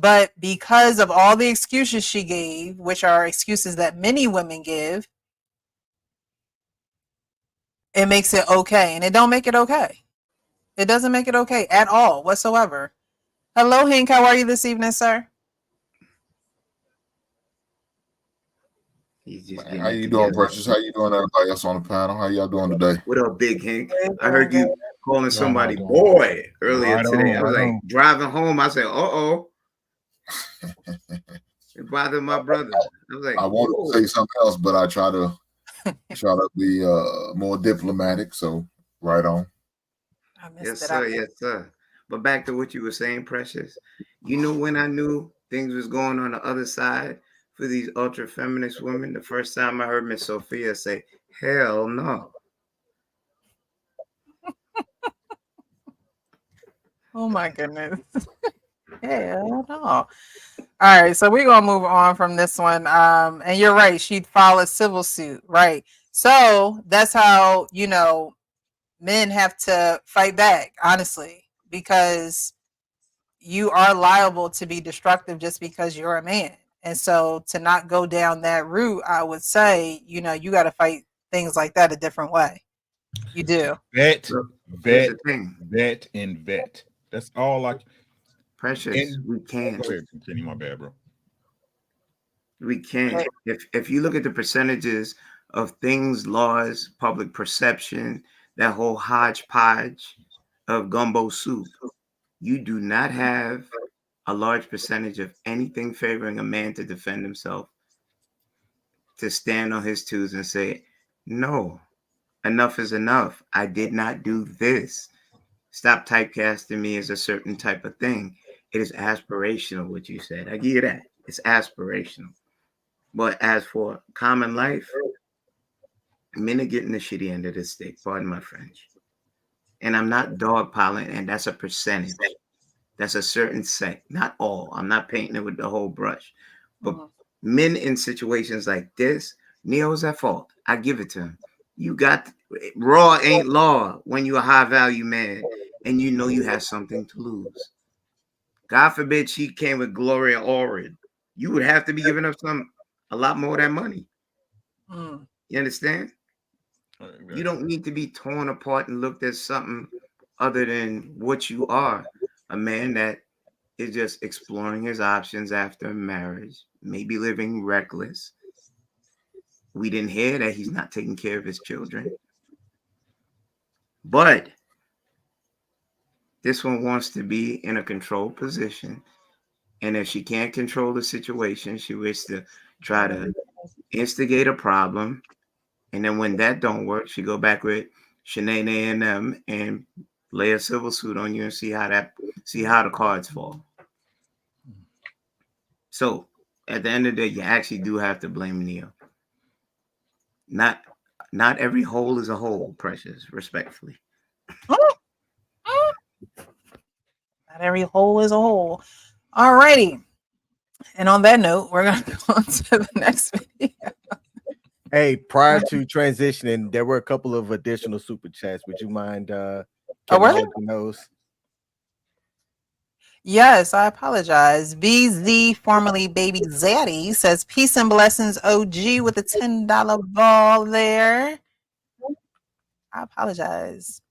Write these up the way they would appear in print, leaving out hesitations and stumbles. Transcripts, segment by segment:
But because of all the excuses she gave, which are excuses that many women give, it makes it okay. And it don't make it okay. It doesn't make it okay at all whatsoever. Hello, Hank. How are you this evening, sir? He's just Man, getting how it you doing, together. Precious? How you doing, everybody else on the panel? How y'all doing today? What up, Big Hank? Hey, I heard you calling Doing well, somebody doing well. boy earlier Right today. on, I was right like on. driving home. I said, "Uh-oh." It bothered my brother. I was like, I wanted "Whoa." to say something else, but I try to be more diplomatic. So right on. I missed Yes, it. sir. Yes, sir. But back to what you were saying, Precious. You know when I knew things was going on the other side for these ultra feminist women? The first time I heard Miss Sophia say, "Hell no." Oh my goodness. Hell no. All right, so we're gonna move on from this one. And you're right, she'd file a civil suit, right? So that's how men have to fight back, honestly, because you are liable to be destructive just because you're a man. And so to not go down that route, I would say, you got to fight things like that a different way. You do. Vet, Look, here's vet, the thing, vet, and vet. That's all I. Precious. And We can't. go ahead, continue. My bad, bro. We can't. If you look at the percentages of things, laws, public perception, that whole hodgepodge of gumbo soup, you do not have a large percentage of anything favoring a man to defend himself, to stand on his twos and say, "No, enough is enough. I did not do this. Stop typecasting me as a certain type of thing." It is aspirational, what you said. I give you that. It's aspirational. But as for common life, men are getting the shitty end of the stick, pardon my French. And I'm not dogpiling, and that's a percentage. That's a certain set, not all. I'm not painting it with the whole brush. But men in situations like this, Neo's at fault. I give it to him. You got raw ain't law when you're a high value man and you know you have something to lose. God forbid she came with Gloria Allred. You would have to be giving up a lot more of that money. Mm. You understand? You don't need to be torn apart and looked at something other than what you are. A man that is just exploring his options after marriage, maybe living reckless. We didn't hear that he's not taking care of his children. But this one wants to be in a controlled position. And if she can't control the situation, she wishes to try to instigate a problem. And then when that don't work, she go back with Shanae and them and lay a civil suit on you and see how the cards fall. So at the end of the day, you actually do have to blame Neo. Not every hole is a hole, Precious, respectfully. Not every hole is a hole. All righty. And on that note, we're going to go on to the next video. Hey, prior to transitioning, there were a couple of additional super chats. Would you mind were there? acknowledging those? Yes, I apologize. BZ, formerly Baby Zaddy, says peace and blessings, OG, with a $10 ball there. I apologize.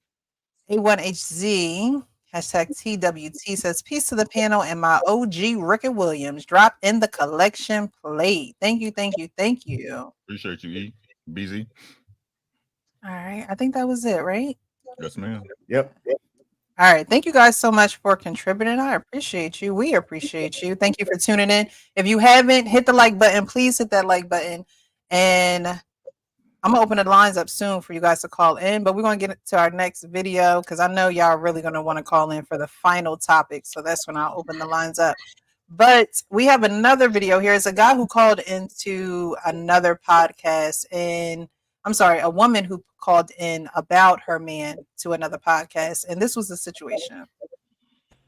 A1HZ, hashtag TWT, says peace to the panel and my OG Rickett Williams. Drop in the collection plate. Thank you, thank you, thank you. Appreciate you, E. BZ. All right, I think that was it, right? Yes, ma'am. Yep. All right. Thank you guys so much for contributing. I appreciate you. We appreciate you. Thank you for tuning in. If you haven't hit the like button, please hit that like button. And I'm gonna open the lines up soon for you guys to call in, but we're gonna get to our next video because I know y'all are really gonna want to call in for the final topic. So that's when I'll open the lines up. But we have another video here. It's a guy who called into another podcast, and I'm sorry, a woman who called in about her man to another podcast, and this was the situation.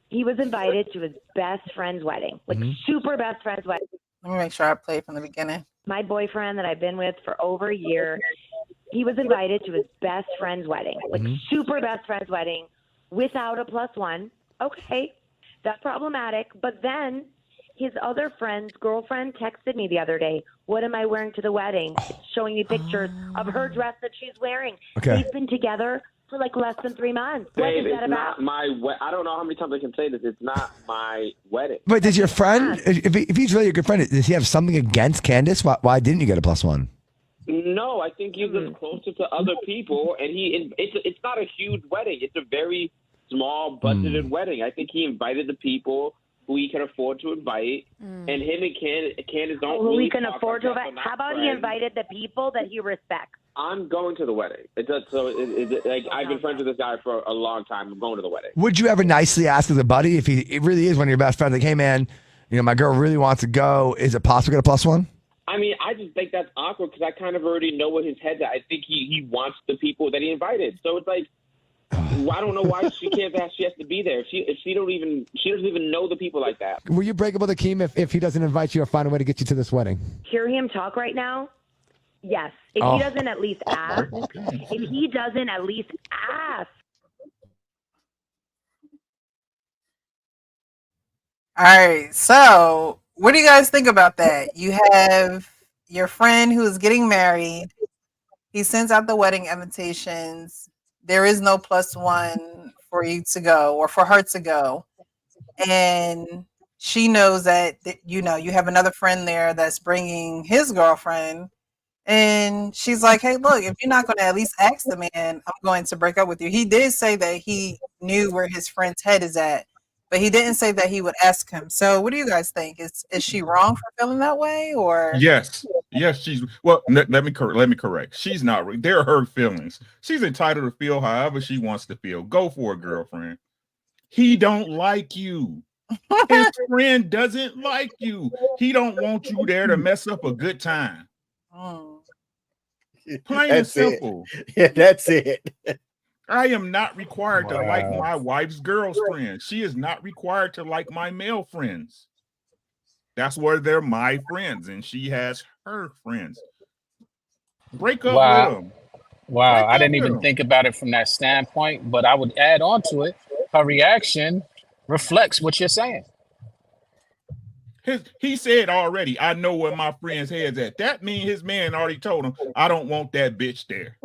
He was invited to his best friend's wedding, like super best friend's wedding. Let me make sure I play from the beginning. My boyfriend that I've been with for over a year, he was invited to his best friend's wedding, like super best friend's wedding, without a plus one. Okay, that's problematic. But then his other friend's girlfriend texted me the other day, what am I wearing to the wedding? It's showing me pictures of her dress that she's wearing. Okay. They've been together for like less than 3 months. What Babe, is that it's about? not my I don't know how many times I can say this. It's not my wedding. But does your friend, if he's really a good friend, does he have something against Candace? Why didn't you get a +1? No, I think he's just closer to other people, and it's not a huge wedding. It's a very small budgeted wedding. I think he invited the people who he can afford to invite, and him and Candace don't Who really he can talk afford to like that. invite? They're How not about he friends. invited the people that he respects? I'm going to the wedding. I've been friends with this guy for a long time. I'm going to the wedding. Would you ever nicely ask as a buddy if it really is one of your best friends, like, hey man, my girl really wants to go. Is it possible to get a +1? I mean, I just think that's awkward because I kind of already know what his head's at. I think he wants the people that he invited. So it's like, I don't know why she can't ask. She has to be there. She doesn't even know the people like that. Will you break up with Akeem if he doesn't invite you or find a way to get you to this wedding? Hear him talk right now? Yes. If he doesn't at least ask. If he doesn't at least ask. All right. So, what do you guys think about that? You have your friend who is getting married. He sends out the wedding invitations. There is no +1 for you to go or for her to go. And she knows that, you have another friend there that's bringing his girlfriend. And she's like, hey, look, if you're not going to at least ask the man, I'm going to break up with you. He did say that he knew where his friend's head is at, but he didn't say that he would ask him. So what do you guys think? Is she wrong for feeling that way, or? Yes, she's let me correct. She's not. They're her feelings. She's entitled to feel however she wants to feel. Go for it, girlfriend. He don't like you. His friend doesn't like you. He don't want you there to mess up a good time. Plain and simple. Yeah, that's it. I am not required to like my wife's girlfriend. She is not required to like my male friends. That's where they're my friends, and she has her friends. Break up with them. Wow, I didn't even think about it from that standpoint, but I would add on to it. Her reaction reflects what you're saying. He said already, I know where my friend's head's at. That means his man already told him, I don't want that bitch there.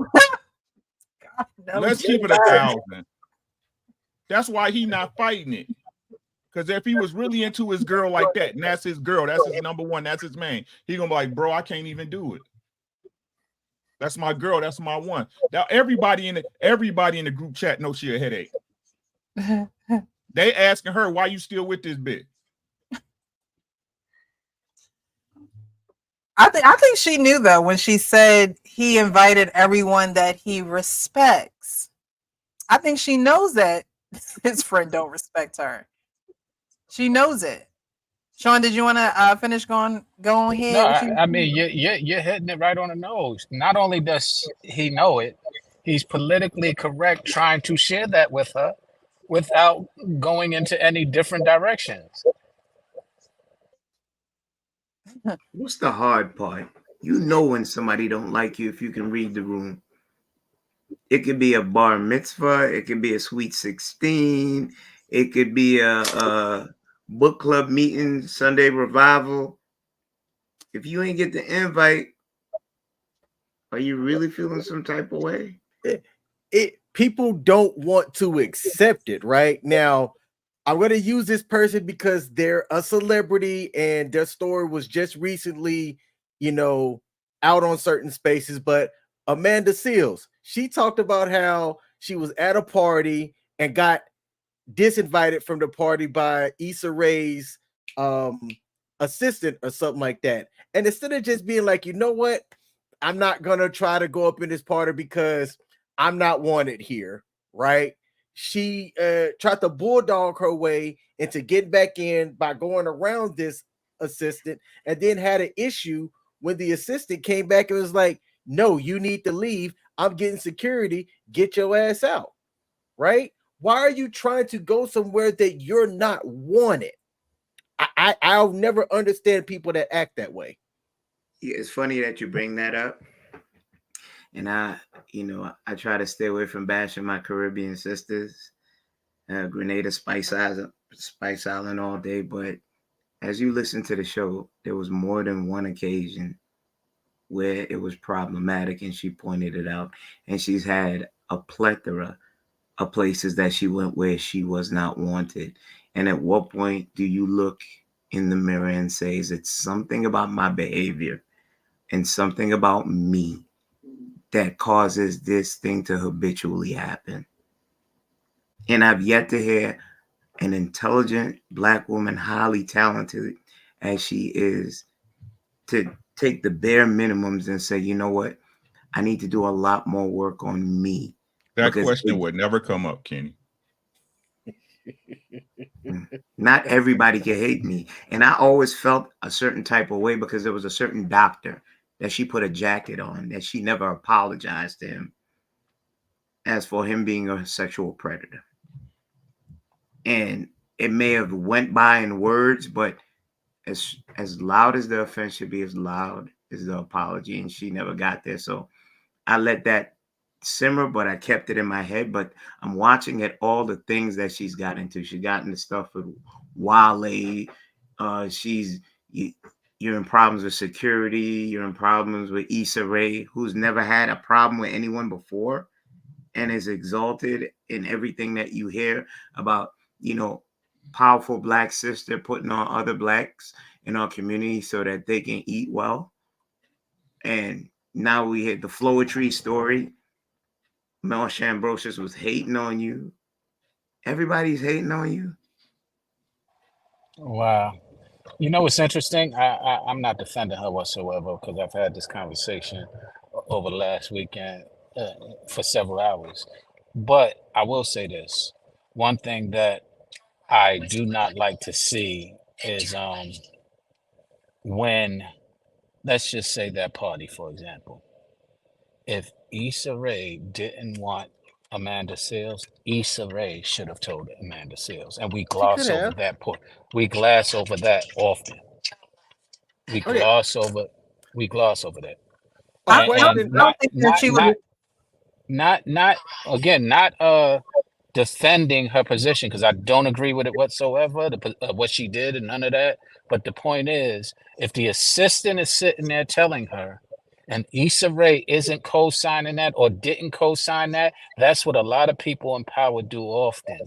Let's keep it 1,000. That's why he not fighting it. Because if he was really into his girl like that, and that's his girl, that's his number one, that's his main, he gonna be like, bro, I can't even do it. That's my girl, that's my one. Now everybody in the group chat knows she a headache. They asking her, why you still with this bitch? I think she knew though when she said he invited everyone that he respects. I think she knows that his friend don't respect her. She knows it. Sean, did you want to finish going ahead? No, I mean you're hitting it right on the nose. Not only does he know it, he's politically correct trying to share that with her without going into any different directions. What's the hard part? You know when somebody don't like you if you can read the room. It could be a bar mitzvah. It could be a sweet 16. It could be a book club meeting, Sunday revival. If you ain't get the invite, are you really feeling some type of way? People don't want to accept it right now. I'm going to use this person because they're a celebrity and their story was just recently, out on certain spaces. But Amanda Seales, she talked about how she was at a party and got disinvited from the party by Issa Rae's assistant or something like that. And instead of just being like, you know what, I'm not going to try to go up in this party because I'm not wanted here, right? She tried to bulldog her way into getting back in by going around this assistant, and then had an issue when the assistant came back and was like, no, you need to leave. I'm getting security. Get your ass out, right? Why are you trying to go somewhere that you're not wanted? I'll never understand people that act that way. Yeah, it's funny that you bring that up. And I try to stay away from bashing my Caribbean sisters, Grenada, Spice Island all day. But as you listen to the show, there was more than one occasion where it was problematic, and she pointed it out. And she's had a plethora of places that she went where she was not wanted. And at what point do you look in the mirror and say, is it something about my behavior and something about me that causes this thing to habitually happen? And I've yet to hear an intelligent Black woman, highly talented as she is, to take the bare minimums and say, you know what, I need to do a lot more work on me. That question would never come up, Kenny. Not everybody can hate me. And I always felt a certain type of way because there was a certain doctor that she put a jacket on, that she never apologized to him as for him being a sexual predator. And it may have went by in words, but as loud as the offense should be, as loud as the apology, and she never got there. So I let that simmer, but I kept it in my head. But I'm watching at all the things that she's got into. She got into stuff with Wale. You're in problems with security. You're in problems with Issa Rae, who's never had a problem with anyone before, and is exalted in everything that you hear about, powerful Black sister putting on other Blacks in our community so that they can eat well. And now we hit the Floetry story. Mel Shambrosius was hating on you. Everybody's hating on you. Wow. You know what's interesting? I'm not defending her whatsoever because I've had this conversation over the last weekend for several hours. But I will say this. One thing that I do not like to see is when, let's just say that party, for example. If Issa Rae didn't want Amanda Seales, Issa Rae should have told Amanda Seales. And we gloss over that point. We gloss over that often. We gloss over that. I And don't think that she would. not again, not defending her position because I don't agree with it whatsoever, what she did and none of that. But the point is, if the assistant is sitting there telling her and Issa Rae isn't co-signing that or didn't co-sign that, that's what a lot of people in power do often.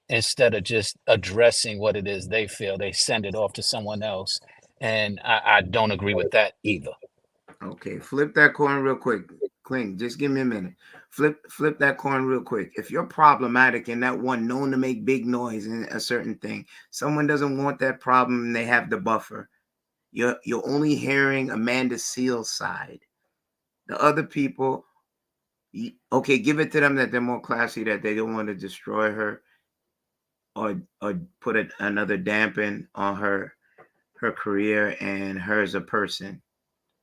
Instead of just addressing what it is they feel, they send it off to someone else. And I don't agree with that either. Okay, flip that coin real quick. Cling, just give me a minute. Flip that coin real quick. If you're problematic and that one known to make big noise in a certain thing, someone doesn't want that problem and they have the buffer. You're only hearing Amanda Seales' side. The other people, okay, give it to them that they're more classy, that they don't want to destroy her or put another dampen on her career and her as a person.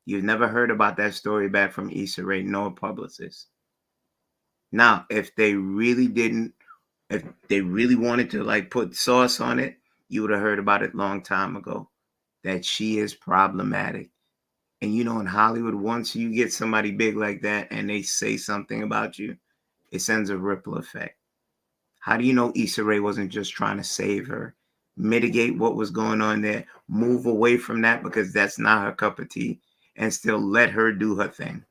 You've never heard about that story back from Issa Rae, no publicist. Now, if they really wanted to like put sauce on it, you would have heard about it a long time ago, that she is problematic. And in Hollywood, once you get somebody big like that and they say something about you, it sends a ripple effect. How do you know Issa Rae wasn't just trying to save her, mitigate what was going on there, move away from that because that's not her cup of tea, and still let her do her thing?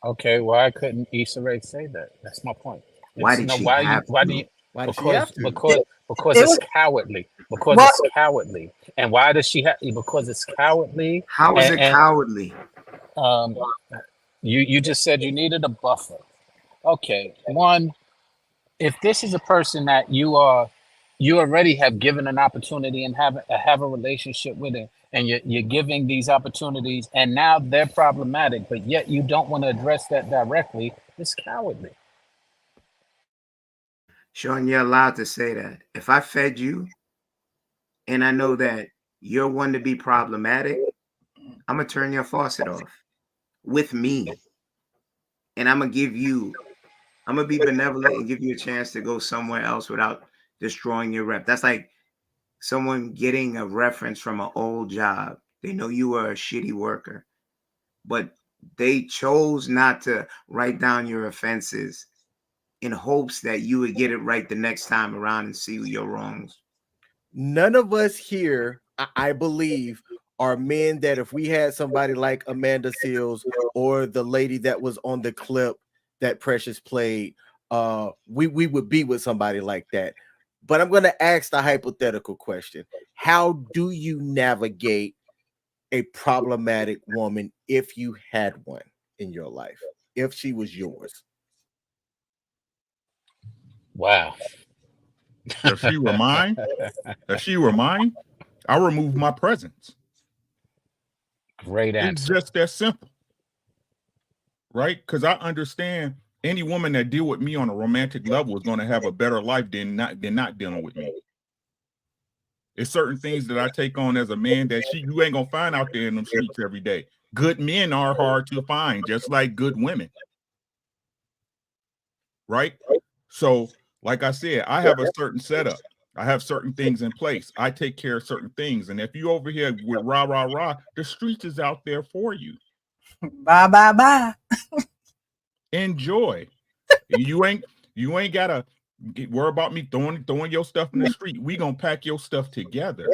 Okay, why couldn't Issa Rae say that? That's my point. Why did she have to? Why does she have to? Because it's cowardly. Because Well, it's cowardly. And why does she have? Because it's cowardly. How is it cowardly? Um, you just said you needed a buffer. Okay, one, if this is a person that you already have given an opportunity and have a relationship with it, and you're giving these opportunities, and now they're problematic, but yet you don't want to address that directly, it's cowardly. Sean, you're allowed to say that. If I fed you and I know that you're one to be problematic, I'm going to turn your faucet off with me. And I'm going to be benevolent and give you a chance to go somewhere else without destroying your rep. That's like someone getting a reference from an old job. They know you were a shitty worker, but they chose not to write down your offenses in hopes that you would get it right the next time around and see your wrongs. none of us here, I believe, are men that if we had somebody like Amanda Seals or the lady that was on the clip that Precious played, we would be with somebody like that. But I'm going to ask the hypothetical question. How do you navigate a problematic woman if you had one in your life, if she was yours? Wow. If she were mine, I remove my presence. Great It's answer. just that simple, right? Because I understand any woman that deal with me on a romantic level is going to have a better life than not dealing with me. It's certain things that I take on as a man that you ain't gonna find out there in them streets every day. Good men are hard to find, just like good women, right? So, like I said, I have a certain setup. I have certain things in place. I take care of certain things, and if you over here with rah rah rah, the streets is out there for you. Bye bye bye. Enjoy. You ain't gotta worry about me throwing your stuff in the street. We gonna pack your stuff together.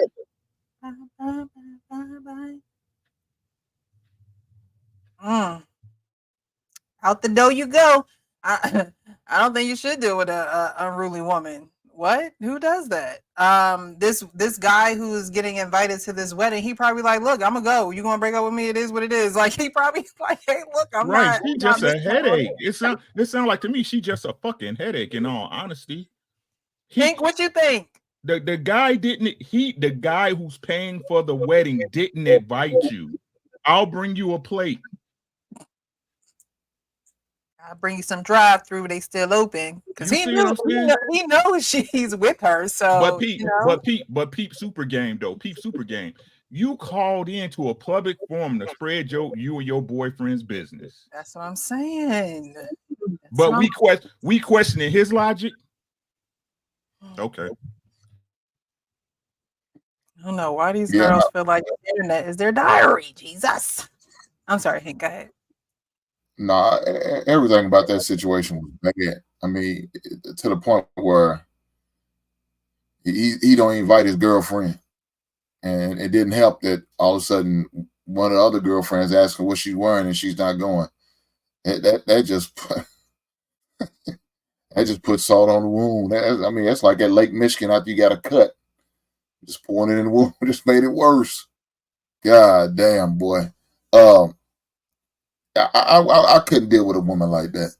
Bye bye bye bye bye. Out the door you go. I I don't think you should deal with a unruly woman. What? Who does that? This guy who is getting invited to this wedding, he probably like, look, I'm gonna go. You gonna break up with me? It is what it is. Like he probably like, hey, look, I'm Right, not. she I'm just not a missing out on headache. it. It sound like to me she just a fucking headache. In all honesty, Pink, what you think? the guy the guy who's paying for the wedding didn't invite you. I'll bring you a plate. I'll bring you some drive through. They still open because You see what I'm saying? he knows she's with her. But So Pete, you know, Peep super game though. Peep super game. You called into a public forum to spread you and your boyfriend's business. that's what I'm saying. But we questioning his logic. Okay. I don't know why these Yeah, girls feel like the internet is their diary. Jesus. I'm sorry, Hank. Go ahead. no, everything about that situation was bad. I mean, to the point where he don't invite his girlfriend, and it didn't help that all of a sudden one of the other girlfriends asked her what she's wearing and she's not going. That just that just put salt on the wound. I mean, that's like at Lake Michigan after you got a cut, just pouring it in the wound, just made it worse. God damn, boy. I couldn't deal with a woman like that.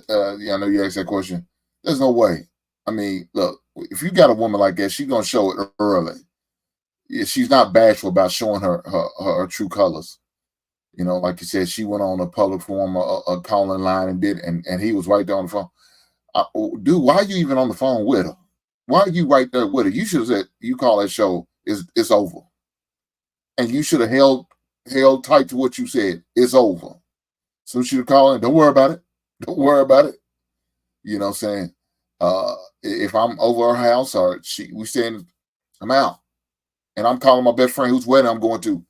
I know you asked that question. There's no way. I mean, look, if you got a woman like that, she's gonna show it early. She's not bashful about showing her true colors. You know, like you said, she went on a public forum, a calling line, and he was right there on the phone. Dude, why are you even on the phone with her? Why are you right there with her? You should have said, you call that show, it's over. And you should have held tight to what you said. It's over. So she would call in, don't worry about it. Don't worry about it. You know what I'm saying? If I'm over her house or we saying I'm out. And I'm calling my best friend whose wedding I'm going to.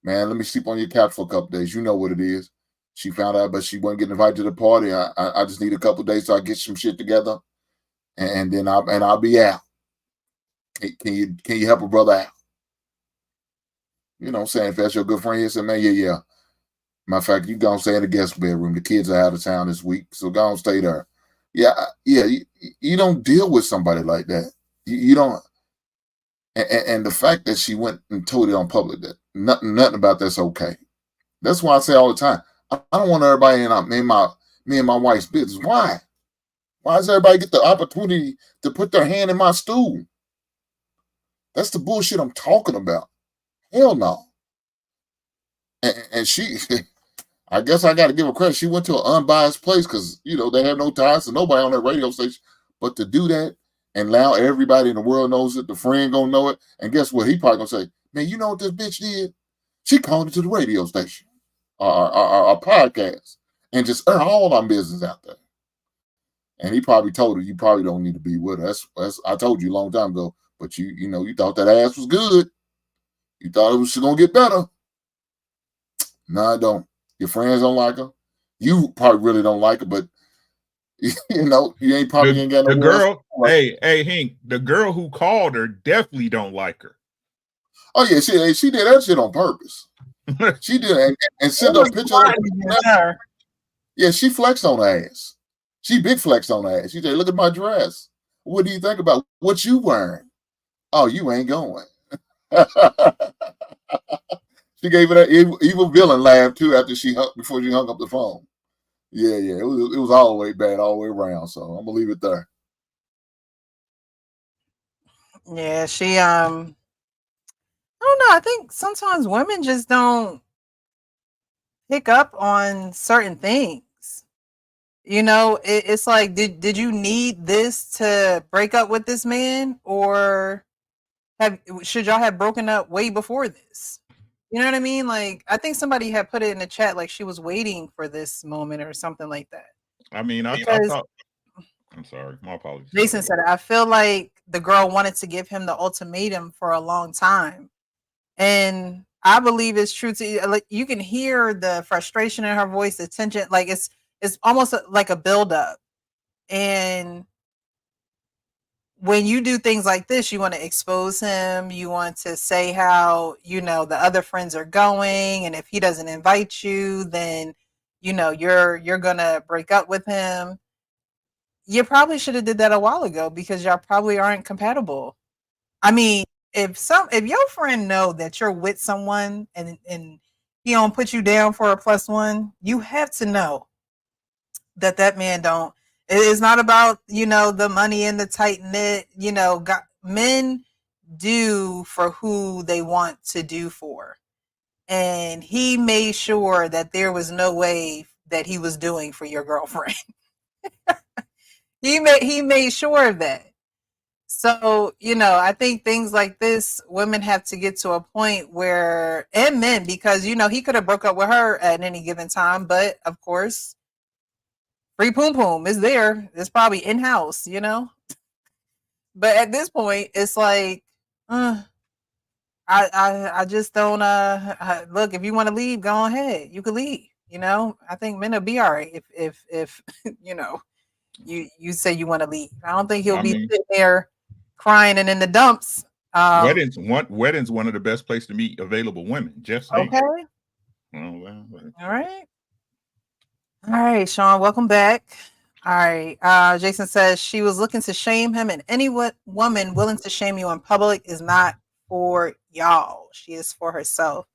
Man, let me sleep on your couch for a couple days. You know what it is. She found out, but she wasn't getting invited to the party. I just need a couple days so I get some shit together, and then I'll be out. Can you help a brother out? You know what I'm saying? If that's your good friend, he said, man, yeah. Matter of fact, you gonna stay in the guest bedroom. The kids are out of town this week, so go and stay there. Yeah. You don't deal with somebody like that. You don't. And the fact that she went and told it on public, that nothing about that's okay. That's why I say all the time, I don't want everybody in me and my wife's business. Why? Why does everybody get the opportunity to put their hand in my stool? That's the bullshit I'm talking about. Hell no. And she, I guess I got to give her credit. She went to an unbiased place because, they have no ties to nobody on that radio station. But to do that and now everybody in the world knows it, the friend gonna know it. And guess what? He probably gonna say, man, you know what this bitch did? She called into the radio station, our podcast, and just air all our business out there. And he probably told her, you probably don't need to be with her. That's I told you a long time ago. But you thought that ass was good. You thought it was gonna get better. No, I don't. Your friends don't like her. You probably really don't like her, but You know, you ain't probably ain't got The nowhere else. girl, hey, Hank, the girl who called her definitely don't like her. Oh yeah, she did that shit on purpose. She did and sent It a was picture of blinding her. Yeah, she flexed on her ass. She big flexed on her ass. She said, "Look at my dress. What do you think about what you wearing? Oh, you ain't going." She gave it that evil villain laugh too before she hung up the phone. Yeah. It was all the way bad all the way around. So I'm gonna leave it there. Yeah, she I don't know. I think sometimes women just don't pick up on certain things. You know, it's like, did you need this to break up with this man, or should y'all have broken up way before this? You know what I mean? Like, I think somebody had put it in the chat, like she was waiting for this moment or something like that. I mean, I Because thought. I'm sorry, my apologies. Jason said, I feel like the girl wanted to give him the ultimatum for a long time. And I believe it's true to, like, you can hear the frustration in her voice, the tension, like it's almost like a buildup. And when you do things like this, you want to expose him. You want to say how, you know, the other friends are going, and if he doesn't invite you, then, you know, you're gonna break up with him. You probably should have did that a while ago, because y'all probably aren't compatible. I mean, if your friend know that you're with someone and he don't put you down for a +1, you have to know that man don't. It is not about, you know, the money and the tight knit. You know, men do for who they want to do for, and he made sure that there was no way that he was doing for your girlfriend. He made sure of that. So, you know, I think things like this, women have to get to a point where, and men, because, you know, he could have broke up with her at any given time, but of course, free poom poom is there. It's probably in house, you know. But at this point, it's like, I just don't. Look, if you want to leave, go ahead. You can leave. You know, I think men will be all right if you know, you say you want to leave. I don't think he'll be sitting there crying and in the dumps. Weddings one of the best places to meet available women. Just saying. Okay. Well. All right, Sean, welcome back. All right. Jason says she was looking to shame him, and any woman willing to shame you in public is not for y'all. She is for herself.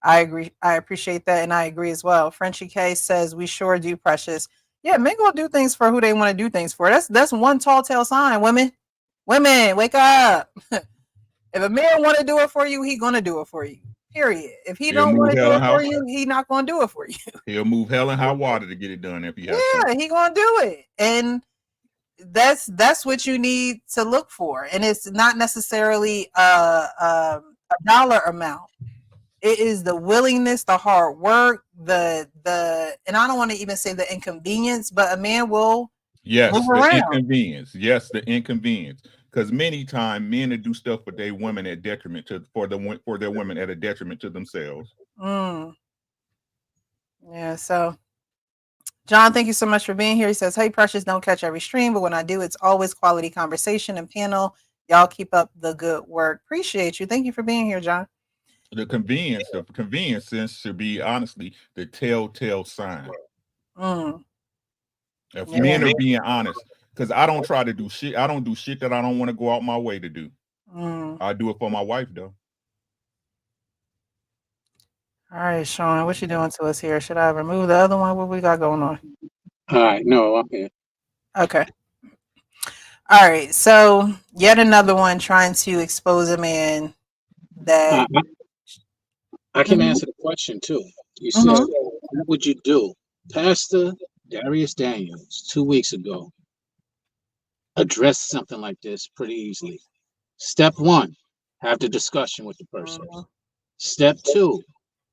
I agree. I appreciate that, and I agree as well. Frenchie K says we sure do, Precious. Yeah, men gonna do things for who they want to do things for. That's one tall tale sign. Women, wake up. If a man want to do it for you, he gonna do it for you. Period. If he don't want to do it for you, he not gonna do it for you. He'll move hell and high water to get it done if he has to. He gonna do it, and that's what you need to look for. And it's not necessarily a dollar amount. It is the willingness, the hard work, and I don't want to even say the inconvenience, but a man will move around. Inconvenience. Yes, the inconvenience. Because many times men will do stuff for their women at detriment for their women at a detriment to themselves. Yeah. So, John, thank you so much for being here. He says, "Hey, Precious, don't catch every stream, but when I do, it's always quality conversation and panel. Y'all keep up the good work. Appreciate you. Thank you for being here, John." The convenience sense should be honestly the telltale sign. If men are being honest, because I don't try to do shit. I don't do shit that I don't want to go out my way to do. I do it for my wife, though. All right, Sean, what you doing to us here? Should I remove the other one? What we got going on? All right, no, I'm here. Okay. All right, so yet another one trying to expose a man that I can answer the question too. You said, what would you do? Pastor Darius Daniels 2 weeks ago addressed something like this pretty easily. Step 1, have the discussion with the person. Step 2,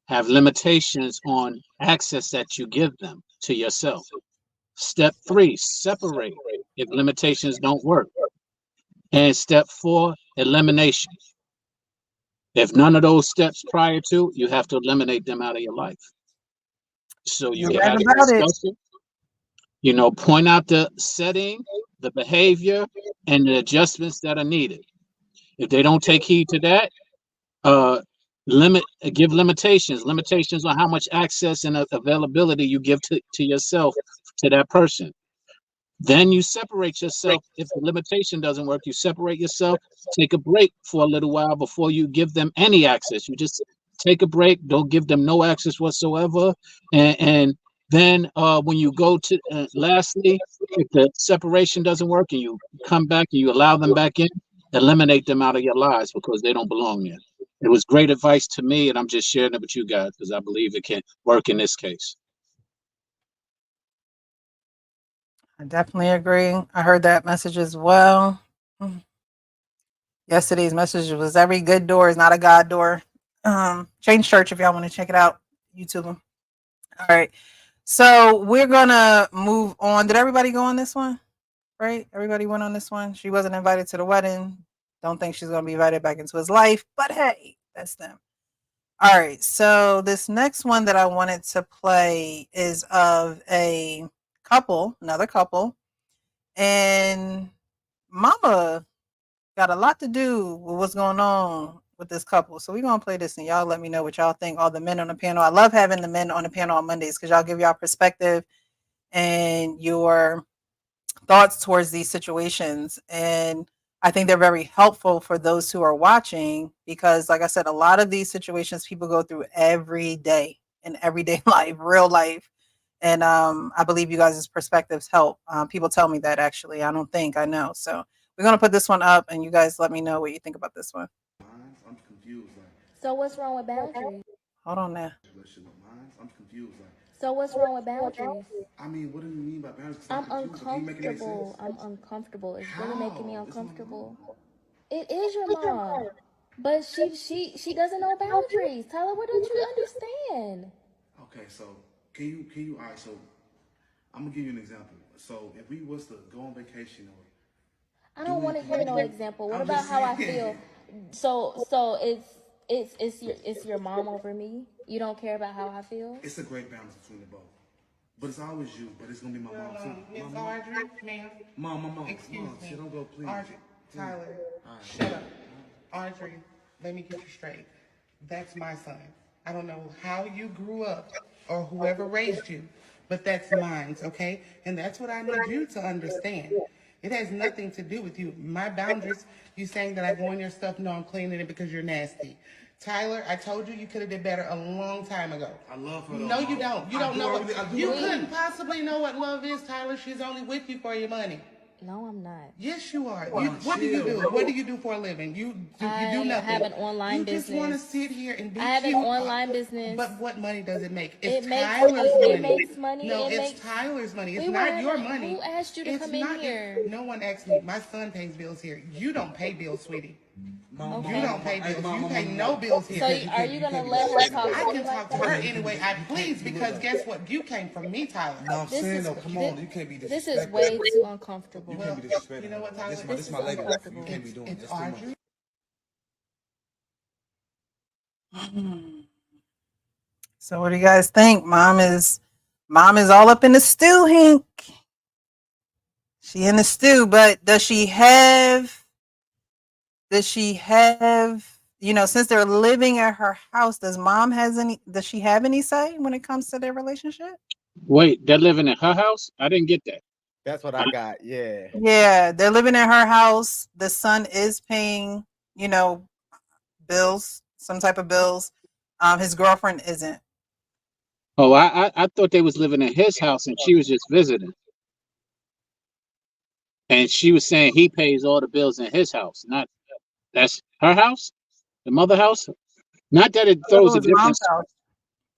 have limitations on access that you give them to yourself. Step 3, separate if limitations don't work. And step 4, elimination. If none of those steps prior to, you have to eliminate them out of your life. So you have a discussion. Point out the setting, the behavior, and the adjustments that are needed. If they don't take heed to that, uh, give limitations on how much access and availability you give to yourself, to that person. Then you separate yourself. If the limitation doesn't work, you separate yourself, take a break for a little while before you give them any access. You just take a break, don't give them no access whatsoever. And then when you go to, lastly, if the separation doesn't work and you come back and you allow them back in, eliminate them out of your lives because they don't belong there. It was great advice to me, and I'm just sharing it with you guys because I believe it can work in this case. I definitely agree. I heard that message as well. Yesterday's message was every good door is not a God door. Change Church if y'all want to check it out. YouTube them. All right. So we're gonna move on. Did everybody go on this one? Right? Everybody went on this one. She wasn't invited to the wedding. Don't think she's gonna be invited back into his life, but hey, that's them. All right. So this next one that I wanted to play is of a couple, another couple, and Mama got a lot to do with what's going on with this couple. So we're going to play this and y'all let me know what y'all think. All the men on the panel. I love having the men on the panel on Mondays because y'all give y'all perspective and your thoughts towards these situations. And I think they're very helpful for those who are watching because, like I said, a lot of these situations people go through every day in everyday life, real life. And I believe you guys' perspectives help. People tell me that actually. I don't think I know. So we're going to put this one up and you guys let me know what you think about this one. I'm confused. So what's wrong with boundaries? Hold on now. I'm confused. So what's wrong with boundaries? I mean, what do you mean by boundaries? I'm uncomfortable. I'm uncomfortable. It's really making me uncomfortable. It is your mom. But she doesn't know boundaries. Tyler, what don't you understand? Okay, so can you all right, so I'm gonna give you an example. So if we was to go on vacation or I don't want to hear no example. What about how I feel? So it's your mom over me. You don't care about how I feel? It's a great balance between the both. But it's always you, but it's gonna be my mom too. Miss Audrey, ma'am. Mom. Excuse me. Don't go, please. Audrey, Tyler, shut up. Audrey, let me get you straight. That's my son. I don't know how you grew up or whoever raised you, but that's mine, okay? And that's what I need you to understand. It has nothing to do with you. My boundaries, you saying that I go in your stuff, no, I'm cleaning it because you're nasty. Tyler, I told you could have did better a long time ago. I love her though. No, you don't. You don't know what you really. couldn't possibly know what love is, Tyler. She's only with you for your money. No, I'm not. Yes, you are. What do you do? What do you do for a living? You do nothing. I have an online business. You just want to sit here and be I have an online business. But what money does it make? It makes money. No, it's Tyler's money. It's not your money. Who asked you to come in here? No one asked me. My son pays bills here. You don't pay bills, sweetie. Mom, you don't pay bills. You pay no bills here. So are you gonna let her talk? I can talk to her anyway I please because guess what? You came from me, Tyler. No, I'm saying though, come on, you can't be disrespectful. This is way too uncomfortable. You can't be disrespectful. You know what, Tyler? This is my lady. You can't be doing this. That's too much. So what do you guys think? Mom is all up in the stew, Hank. She in the stew, but does she have, since they're living at her house, does she have any say when it comes to their relationship? Wait, they're living in her house? I didn't get that. That's what I got. Yeah. Yeah, they're living in her house. The son is paying, bills, some type of bills. His girlfriend isn't. Oh, I thought they was living in his house and she was just visiting. And she was saying he pays all the bills in his house. That's her house? The mother house? Not that it throws a different.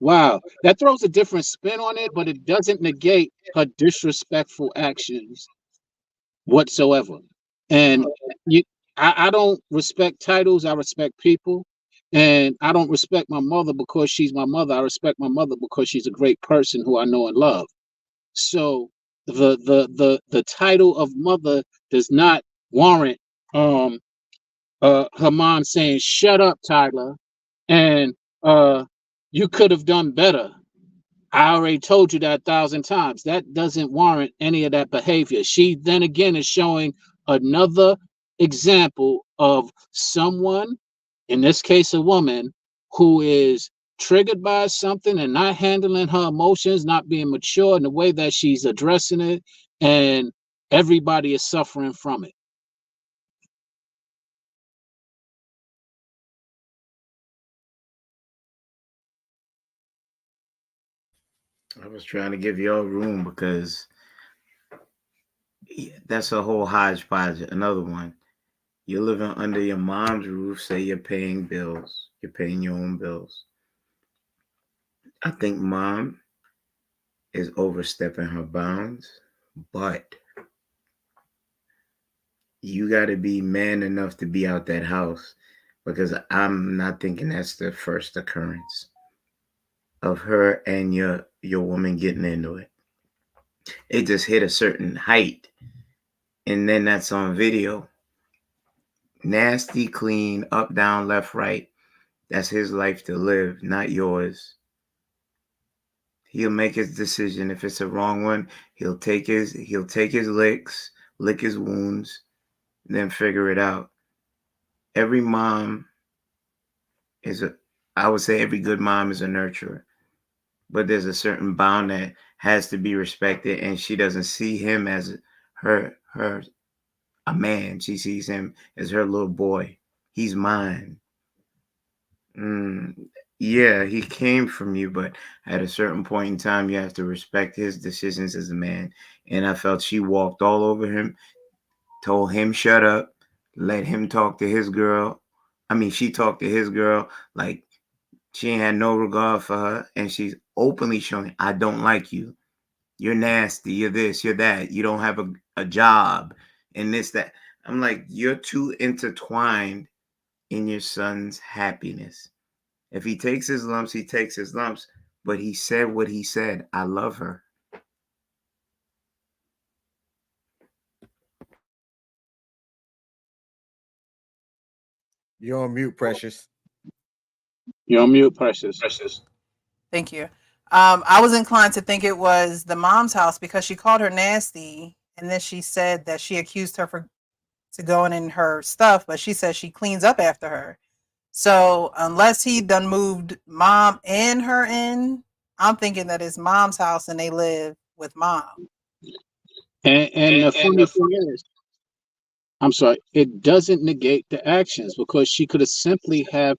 Wow, that throws a different spin on it, but it doesn't negate her disrespectful actions whatsoever. And I don't respect titles. I respect people. And I don't respect my mother because she's my mother. I respect my mother because she's a great person who I know and love. So the title of mother does not warrant her mom saying, "Shut up, Tyler," and you could have done better. I already told you that 1,000 times. That doesn't warrant any of that behavior. She then again is showing another example of someone, in this case a woman, who is triggered by something and not handling her emotions, not being mature in the way that she's addressing it, and everybody is suffering from it. I was trying to give y'all room because that's a whole hodgepodge. Another one. You're living under your mom's roof, say you're paying bills. You're paying your own bills. I think mom is overstepping her bounds, but you got to be man enough to be out that house, because I'm not thinking that's the first occurrence of her and your woman getting into it. It just hit a certain height, and then that's on video. Nasty, clean, up, down, left, right. That's his life to live, not yours. He'll make his decision. If it's a wrong one, he'll take his licks, lick his wounds, then figure it out. Every mom I would say every good mom is a nurturer, but there's a certain bound that has to be respected, and she doesn't see him as her a man. She sees him as her little boy. He's mine. Yeah, he came from you, but at a certain point in time, you have to respect his decisions as a man. And I felt she walked all over him, told him shut up, let him talk to his girl. I mean, she talked to his girl like she ain't had no regard for her, and she's openly showing, I don't like you. You're nasty. You're this. You're that. You don't have a job, and this that. I'm like, you're too intertwined in your son's happiness. If he takes his lumps, he takes his lumps. But he said what he said. I love her. You're on mute, Precious. You're on mute, Precious. Thank you. I was inclined to think it was the mom's house because she called her nasty, and then she said that she accused her to going in her stuff, but she said she cleans up after her. So unless he done moved mom and her in, I'm thinking that it's mom's house and they live with mom. And the funny thing is, I'm sorry, it doesn't negate the actions, because she could have simply have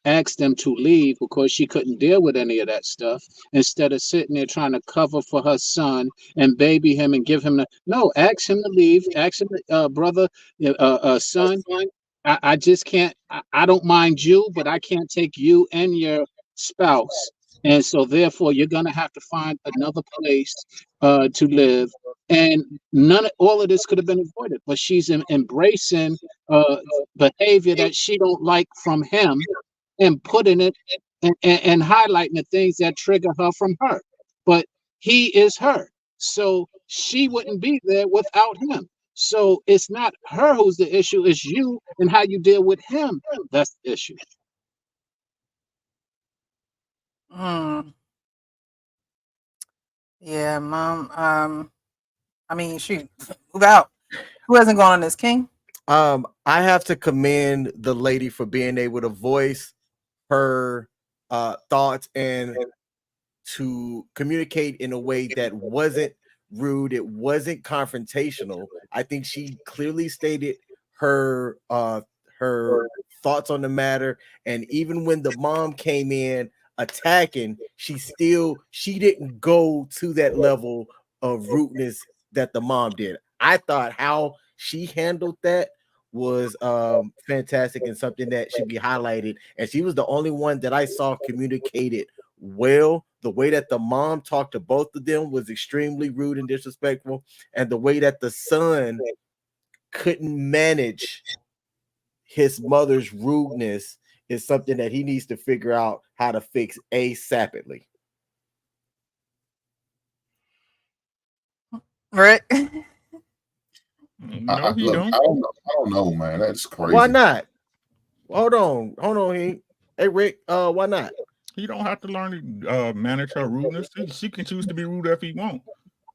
asked them to leave because she couldn't deal with any of that stuff, instead of sitting there trying to cover for her son and baby him and give him no, ask him to leave, ask him, brother, son, I just can't. I don't mind you, but I can't take you and your spouse, and so therefore you're gonna have to find another place to live. And all of this could have been avoided, but she's embracing behavior that she don't like from him, and putting it and highlighting the things that trigger her from her. But he is her, so she wouldn't be there without him. So it's not her who's the issue, it's you and how you deal with him. That's the issue. Yeah, mom. I mean, shoot, move out. Who hasn't gone on this, King? I have to commend the lady for being able to voice her thoughts and to communicate in a way that wasn't rude, it wasn't confrontational. I think she clearly stated her thoughts on the matter, and even when the mom came in attacking, she didn't go to that level of rudeness that the mom did. I thought how she handled that was fantastic and something that should be highlighted, and she was the only one that I saw communicated well. The way that the mom talked to both of them was extremely rude and disrespectful, and the way that the son couldn't manage his mother's rudeness is something that he needs to figure out how to fix ASAPidly. Right. No, he look, don't. I don't know, man. That's crazy. Why not? Hold on. Hey, Rick, why not? He don't have to learn to manage her rudeness. She can choose to be rude if he wants.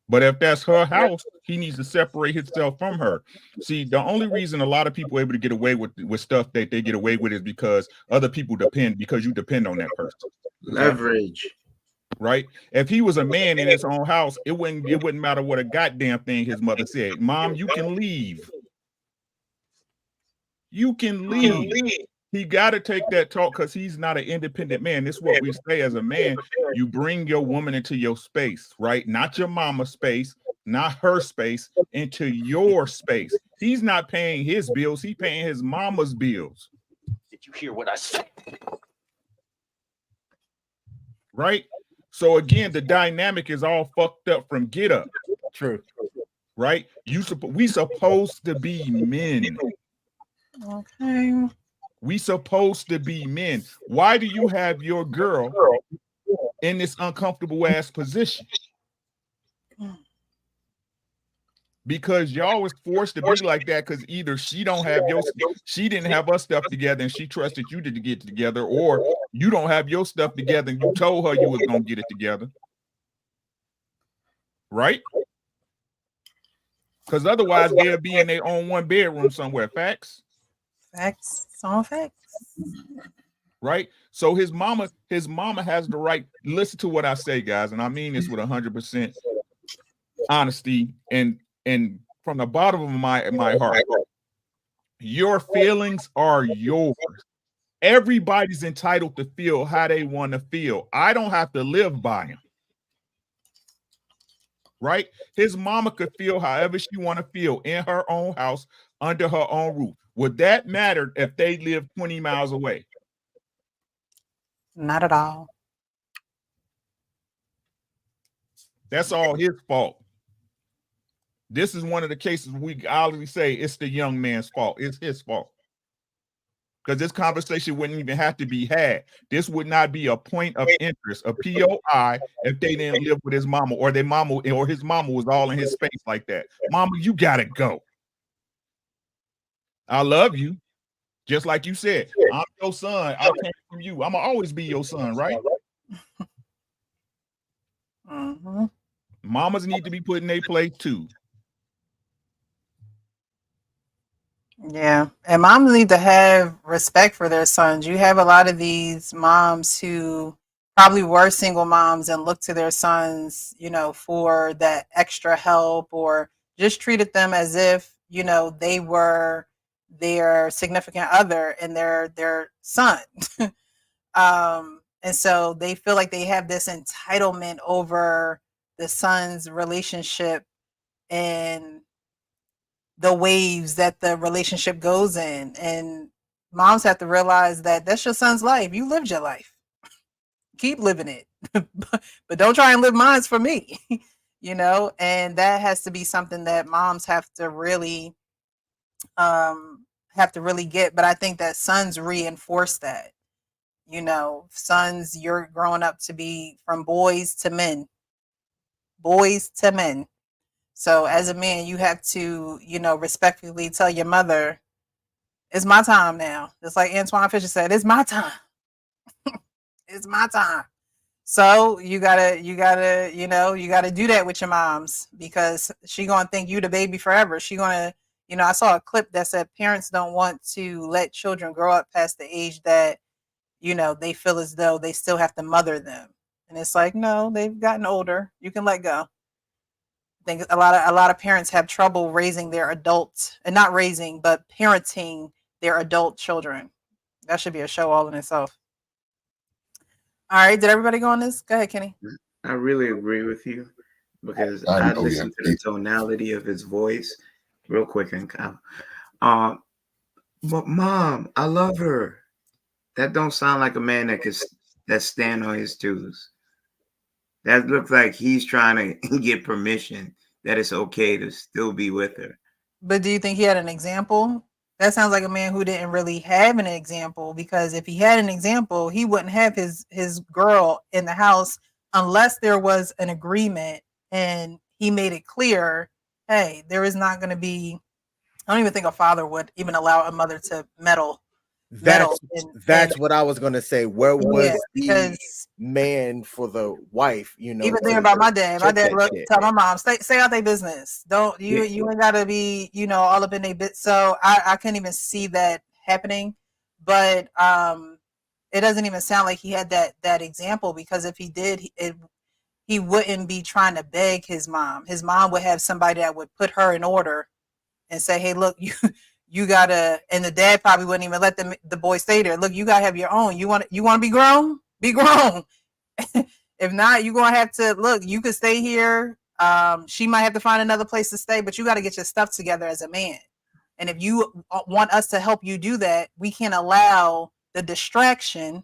But if that's her house, he needs to separate himself from her. See, the only reason a lot of people are able to get away with stuff that they get away with is because other people because you depend on that person. Okay? Leverage. Right? If he was a man in his own house, it wouldn't matter what a goddamn thing his mother said. Mom, you can leave. You can leave. He got to take that talk because he's not an independent man. This is what we say as a man. You bring your woman into your space, right? Not your mama's space, not her space, into your space. He's not paying his bills. He's paying his mama's bills. Did you hear what I said? Right? So again, the dynamic is all fucked up from get up. True. Right? We supposed to be men. Okay. We supposed to be men. Why do you have your girl in this uncomfortable ass position? Because y'all was forced to be like that because either she didn't have her stuff together and she trusted you to get it together, or you don't have your stuff together and you told her you was gonna get it together. Right? Because otherwise they'll be in their own one bedroom somewhere. Facts? Facts. It's all facts. Right? So his mama has the right. Listen to what I say, guys, and I mean this with 100% honesty and from the bottom of my heart. Your feelings are yours. Everybody's entitled to feel how they want to feel. I don't have to live by them. Right? His mama could feel however she want to feel in her own house, under her own roof. Would that matter if they live 20 miles away? Not at all. That's all his fault. This is one of the cases we always say it's the young man's fault. It's his fault. Because this conversation wouldn't even have to be had. This would not be a point of interest, a POI, if they didn't live with his mama or their mama or his mama was all in his face like that. Mama, you gotta go. I love you. Just like you said, I'm your son. I came from you. I'm gonna always be your son, right? Mm-hmm. Mamas need to be put in their place too. Yeah. And moms need to have respect for their sons. You have a lot of these moms who probably were single moms and looked to their sons, for that extra help, or just treated them as if, they were their significant other and their son. And so they feel like they have this entitlement over the son's relationship and the waves that the relationship goes in. And moms have to realize that that's your son's life. You lived your life. Keep living it. But don't try and live mine for me. And that has to be something that moms have to really get. But I think that sons reinforce that. Sons, you're growing up to be from boys to men. So as a man, you have to, respectfully tell your mother, it's my time now. Just like Antoine Fisher said, it's my time. It's my time. So you gotta do that with your moms, because she gonna think you the baby forever. She gonna, I saw a clip that said parents don't want to let children grow up past the age that, they feel as though they still have to mother them. And it's like, no, they've gotten older. You can let go. I think a lot of parents have trouble raising their adults, and not raising, but parenting their adult children. That should be a show all in itself. All right, did everybody go on this? Go ahead, Kenny. I really agree with you, because I listened to the tonality of his voice real quick, and Kyle. But Mom, I love her. That don't sound like a man that stand on his twos. That looks like he's trying to get permission that it's okay to still be with her. But do you think he had an example? That sounds like a man who didn't really have an example, because if he had an example, he wouldn't have his girl in the house unless there was an agreement and he made it clear, hey, there is not going to be, I don't even think a father would even allow a mother to meddle metal. That's what I was gonna say. Where was Yeah, the because man for the wife? You know, even there about my dad. My check dad that look shit. tell my mom, stay out their business. Don't Yeah. you ain't gotta be, all up in their bit. So I couldn't even see that happening. But it doesn't even sound like he had that example, because if he did, he wouldn't be trying to beg his mom. His mom would have somebody that would put her in order and say, hey, look, you gotta, and the dad probably wouldn't even let the boy stay there. Look, you gotta have your own. You want to be grown? Be grown. If not, you're gonna have to look. You could stay here. She might have to find another place to stay, but you got to get your stuff together as a man. And if you want us to help you do that, we can't allow the distraction,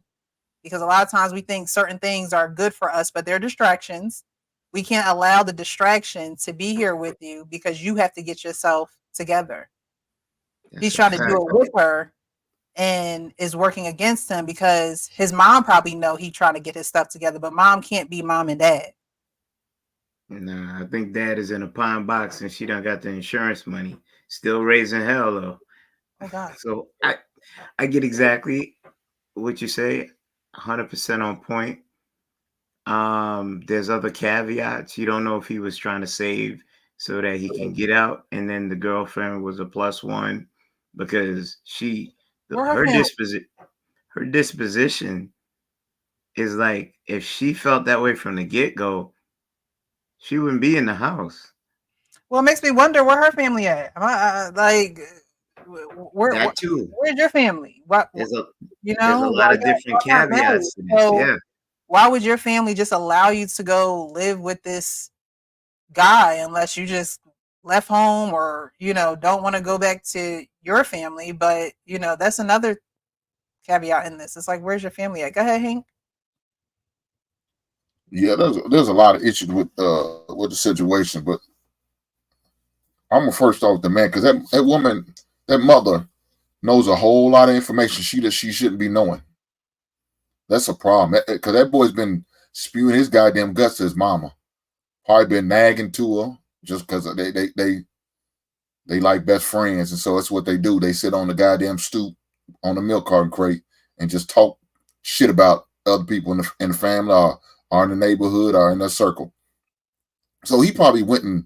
because a lot of times we think certain things are good for us, but they're distractions. We can't allow the distraction to be here with you because you have to get yourself together. He's trying to do it with her and is working against him because his mom probably know he trying to get his stuff together, but mom can't be mom and dad. Nah, I think dad is in a pine box and she done got the insurance money. Still raising hell though. Oh God. So I get exactly what you say, 100% on point. There's other caveats. You don't know if he was trying to save so that he can get out, and then the girlfriend was a plus one because her disposition is like, if she felt that way from the get-go, she wouldn't be in the house. Well, it makes me wonder where her family at. That too. Where's your family? There's a lot of different caveats to this. So Yeah. why would your family just allow you to go live with this guy unless you just left home or, don't want to go back to your family? But, that's another caveat in this. It's like, where's your family at? Go ahead, Hank. Yeah, there's a lot of issues with the situation, but I'm gonna first off the man, because that woman, that mother, knows a whole lot of information she shouldn't be knowing. That's a problem, because that boy's been spewing his goddamn guts to his mama. Probably been nagging to her just because they like best friends, and so that's what they do. They sit on the goddamn stoop on the milk carton crate and just talk shit about other people in the family or in the neighborhood or in their circle. So he probably went and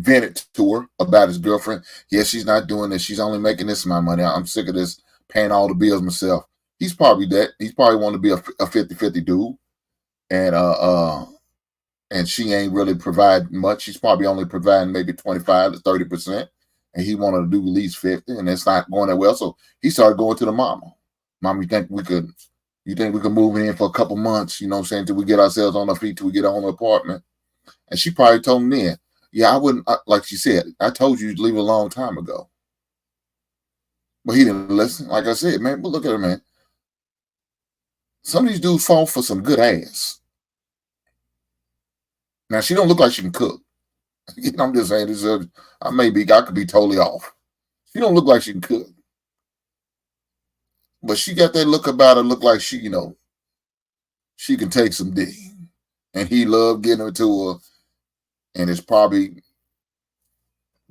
vented to her about his girlfriend. Yeah, she's not doing this. She's only making this amount of money. I'm sick of this, paying all the bills myself. He's probably that. He's probably want to be a 50-50 dude. And she ain't really providing much. She's probably only providing maybe 25 to 30%. And he wanted to do at least 50, and it's not going that well. So he started going to the mama. Mom, you think we could move in for a couple months, you know what I'm saying, till we get ourselves on our feet, till we get our own apartment? And she probably told him then, yeah, I wouldn't, like she said, I told you to leave a long time ago. But he didn't listen. Like I said, man, but look at her, man. Some of these dudes fall for some good ass. Now, she don't look like she can cook. I'm just saying, I could be totally off. She don't look like she can cook. But she got that look about her, look like she, she can take some dick. And he loved getting her to her. And it's probably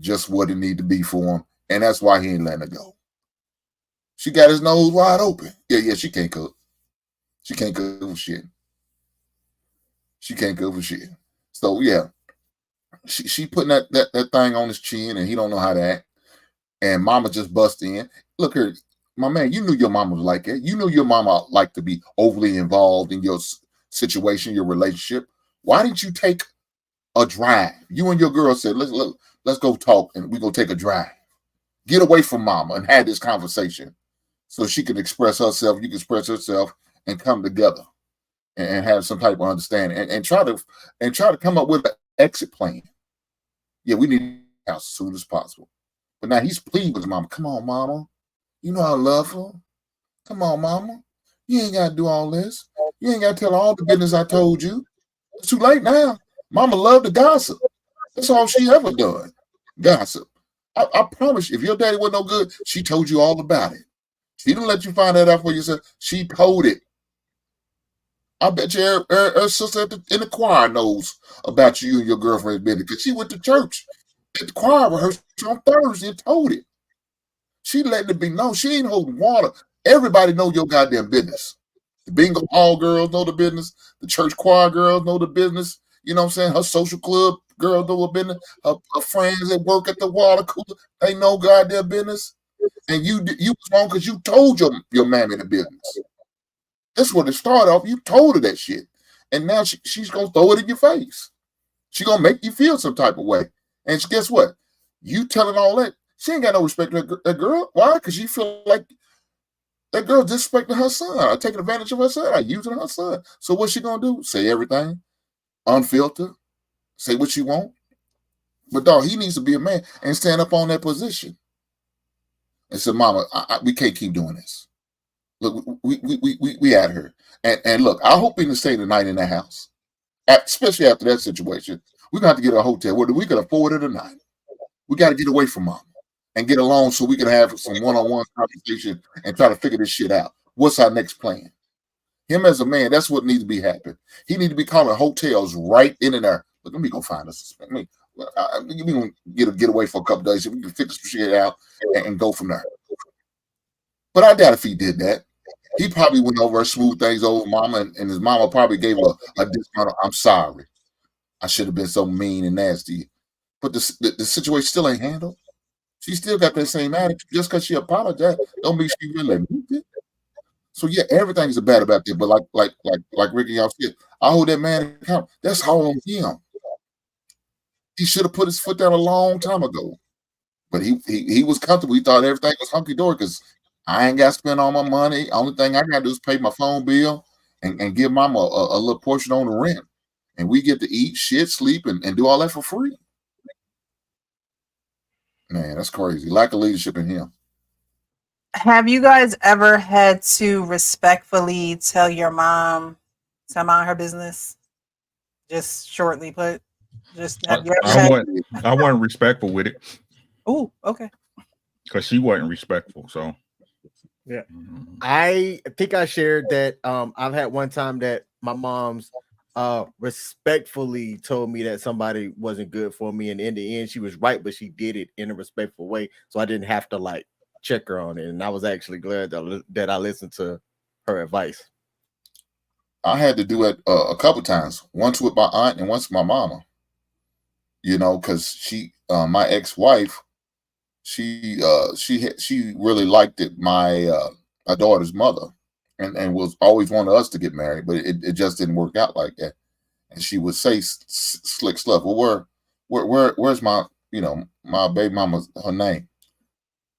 just what it need to be for him. And that's why he ain't letting her go. She got his nose wide open. Yeah, she can't cook. She can't cook for shit. She can't cook for shit. So, yeah. She putting that thing on his chin, and he don't know how to act. And mama just bust in. Look here, my man, you knew your mama was like that. You knew your mama liked to be overly involved in your situation, your relationship. Why didn't you take a drive? You and your girl said, let's go talk, and we're going to take a drive. Get away from mama and have this conversation so she can express herself, you can express herself, and come together and have some type of understanding and try to come up with an exit plan. Yeah, we need the house as soon as possible. But now he's pleading with his mama. Come on, mama. You know I love her. Come on, mama. You ain't got to do all this. You ain't got to tell all the business I told you. It's too late now. Mama loved to gossip. That's all she ever done. Gossip. I promise you, if your daddy wasn't no good, she told you all about it. She didn't let you find that out for yourself. She told it. I bet you her sister in the choir knows about you and your girlfriend's business because she went to church at the choir rehearsal on Thursday and told it. She letting it be known. She ain't holding water. Everybody know your goddamn business. The bingo hall girls know the business. The church choir girls know the business. You know what I'm saying? Her social club girls know the business. Her friends that work at the water cooler, they know goddamn business. And you was wrong because you told your mammy the business. That's what it started off. You told her that shit. And now she's going to throw it in your face. She's going to make you feel some type of way. And guess what? You telling all that, she ain't got no respect for that girl. Why? Because she feel like that girl disrespecting her son, or taking advantage of her son, or using her son. So what's she going to do? Say everything, unfiltered, say what she want. But dog, he needs to be a man and stand up on that position and say, Mama, we can't keep doing this. Look, we at her. And look, I hope we can stay the night in that house, especially after that situation. We're going to have to get a hotel, whether we can afford it or not. We got to get away from Mama and get along so we can have some one-on-one conversation and try to figure this shit out. What's our next plan? Him as a man, that's what needs to be happening. He need to be calling hotels right in and there. Look, let me go find us. We gonna get away for a couple days. We can figure some shit out and go from there. But I doubt if he did that. He probably went over and smoothed things over Mama, and his mama probably gave a discount. I'm sorry. I should have been so mean and nasty. But the situation still ain't handled. She still got that same attitude. Just because she apologized, don't mean she really moved it. So yeah, everything's bad about that. But like Ricky y'all said, I hold that man accountable. That's all on him. He should have put his foot down a long time ago. But he was comfortable. He thought everything was hunky dory because I ain't got to spend all my money. Only thing I got to do is pay my phone bill and give Mama a little portion on the rent. And we get to eat, shit, sleep, and do all that for free. Man, that's crazy. Lack of leadership in him. Have you guys ever had to respectfully tell your mom to mind her business? Just shortly put. Just have you ever had? I wasn't respectful with it. Oh, okay. Because she wasn't respectful. So yeah, I think I shared that. I've had one time that my mom's respectfully told me that somebody wasn't good for me, and in the end, she was right, but she did it in a respectful way, so I didn't have to like check her on it, and I was actually glad that I listened to her advice. I had to do it a couple times. Once with my aunt and once with my mama. You know, because she, my ex-wife, she really liked it. My daughter's mother, and was always wanted us to get married, but it just didn't work out like that. And she would say slick stuff. Well, where's my my baby mama's her name?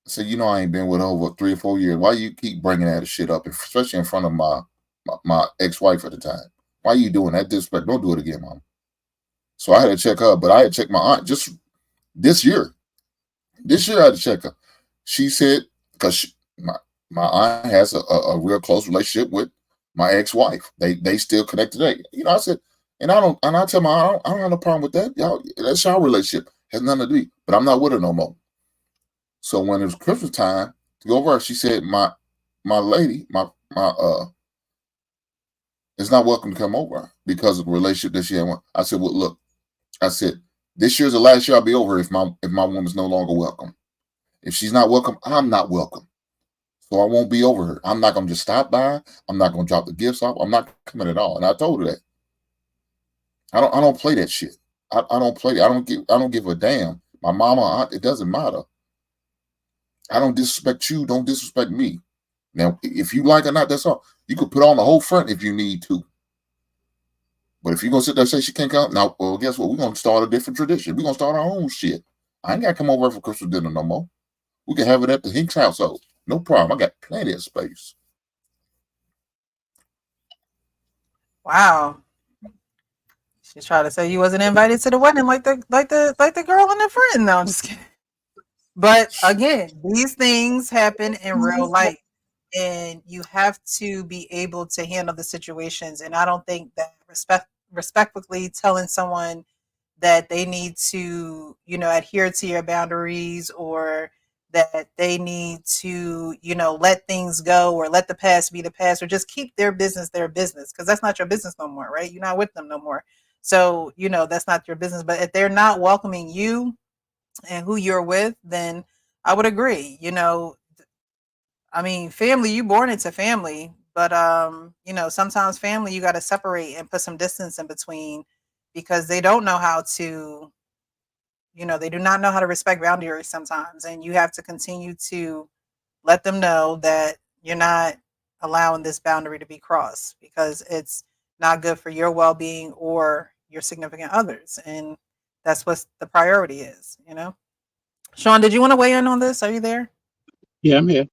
I said, I ain't been with her over 3 or 4 years. Why you keep bringing that shit up, especially in front of my ex-wife at the time? Why you doing that? Disrespect. Don't do it again, Mom. So I had to check her, but I had to check my aunt just this year. This year I had to check her. She said, because my aunt has a real close relationship with my ex-wife. They still connect today. I said, and I tell my aunt, I don't have no problem with that. Y'all, that's our relationship. Has nothing to do. But I'm not with her no more. So when it was Christmas time to go over, she said, my lady, is not welcome to come over because of the relationship that she had. I said, well, look, I said, this year's the last year I'll be over if my woman's no longer welcome. If she's not welcome, I'm not welcome. So I won't be over her. I'm not going to just stop by. I'm not going to drop the gifts off. I'm not coming at all. And I told her that. I don't play that shit. I don't play it. I don't give a damn. My mama, aunt, it doesn't matter. I don't disrespect you. Don't disrespect me. Now, if you like or not, that's all. You could put on the whole front if you need to. But if you're going to sit there and say she can't come, now, well, guess what? We're going to start a different tradition. We're going to start our own shit. I ain't got to come over for Christmas dinner no more. We can have it at the Hinks household. No problem. I got plenty of space. Wow. She's trying to say you wasn't invited to the wedding like the girl in the friend. No, I'm just kidding. But again, these things happen in real life, and you have to be able to handle the situations. And I don't think that respectfully telling someone that they need to, adhere to your boundaries, or that they need to, let things go, or let the past be the past, or just keep their business, because that's not your business no more, right? You're not with them no more. So, that's not your business. But if they're not welcoming you and who you're with, then I would agree. I mean, family, you born into family, but sometimes family you got to separate and put some distance in between because they don't know how to, they do not know how to respect boundaries sometimes, and you have to continue to let them know that you're not allowing this boundary to be crossed because it's not good for your well-being or your significant others, and that's what the priority is. Sean, did you want to weigh in on this? Are you there? Yeah, I'm here.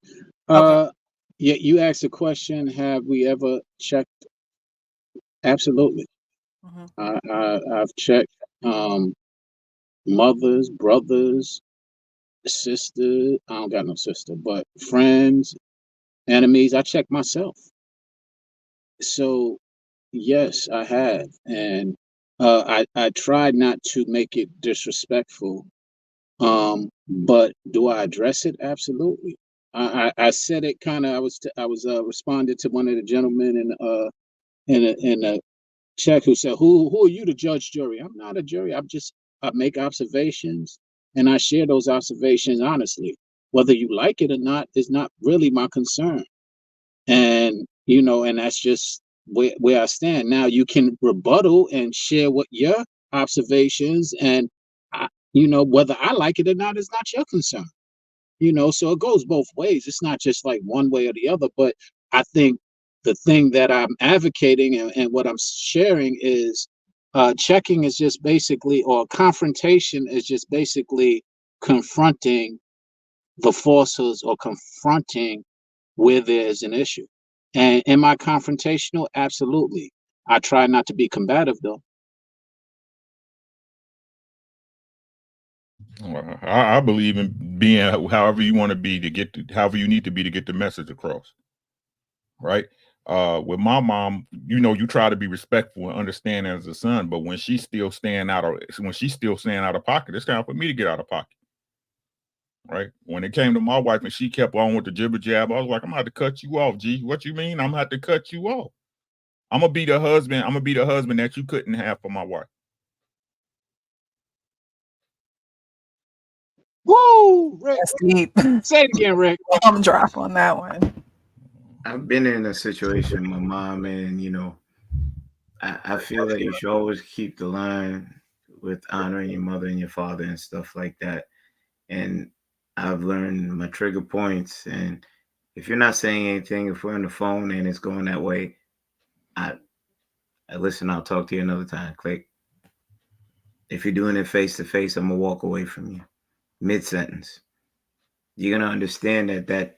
Okay. Yeah, you asked a question. Have we ever checked? Absolutely. Hmm. I've checked mothers, brothers, sister. I don't got no sister, but friends, enemies. I check myself. So yes, I have, and I tried not to make it disrespectful. But do I address it? Absolutely. I said it kind of. I was responding to one of the gentlemen in a check who said, "Who are you to judge jury?" I'm not a jury. I make observations and I share those observations honestly. Whether you like it or not is not really my concern. And and that's just where I stand. Now you can rebuttal and share what your observations and whether I like it or not is not your concern. So it goes both ways. It's not just like one way or the other. But I think the thing that I'm advocating and what I'm sharing is checking is just basically, or confrontation is just basically confronting the falsehoods or confronting where there's an issue. And am I confrontational? Absolutely. I try not to be combative though. Well, I believe in being however you want to be however you need to be to get the message across. Right. With my mom, you try to be respectful and understanding as a son, but when she's still staying out of pocket, it's time for me to get out of pocket. Right. When it came to my wife and she kept on with the jibber jab, I was like, I'm gonna have to cut you off, G. What you mean? I'm gonna have to cut you off. I'm gonna be the husband that you couldn't have for my wife. Woo, Rick. That's deep. Say it again, Rick. I'm drop on that one. I've been in a situation, my mom, and I feel that you should always keep the line with honoring your mother and your father and stuff like that. And I've learned my trigger points. And if you're not saying anything, if we're on the phone and it's going that way, I listen. I'll talk to you another time. Click. If you're doing it face to face, I'm gonna walk away from you mid sentence. You're gonna understand that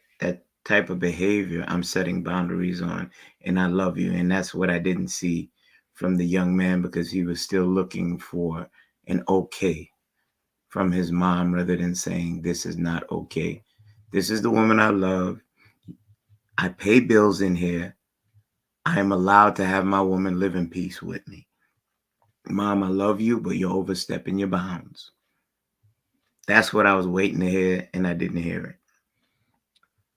type of behavior I'm setting boundaries on, and I love you. And that's what I didn't see from the young man because he was still looking for an okay from his mom rather than saying this is not okay. This is the woman I love. I pay bills in here. I am allowed to have my woman live in peace with me. Mom, I love you, but you're overstepping your bounds. That's what I was waiting to hear, and I didn't hear it.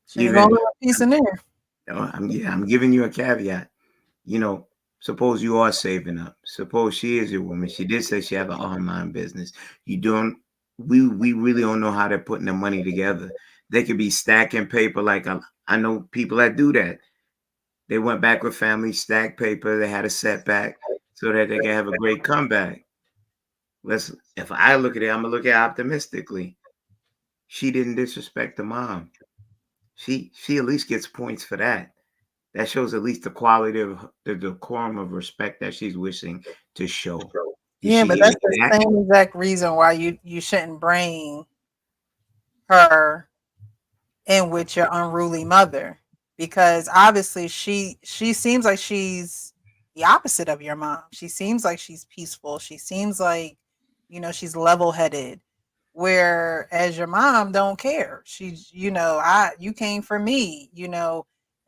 She ain't gonna live in peace in there. I'm giving you a caveat. Suppose you are saving up. Suppose she is your woman. She did say she have an online business. You don't. We really don't know how they're putting the money together. They could be stacking paper. Like I know people that do that. They went back with family, stacked paper. They had a setback so that they can have a great comeback. If I look at it, I'm gonna look at it optimistically. She didn't disrespect the mom. She at least gets points for that. That shows at least the quality of the decorum of respect that she's wishing to show. Yeah, but that's the same exact reason why you shouldn't bring her in with your unruly mother, because obviously she seems like she's the opposite of your mom. She seems like she's peaceful. She seems like she's level-headed, whereas your mom don't care. She's you came for me.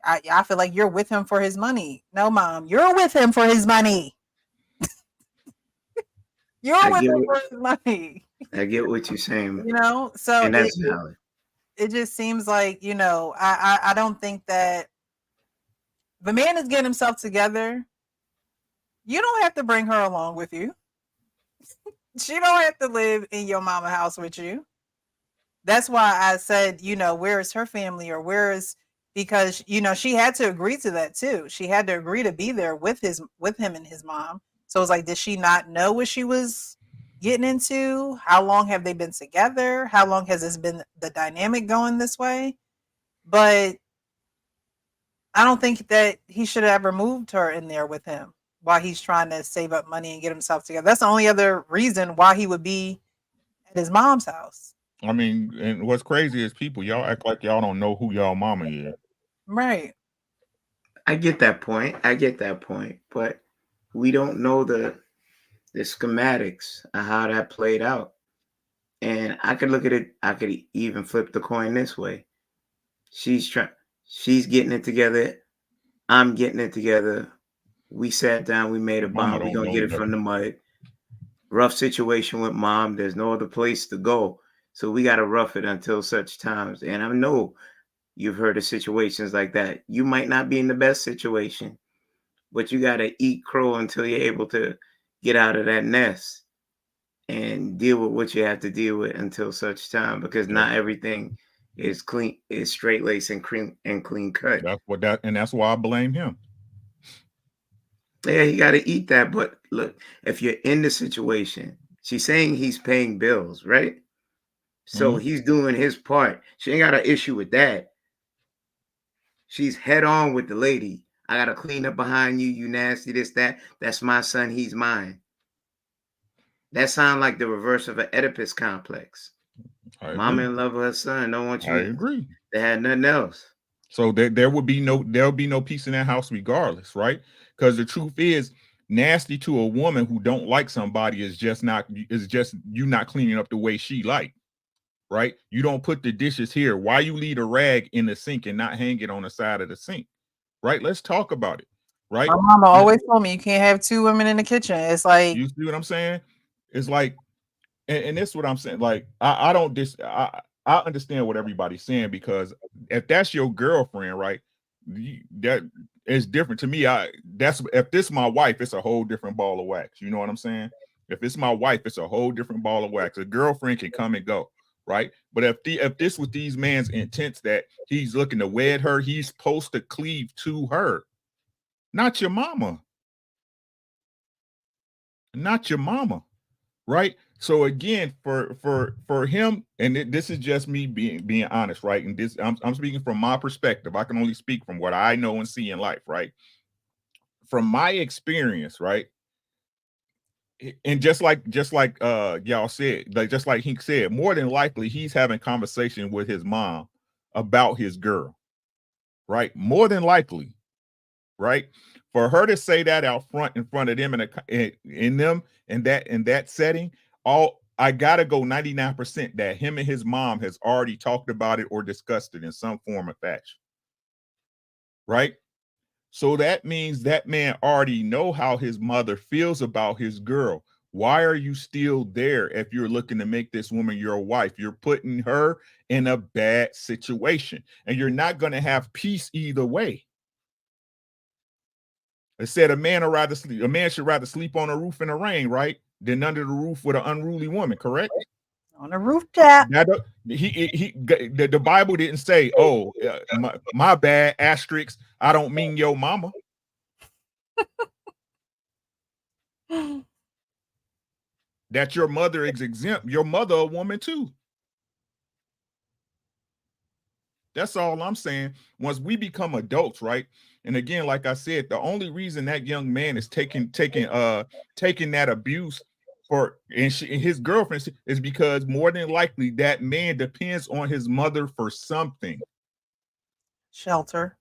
I feel like you're with him for his money. No, mom, you're with him for his money. You're with him for his money. I get what you're saying. So and that's valid. It just seems like, I don't think that the man is getting himself together. You don't have to bring her along with you. She don't have to live in your mama house with you. that's why I said, where is her family, or because she had to agree to that too. She had to agree to be there with him and his mom. So it's like, did she not know what she was getting into? How long have they been together? How long has this been the dynamic going this way? But I don't think that he should have ever moved her in there with him while he's trying to save up money and get himself together. That's the only other reason why he would be at his mom's house. I mean, and what's crazy is y'all act like y'all don't know who y'all mama is. Right. I get that point. But we don't know the schematics of how that played out. And I could look at it, I could even flip the coin this way. She's getting it together. I'm getting it together. We sat down, we made a bond. We're gonna get it from the mud. Rough situation with mom. There's no other place to go. So we gotta rough it until such times. And I know you've heard of situations like that. You might not be in the best situation, but you gotta eat crow until you're able to get out of that nest and deal with what you have to deal with until such time, because not everything is clean, is straight lace and clean cut. That's why I blame him. Yeah, you got to eat that. But look, if you're in the situation, she's saying he's paying bills, right? So he's doing his part. She ain't got an issue with that. She's head on with the lady. I got to clean up behind you. You nasty, this, that. That's my son. He's mine. That sounds like the reverse of an Oedipus complex. Mama in love with her son. Don't want you. I agree. They had nothing else. So there'll be no peace in that house regardless, right? Because the truth is, nasty to a woman who don't like somebody is just you not cleaning up the way she like, right? You don't put the dishes here. Why you leave a rag in the sink and not hang it on the side of the sink, right? Let's talk about it, right? My mama always told me you can't have two women in the kitchen. It's like, you see what I'm saying? It's like, and this is what I'm saying. Like, I understand what everybody's saying, because if that's your girlfriend, right, that is different to me. If this is my wife, it's a whole different ball of wax. You know what I'm saying? If it's my wife, it's a whole different ball of wax. A girlfriend can come and go, right? But if this was these man's intents that he's looking to wed her, he's supposed to cleave to her, not your mama. Not your mama, right? So again, for him, and this is just me being honest, right? And this I'm speaking from my perspective. I can only speak from what I know and see in life, right? From my experience, right? And just like y'all said, like just like he said, more than likely he's having conversation with his mom about his girl, right? More than likely, right? For her to say that out front in front of them in that setting, I gotta go 99% that him and his mom has already talked about it or discussed it in some form or fashion, right? So that means that man already know how his mother feels about his girl. Why are you still there if you're looking to make this woman your wife? You're putting her in a bad situation, and you're not going to have peace either way. It said a man should rather sleep on a roof in the rain, right, than under the roof with an unruly woman, correct? On a rooftop. The Bible didn't say, "Oh, my bad, asterisk, I don't mean your mama." That your mother is exempt. Your mother a woman too. That's all I'm saying. Once we become adults, right? And again, like I said, the only reason that young man is taking that abuse and his girlfriend is because more than likely that man depends on his mother for something. Shelter.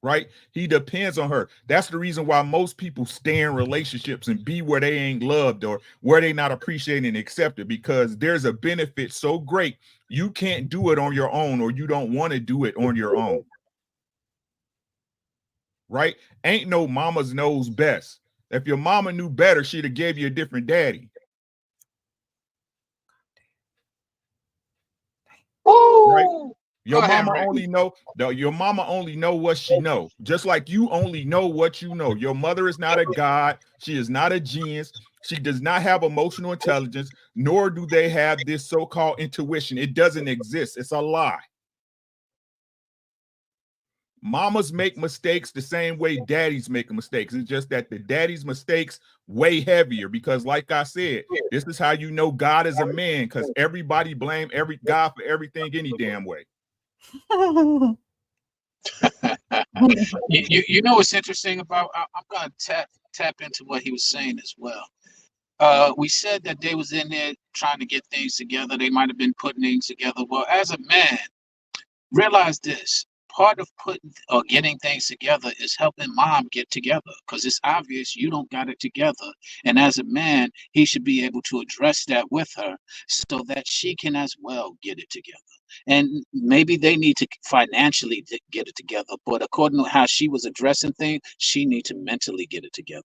Right? He depends on her. That's the reason why most people stay in relationships and be where they ain't loved or where they not appreciated and accepted, because there's a benefit so great you can't do it on your own, or you don't want to do it on your own. Right? Ain't no mama's knows best. If your mama knew better, she'd have gave you a different daddy. Right? Your mama only know what she know. Just like you only know what you know. Your mother is not a god. She is not a genius. She does not have emotional intelligence, nor do they have this so-called intuition. It doesn't exist. It's a lie. Mamas make mistakes the same way daddies make mistakes. It's just that the daddy's mistakes way heavier because, like I said, this is how you know God is a man, because everybody blame God for everything any damn way. You know what's interesting about? I'm gonna tap into what he was saying as well. We said that they was in there trying to get things together. They might have been putting things together. Well, as a man, realize this. Part of putting or getting things together is helping mom get together because it's obvious you don't got it together. And as a man, he should be able to address that with her so that she can as well get it together. And maybe they need to financially get it together, but according to how she was addressing things, she needs to mentally get it together.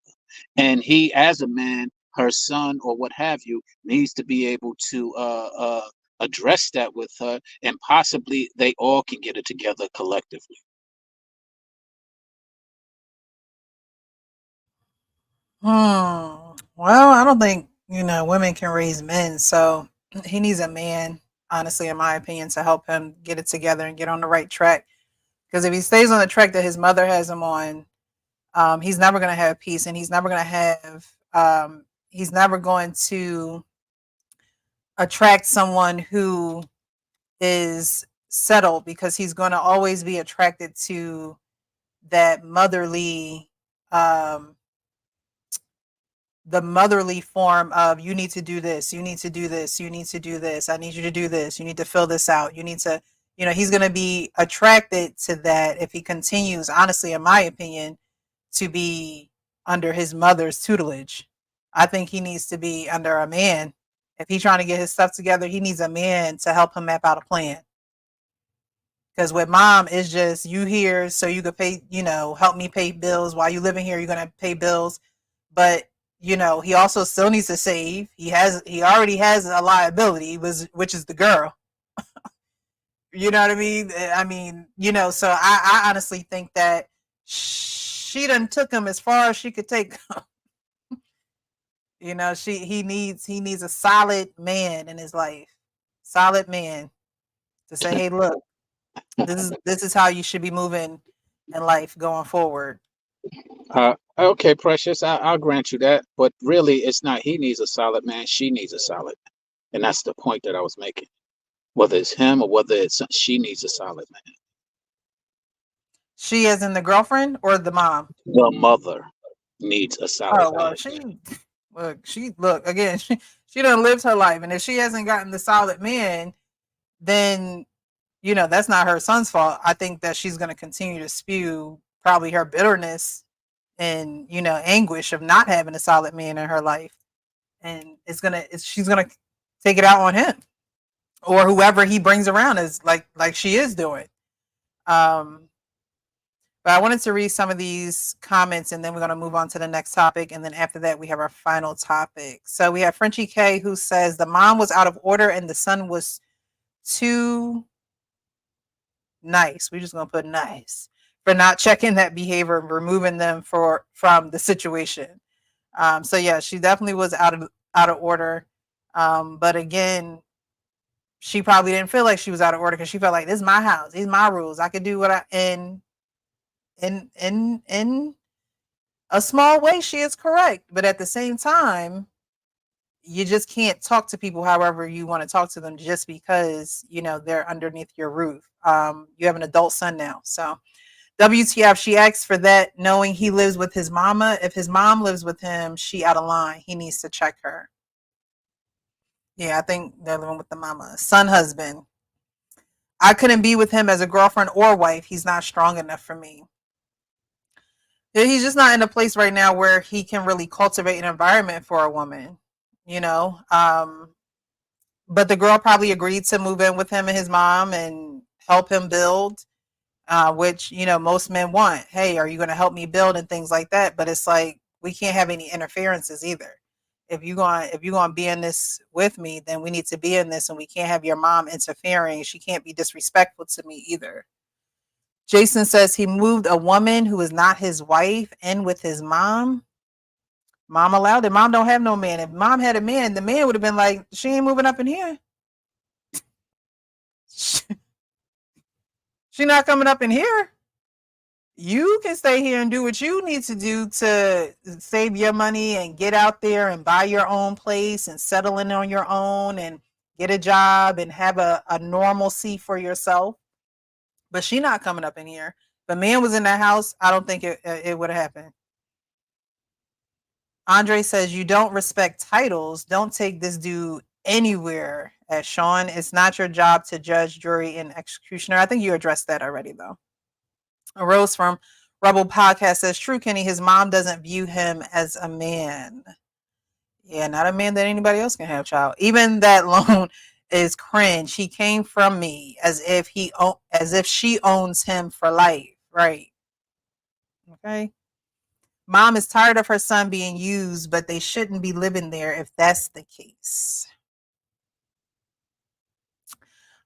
And he, as a man, her son or what have you, needs to be able to address that with her, and possibly they all can get it together collectively. Well, I don't think, women can raise men, so he needs a man, honestly, in my opinion, to help him get it together and get on the right track. Because if he stays on the track that his mother has him on, he's never going to have peace, and he's never going to attract someone who is settled, because he's going to always be attracted to that motherly, the motherly form of, you need to do this, you need to do this, you need to do this, I need you to do this, you need to fill this out, you need to, he's going to be attracted to that if he continues, honestly, in my opinion, to be under his mother's tutelage. I think he needs to be under a man. If he's trying to get his stuff together, he needs a man to help him map out a plan. Because with mom, it's just, you here so you could pay, help me pay bills. While you living here, you're going to pay bills. But, he also still needs to save. He already has a liability, which is the girl. You know what I mean? So I honestly think that she done took him as far as she could take him. He needs a solid man in his life. Solid man to say, hey, look, this is how you should be moving in life going forward. Okay, Precious, I'll grant you that, but really, it's not he needs a solid man, she needs a solid, and that's the point that I was making. Whether it's him or whether it's she needs a solid man. She as in the girlfriend or the mom? The mother needs a solid man. Look again. She done lived her life, and if she hasn't gotten the solid man, then that's not her son's fault. I think that she's going to continue to spew probably her bitterness and anguish of not having a solid man in her life, and she's gonna take it out on him or whoever he brings around, is like she is doing. But I wanted to read some of these comments, and then we're going to move on to the next topic. And then after that, we have our final topic. So we have Frenchie K, who says the mom was out of order and the son was too nice. We're just going to put nice for not checking that behavior and removing them from the situation. So yeah, she definitely was out of order. But again, she probably didn't feel like she was out of order because she felt like, this is my house, these are my rules. I could do what in a small way, she is correct. But at the same time, you just can't talk to people however you want to talk to them just because, they're underneath your roof. You have an adult son now. So WTF, she asks for that, knowing he lives with his mama. If his mom lives with him, she out of line. He needs to check her. Yeah, I think they're living with the mama. Son, husband. I couldn't be with him as a girlfriend or wife. He's not strong enough for me. He's just not in a place right now where he can really cultivate an environment for a woman, but the girl probably agreed to move in with him and his mom and help him build, which, most men want. Hey, are you going to help me build and things like that? But it's like, we can't have any interferences either. If you're going to be in this with me, then we need to be in this, and we can't have your mom interfering. She can't be disrespectful to me either. Jason says he moved a woman who is not his wife in with his mom. Mom allowed it. Mom don't have no man. If mom had a man, the man would have been like, she ain't moving up in here. She not coming up in here. You can stay here and do what you need to do to save your money and get out there and buy your own place and settle in on your own and get a job and have a normalcy for yourself. But she not coming up in here. If a man was in that house, I don't think it would have happened. Andre says, you don't respect titles. Don't take this dude anywhere. As Sean, it's not your job to judge, jury, and executioner. I think you addressed that already, though. A Rose from Rebel Podcast says, true, Kenny, his mom doesn't view him as a man. Yeah, not a man that anybody else can have, child. Even that loan is cringe. He came from me as if she owns him for life. Right. Okay. Mom is tired of her son being used, but they shouldn't be living there if that's the case.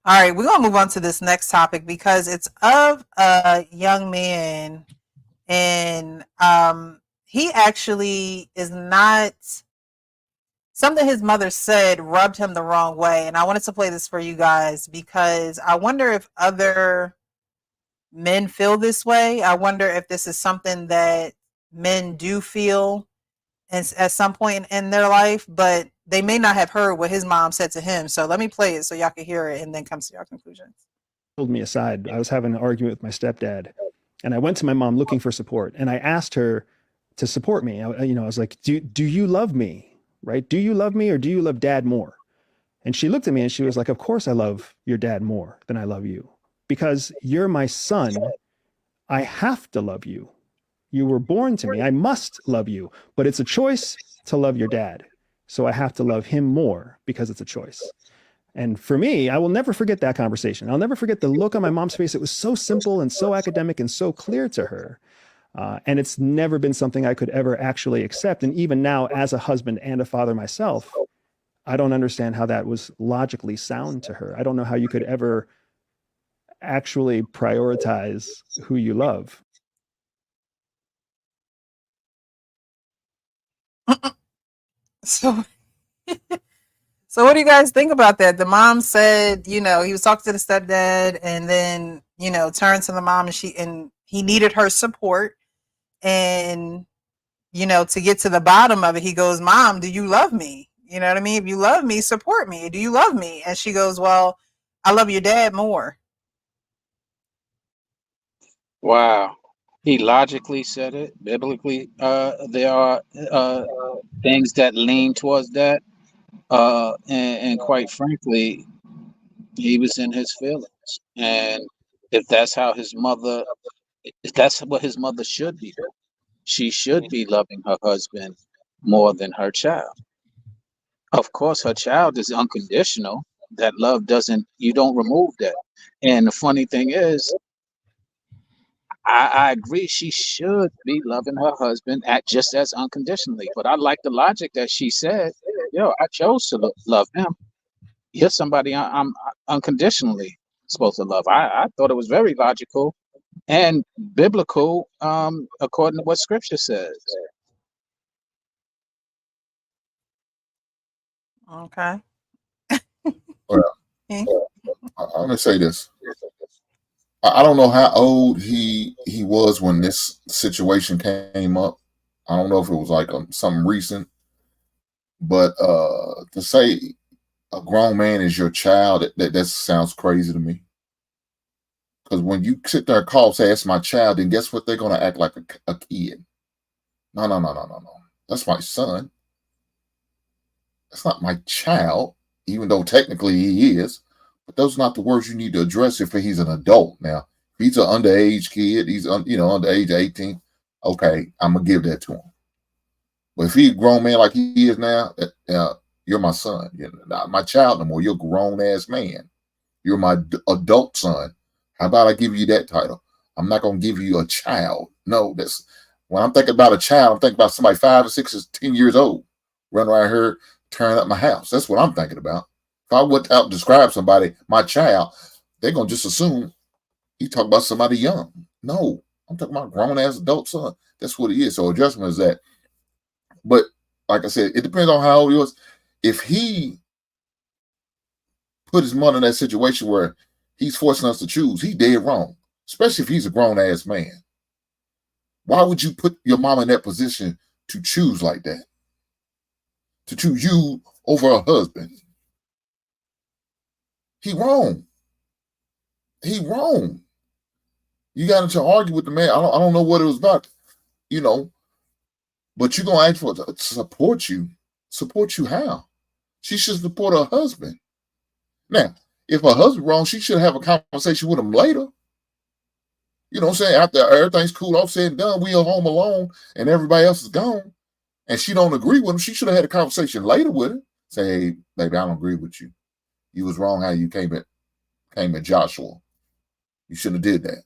All right, we're going to move on to this next topic because it's of a young man, and he actually is not, something his mother said rubbed him the wrong way. And I wanted to play this for you guys because I wonder if other men feel this way. I wonder if this is something that men do feel at some point in their life, but they may not have heard what his mom said to him. So let me play it so y'all can hear it and then come to your conclusions. Pulled me aside. I was having an argument with my stepdad, and I went to my mom looking for support, and I asked her to support me. I was like, do you love me? Right? Do you love me, or do you love dad more? And she looked at me and she was like, of course I love your dad more than I love you, because you're my son. I have to love you. You were born to me. I must love you, but it's a choice to love your dad. So I have to love him more because it's a choice. And for me, I will never forget that conversation. I'll never forget the look on my mom's face. It was so simple and so academic and so clear to her. And it's never been something I could ever actually accept. And even now, as a husband and a father myself, I don't understand how that was logically sound to her. I don't know how you could ever actually prioritize who you love. So what do you guys think about that? The mom said, he was talking to the stepdad and then, turned to the mom and he needed her support. And, to get to the bottom of it, he goes, Mom, do you love me? You know what I mean? If you love me, support me. Do you love me? And she goes, well, I love your dad more. Wow. He logically said it. Biblically, there are things that lean towards that. And quite frankly, he was in his feelings. And if that's how if that's what his mother should be doing, she should be loving her husband more than her child. Of course, her child is unconditional. That love you don't remove that. And the funny thing is, I agree. She should be loving her husband just as unconditionally. But I like the logic that she said, I chose to love him. You're somebody I'm unconditionally supposed to love. I thought it was very logical and biblical, according to what scripture says. Okay. Well, I'm gonna say this. I don't know how old he was when this situation came up. I don't know if it was like something recent, but to say a grown man is your child, that sounds crazy to me. Because when you sit there and say, that's my child, then guess what? They're going to act like a kid. No. That's my son. That's not my child, even though technically he is. But those are not the words you need to address if he's an adult. Now, if he's an underage kid, he's under age 18, okay, I'm going to give that to him. But if he's a grown man like he is now, you're my son. You're not my child no more. You're a grown-ass man. You're my adult son. How about I give you that title? I'm not going to give you a child. No, when I'm thinking about a child, I'm thinking about somebody 5 or 6 or 10 years old running around here tearing up my house. That's what I'm thinking about. If I went out and describe somebody, my child, they're going to just assume you talk about somebody young. No, I'm talking about grown-ass adult son. That's what it is. So adjustment is that But like I said, it depends on how old he was. If he put his mother in that situation where he's forcing us to choose, he's dead wrong. Especially if he's a grown-ass man. Why would you put your mom in that position to choose like that? To choose you over a husband? He wrong. He wrong. You got into argue with the man. I don't know what it was about, you know. But you're gonna ask for to support you. Support you how? She should support her husband. Now, if her husband wrong, she should have a conversation with him later. You know what I'm saying? After everything's cool off, said and done, we are home alone and everybody else is gone, and she don't agree with him, she should have had a conversation later with him. Say, hey, baby, I don't agree with you. You was wrong how you came at Joshua. You shouldn't have did that.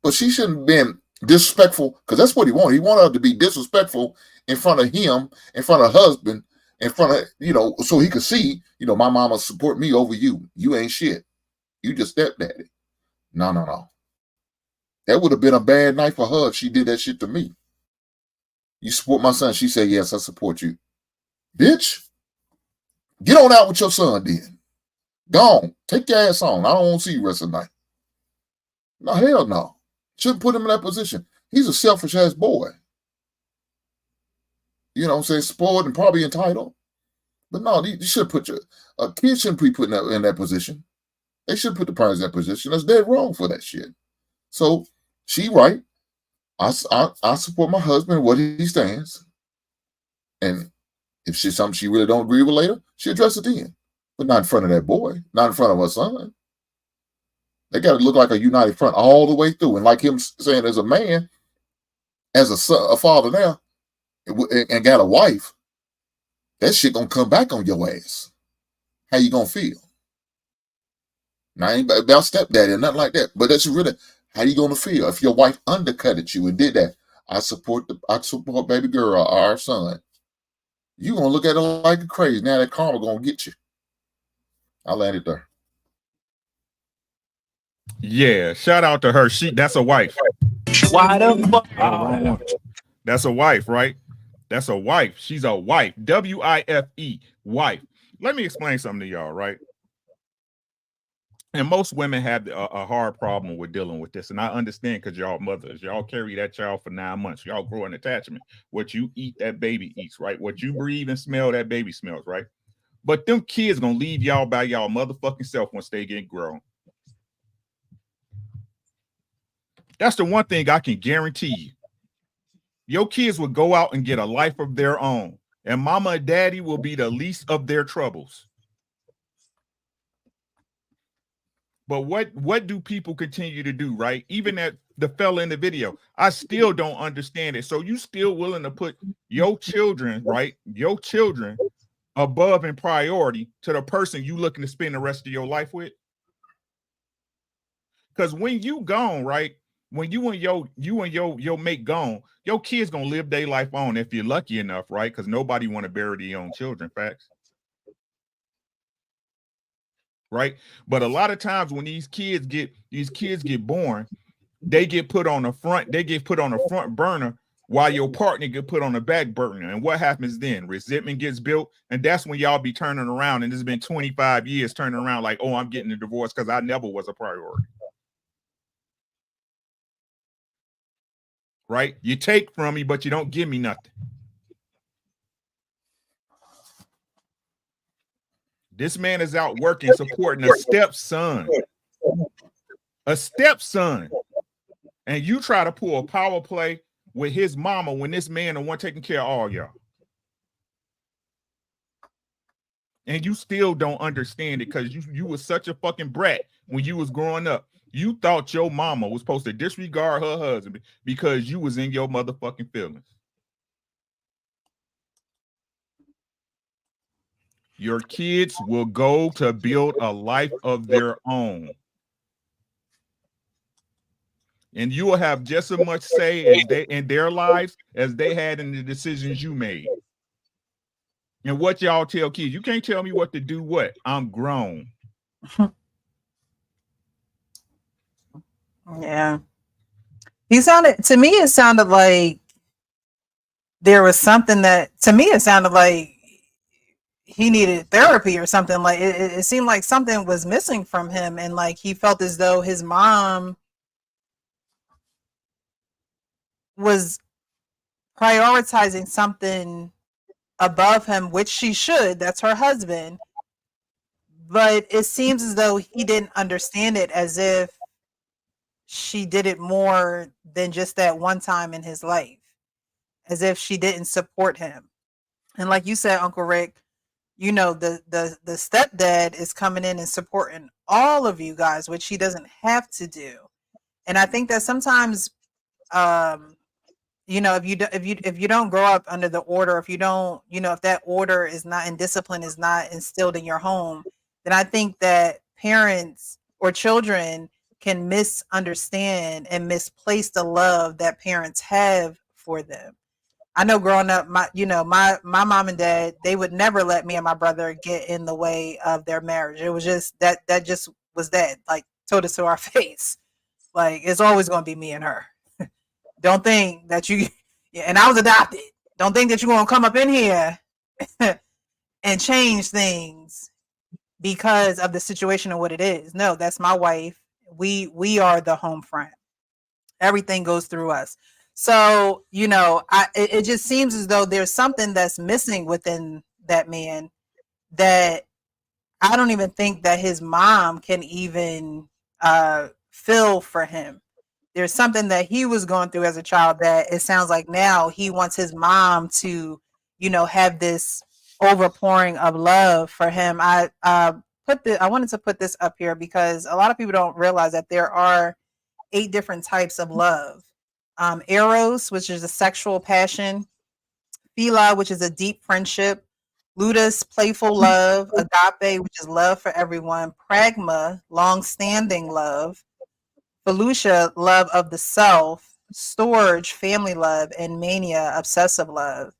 But she shouldn't have been disrespectful, because that's what he wanted. He wanted her to be disrespectful in front of him, in front of husband, in front of, you know, so he could see, you know, my mama support me over you. You ain't shit. You just stepdaddy. No. That would have been a bad night for her if she did that shit to me. You support my son? She said, yes, I support you. Bitch, get on out with your son then. Go on. Take your ass on. I don't want to see you rest of the night. No, hell no. Shouldn't put him in that position. He's a selfish ass boy. You know what I'm saying? Spoiled and probably entitled. But no, you should put a kid shouldn't be put in that position. They should put the parents in that position. That's dead wrong for that shit. So she right. I support my husband what he stands. And if she's something she really don't agree with later, she address it then. But not in front of that boy, not in front of her son. They got to look like a united front all the way through. And like him saying, as a man, as a son, a father now, and got a wife, that shit gonna come back on your ass. How you gonna feel? Now, I ain't about stepdaddy or nothing like that, but that's really how you gonna feel if your wife undercutted you and did that. I support baby girl or our son. You gonna look at it like crazy. Now that karma gonna get you. I landed there. Yeah, shout out to her. That's a wife. Why the fuck? That's a wife, right? That's a wife. She's a wife. W-I-F-E, wife. Let me explain something to y'all, right? And most women have a hard problem with dealing with this. And I understand, because y'all mothers, y'all carry that child for 9 months. Y'all grow an attachment. What you eat, that baby eats, right? What you breathe and smell, that baby smells, right? But them kids gonna leave y'all by y'all motherfucking self once they get grown. That's the one thing I can guarantee you. Your kids will go out and get a life of their own. And mama and daddy will be the least of their troubles. But what do people continue to do, right? Even at the fella in the video, I still don't understand it. So you still willing to put your children, right? Your children above in priority to the person you looking to spend the rest of your life with? Because when you gone, right? When you and your mate gone, your kids gonna live their life on if you're lucky enough, right? Because nobody want to bury their own children. Facts. Right? But a lot of times when these kids get born, they get put on the front burner while your partner get put on the back burner. And what happens then? Resentment gets built, and that's when y'all be turning around, and it's been 25 years turning around like, oh, I'm getting a divorce because I never was a priority. Right? You take from me, but you don't give me nothing. This man is out working, supporting a stepson. A stepson. And you try to pull a power play with his mama when this man the one taking care of all y'all. And you still don't understand it because you was such a fucking brat when you was growing up. You thought your mama was supposed to disregard her husband because you was in your motherfucking feelings. Your kids will go to build a life of their own. And you will have just as much say as they in their lives as they had in the decisions you made. And what y'all tell kids, you can't tell me what to do. What? I'm grown. Yeah. It sounded like there was something that, to me, it sounded like he needed therapy or something. Like it seemed like something was missing from him, and like he felt as though his mom was prioritizing something above him, which she should. That's her husband. But it seems as though he didn't understand it, as if she did it more than just that one time in his life, as if she didn't support him. And like you said, Uncle Rick, you know, the stepdad is coming in and supporting all of you guys, which he doesn't have to do. And I think that sometimes, you know, if you don't grow up under the order, if you don't, you know, if that order is not, and discipline is not instilled in your home, then I think that parents or children can misunderstand and misplace the love that parents have for them. I know growing up, my mom and dad, they would never let me and my brother get in the way of their marriage. It was just that just was that, like, told us to our face. Like, it's always going to be me and her. Don't think that you, yeah, and I was adopted. Don't think that you're going to come up in here and change things because of the situation and what it is. No, that's my wife. We are the home front. Everything goes through us. So, you know, it just seems as though there's something that's missing within that man that I don't even think that his mom can even fill for him. There's something that he was going through as a child that it sounds like now he wants his mom to, you know, have this overpouring of love for him. I wanted to put this up here because a lot of people don't realize that there are 8 different types of love. Eros, which is a sexual passion. Philia, which is a deep friendship. Ludus, playful love. Agape, which is love for everyone. Pragma, long-standing love. Felucia, love of the self. Storge, family love. And mania, obsessive love.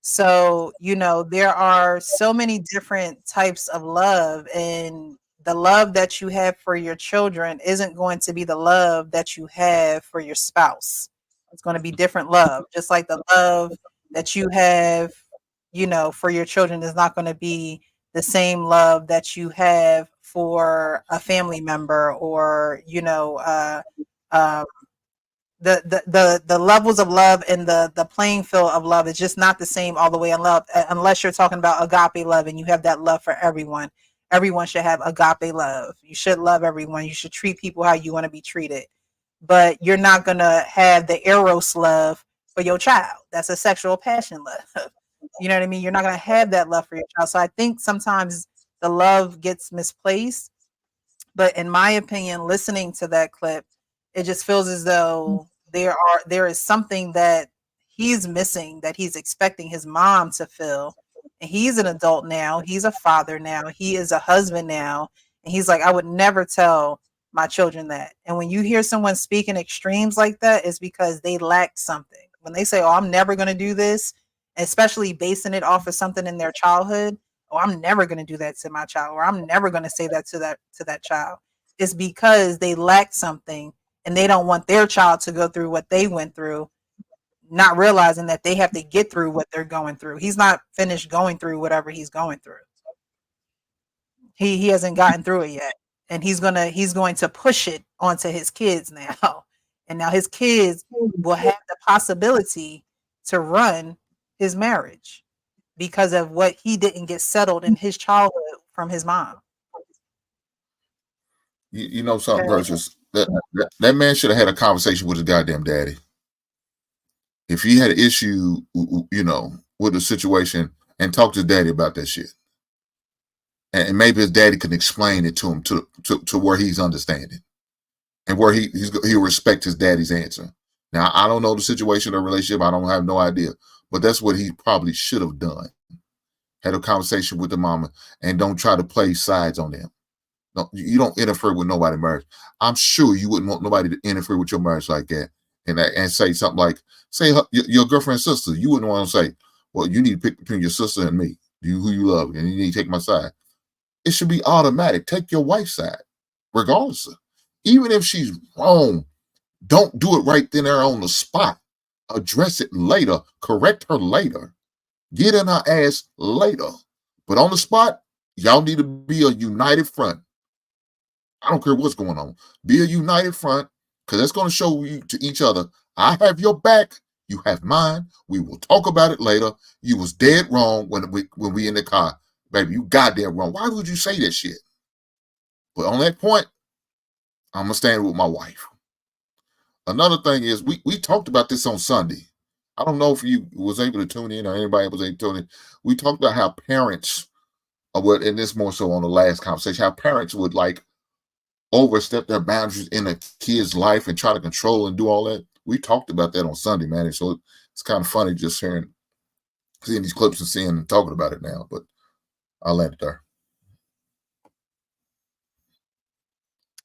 So, you know, there are so many different types of love, and the love that you have for your children isn't going to be the love that you have for your spouse. It's going to be different love, just like the love that you have, you know, for your children is not going to be the same love that you have for a family member, or, you know, um, the levels of love and the playing field of love is just not the same all the way in love, unless you're talking about agape love and you have that love for everyone. Everyone should have agape love. You should love everyone. You should treat people how you want to be treated. But you're not going to have the eros love for your child. That's a sexual passion love. You know what I mean? You're not going to have that love for your child. So I think sometimes the love gets misplaced. But in my opinion, listening to that clip, it just feels as though there is something that he's missing, that he's expecting his mom to fill. And he's an adult now. He's a father now. He is a husband now. And he's like, I would never tell my children that. And when you hear someone speak in extremes like that, it's because they lack something. When they say, oh, I'm never going to do this, especially basing it off of something in their childhood, oh, I'm never going to do that to my child, or I'm never going to say that to that child. It's because they lack something and they don't want their child to go through what they went through, not realizing that they have to get through what they're going through. He's not finished going through whatever he's going through. He hasn't gotten through it yet. And he's going to push it onto his kids now. And now his kids will have the possibility to run his marriage because of what he didn't get settled in his childhood from his mom. You know something, Purchase? That man should have had a conversation with his goddamn daddy. If he had an issue, you know, with the situation, and talk to his daddy about that shit. And maybe his daddy can explain it to him to where he's understanding. And where he'll respect his daddy's answer. Now, I don't know the situation or relationship. I don't have no idea. But that's what he probably should have done. Had a conversation with the mama and don't try to play sides on them. No, you don't interfere with nobody's marriage. I'm sure you wouldn't want nobody to interfere with your marriage like that and say something like, say your girlfriend's sister. You wouldn't want to say, well, you need to pick between your sister and me, who you love, and you need to take my side. It should be automatic. Take your wife's side, regardless of. Even if she's wrong, don't do it right then there on the spot. address it later, correct her later, get in her ass later. But on the spot, y'all need to be a united front. I don't care what's going on. Be a united front, because that's going to show you to each other, I have your back, you have mine. We will talk about it later. You was dead wrong when we in the car. Baby, you goddamn wrong. Why would you say that shit? But on that point, I'm going to stand with my wife. Another thing is, we talked about this on Sunday. I don't know if you was able to tune in or anybody was able to tune in. We talked about how parents, and this more so on the last conversation, how parents would like overstep their boundaries in a kid's life and try to control and do all that. We talked about that on Sunday, man. And so it's kind of funny just seeing these clips and seeing and talking about it now. But I'll land it there.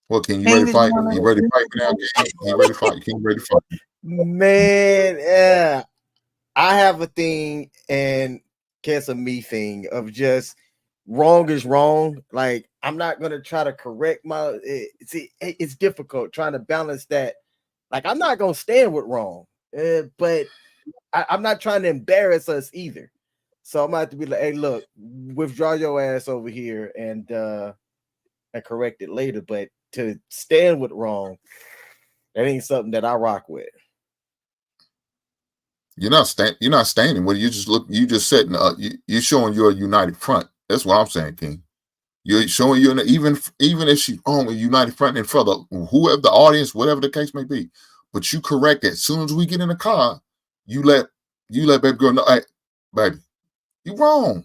Well, King, you ready to fight? You ready to fight now, King? You ready to fight? King, ready to fight? Man, yeah. I have a thing, and guess a me thing of just wrong is wrong. Like, I'm not gonna try to correct it's difficult trying to balance that. Like, I'm not gonna stand with wrong, but I'm not trying to embarrass us either. So I'm gonna have to be like, hey, look, withdraw your ass over here and correct it later. But to stand with wrong, that ain't something that I rock with. You're not standing. Well, you just setting you're showing you're a united front. That's what I'm saying, King. You're showing even if she's on a united front in front of whoever the audience, whatever the case may be. But you correct it. As soon as we get in the car, you let baby girl know, hey, baby, you're wrong.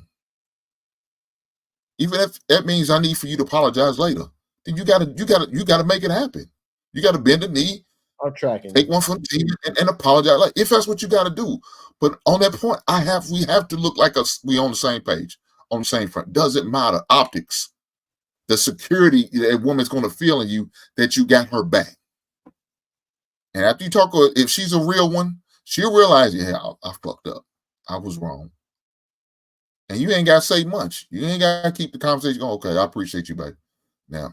Even if that means I need for you to apologize later, then you gotta make it happen. You gotta bend the knee. I'm tracking. Take one for the team and apologize. Like, if that's what you got to do. But on that point, we have to look like we on the same page, on the same front. Doesn't matter. Optics, the security that woman's going to feel in you that you got her back. And after you talk, if she's a real one, she'll realize, yeah, I fucked up. I was wrong. And you ain't got to say much. You ain't got to keep the conversation going. Okay, I appreciate you, baby. Now,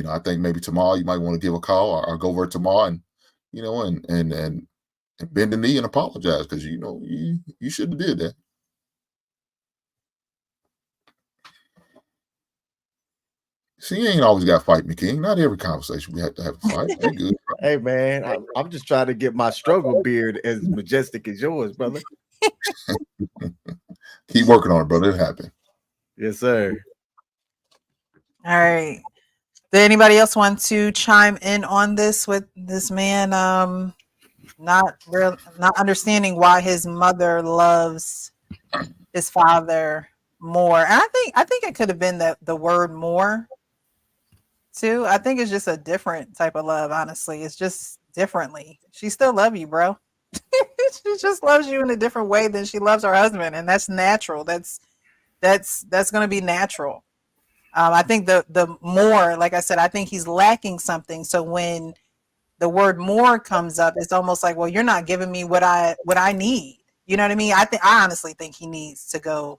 I think maybe tomorrow you might want to give a call or go over tomorrow and and bend the knee and apologize, because you should have did that. See, you ain't always got to fight me, King. Not every conversation we have to have a fight. Ain't good. Hey, man, I'm just trying to get my struggle beard as majestic as yours, brother. Keep working on it, brother. It happened. Yes, sir. All right. Did anybody else want to chime in on this with this man not understanding why his mother loves his father more? And I think it could have been the word more too. I think it's just a different type of love, honestly. It's just differently. She still loves you, bro. She just loves you in a different way than she loves her husband, and that's natural. That's going to be natural. I think the more, like I said, I think he's lacking something. So when the word more comes up, it's almost like, well, you're not giving me what I need. You know what I mean? I honestly think he needs to go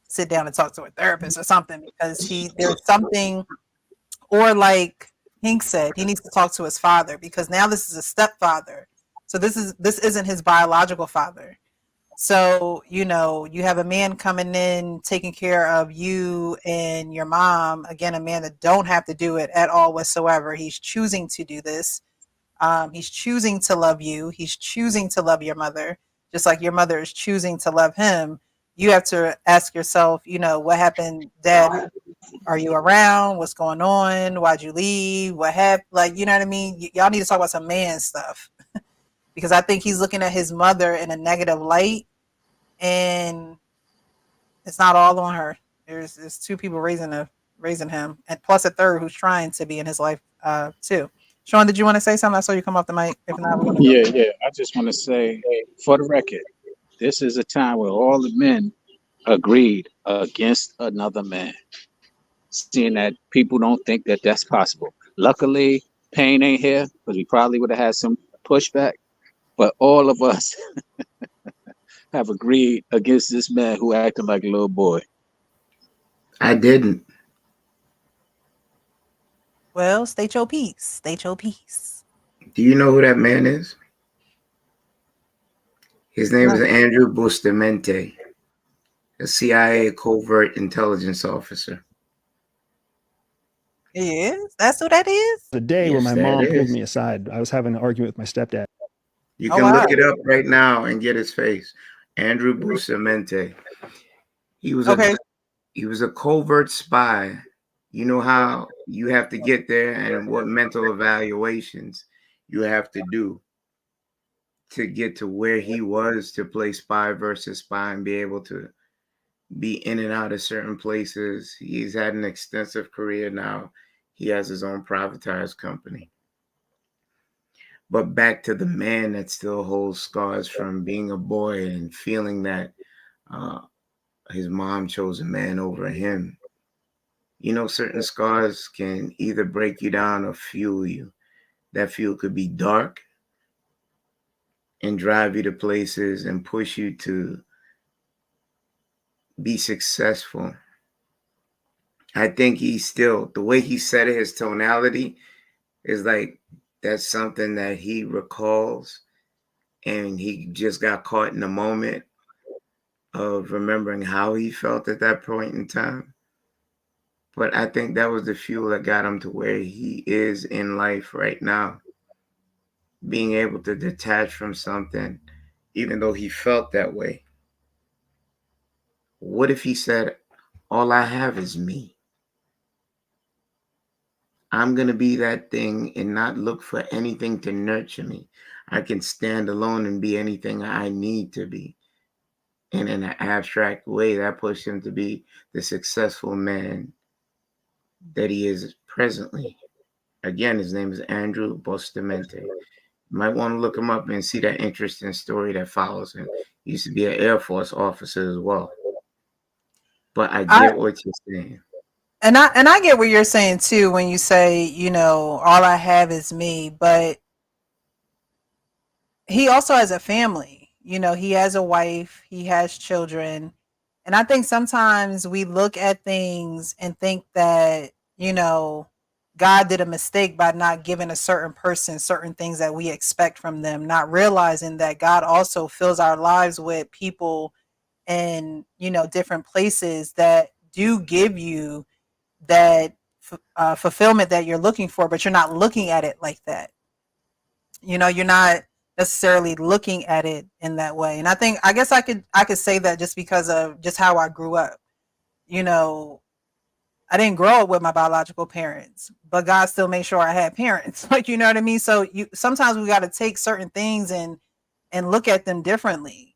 sit down and talk to a therapist or something, because there's something, or like Hank said, he needs to talk to his father, because now this is a stepfather. So this isn't his biological father. So, you have a man coming in, taking care of you and your mom. Again, a man that don't have to do it at all whatsoever. He's choosing to do this. He's choosing to love you. He's choosing to love your mother, just like your mother is choosing to love him. You have to ask yourself, what happened, Dad? Are you around? What's going on? Why'd you leave? What happened? Like, you know what I mean? Y'all need to talk about some man stuff, because I think he's looking at his mother in a negative light, and it's not all on her. There's two people raising him, and plus a third who's trying to be in his life too. Sean, did you want to say something? I saw you come off the mic. If not, we're gonna go. Yeah. I just want to say, for the record, this is a time where all the men agreed against another man, seeing that people don't think that that's possible. Luckily, Payne ain't here, because we probably would have had some pushback. But all of us have agreed against this man who acted like a little boy. I didn't. Well, state your piece. State your piece. Do you know who that man is? His name is Andrew Bustamante, a CIA covert intelligence officer. He is? That's who that is? The day where Yes, my that mom pulled is. me aside, I was having an argument with my stepdad. You Oh, can wow. look it up right now and get his face. Andrew Bustamante. He was Okay. a covert spy. You know how you have to get there and what mental evaluations you have to do to get to where he was to play spy versus spy and be able to be in and out of certain places. He's had an extensive career now. He has his own privatized company. But back to the man that still holds scars from being a boy and feeling that uh, his mom chose a man over him. You know, certain scars can either break you down or fuel you. That fuel could be dark and drive you to places and push you to be successful. I think he's still, the way he said it, his tonality is like that's something that he recalls and he just got caught in the moment of remembering how he felt at that point in time. But I think that was the fuel that got him to where he is in life right now. Being able to detach from something, even though he felt that way. What if he said, all I have is me? I'm going to be that thing and not look for anything to nurture me. I can stand alone and be anything I need to be. And in an abstract way, that pushed him to be the successful man that he is presently. Again, his name is Andrew Bustamante. You might want to look him up and see that interesting story that follows him. He used to be an Air Force officer as well. But I get what you're saying. And I get what you're saying too when you say, all I have is me, but he also has a family. He has a wife, he has children. And I think sometimes we look at things and think that, God did a mistake by not giving a certain person certain things that we expect from them, not realizing that God also fills our lives with people in, different places that do give you that fulfillment that you're looking for, but you're not looking at it like that. You're not necessarily looking at it in that way. And I guess I could say that just because of just how I grew up. You know, I didn't grow up with my biological parents, but God still made sure I had parents. Like, you know what I mean? So sometimes we got to take certain things and look at them differently,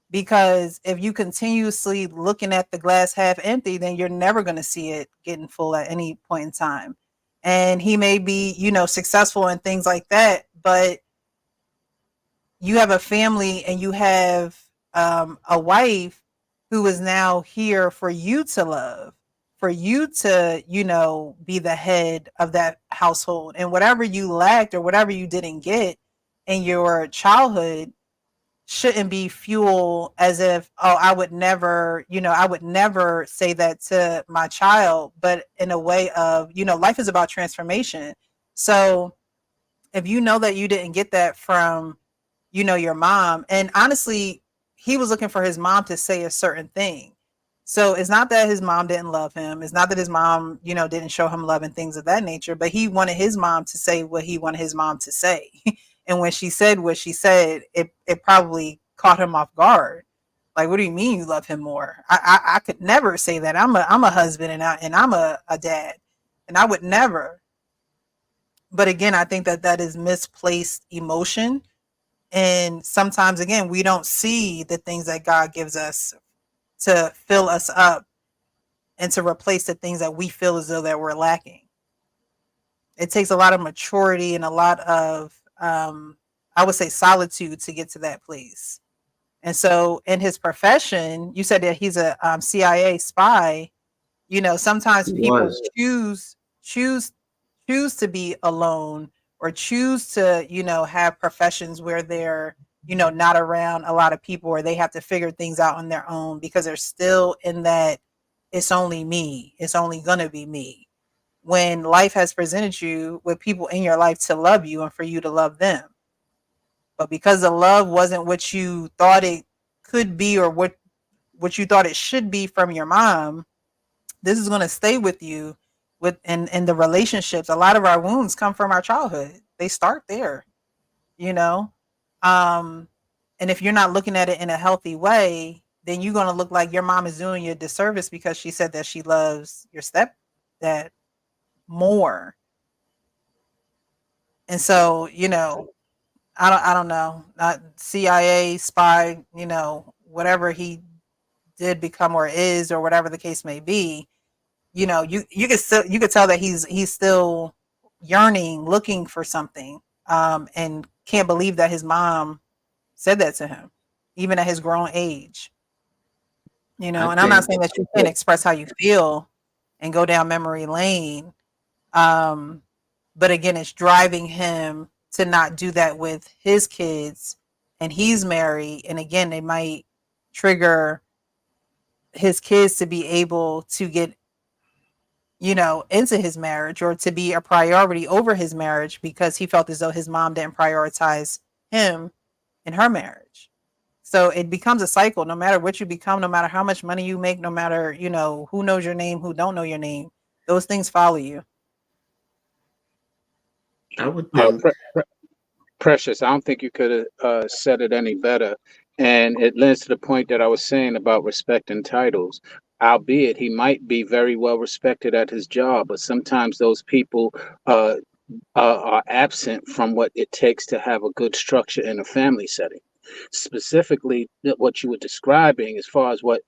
because if you continuously looking at the glass half empty, then you're never going to see it getting full at any point in time. And he may be, successful in things like that, but you have a family and you have a wife who is now here for you to love, for you to, be the head of that household. And whatever you lacked or whatever you didn't get in your childhood shouldn't be fuel as if, oh, I would never say that to my child, but in a way of, life is about transformation. So if you know that you didn't get that from, your mom, and honestly, he was looking for his mom to say a certain thing. So it's not that his mom didn't love him. It's not that his mom, didn't show him love and things of that nature, but he wanted his mom to say what he wanted his mom to say. And when she said what she said, it probably caught him off guard. Like, what do you mean you love him more? I could never say that. I'm a husband and I'm a dad, and I would never. But again, I think that is misplaced emotion. And sometimes, again, we don't see the things that God gives us to fill us up and to replace the things that we feel as though that we're lacking. It takes a lot of maturity and a lot of, I would say, solitude to get to that place. And so in his profession, you said that he's a CIA spy. Sometimes He people was. choose choose to be alone, or choose to, have professions where they're, not around a lot of people, or they have to figure things out on their own, because they're still in that it's only me, it's only gonna be me, when life has presented you with people in your life to love you and for you to love them. But because the love wasn't what you thought it could be or what you thought it should be from your mom, this is going to stay with you with in the relationships. A lot of our wounds come from our childhood. They start there, you know. Um and if you're not looking at it in a healthy way, then you're going to look like your mom is doing you a disservice because she said that she loves your stepdad more. And so, I don't know, not CIA spy, whatever he did become or is or whatever the case may be, you could tell that he's still yearning, looking for something, and can't believe that his mom said that to him, even at his grown age. I And I'm not think saying that you can't express how you feel and go down memory lane. Um, but again, it's driving him to not do that with his kids, and he's married. And again, they might trigger his kids to be able to get, into his marriage or to be a priority over his marriage because he felt as though his mom didn't prioritize him in her marriage. So it becomes a cycle. No matter what you become, no matter how much money you make, no matter, who knows your name, who don't know your name, those things follow you. I would think Precious, I don't think you could have said it any better. And it lends to the point that I was saying about respect and titles. Albeit he might be very well respected at his job, but sometimes those people uh, are absent from what it takes to have a good structure in a family setting. Specifically, what you were describing, as far as what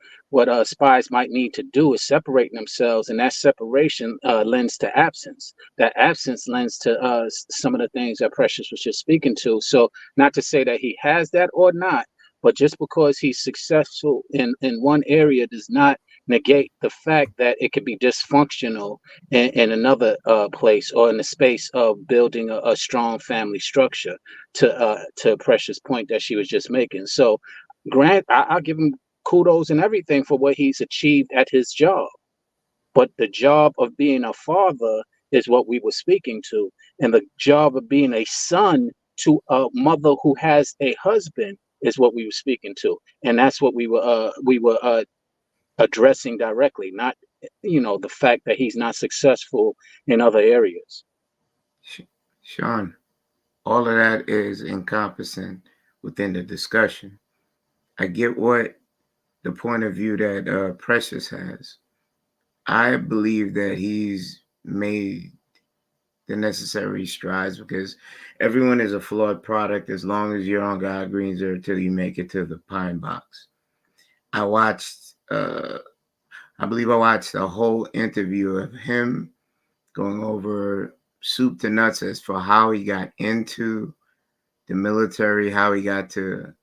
spies might need to do, is separating themselves, and that separation lends to absence. That absence lends to some of the things that Precious was just speaking to. So, not to say that he has that or not, but just because he's successful in one area does not negate the fact that it could be dysfunctional in another place or in the space of building a strong family structure. To Precious' point that she was just making. So, Grant, I'll give him kudos and everything for what he's achieved at his job. But the job of being a father is what we were speaking to, and the job of being a son to a mother who has a husband is what we were speaking to, and that's what we were addressing directly, not the fact that he's not successful in other areas. Sean, all of that is encompassing within the discussion. I get what the point of view that Precious has. I believe that he's made the necessary strides because everyone is a flawed product as long as you're on God Green's or until you make it to the pine box. I watched, I believe I watched a whole interview of him going over soup to nuts as for how he got into the military, how he got to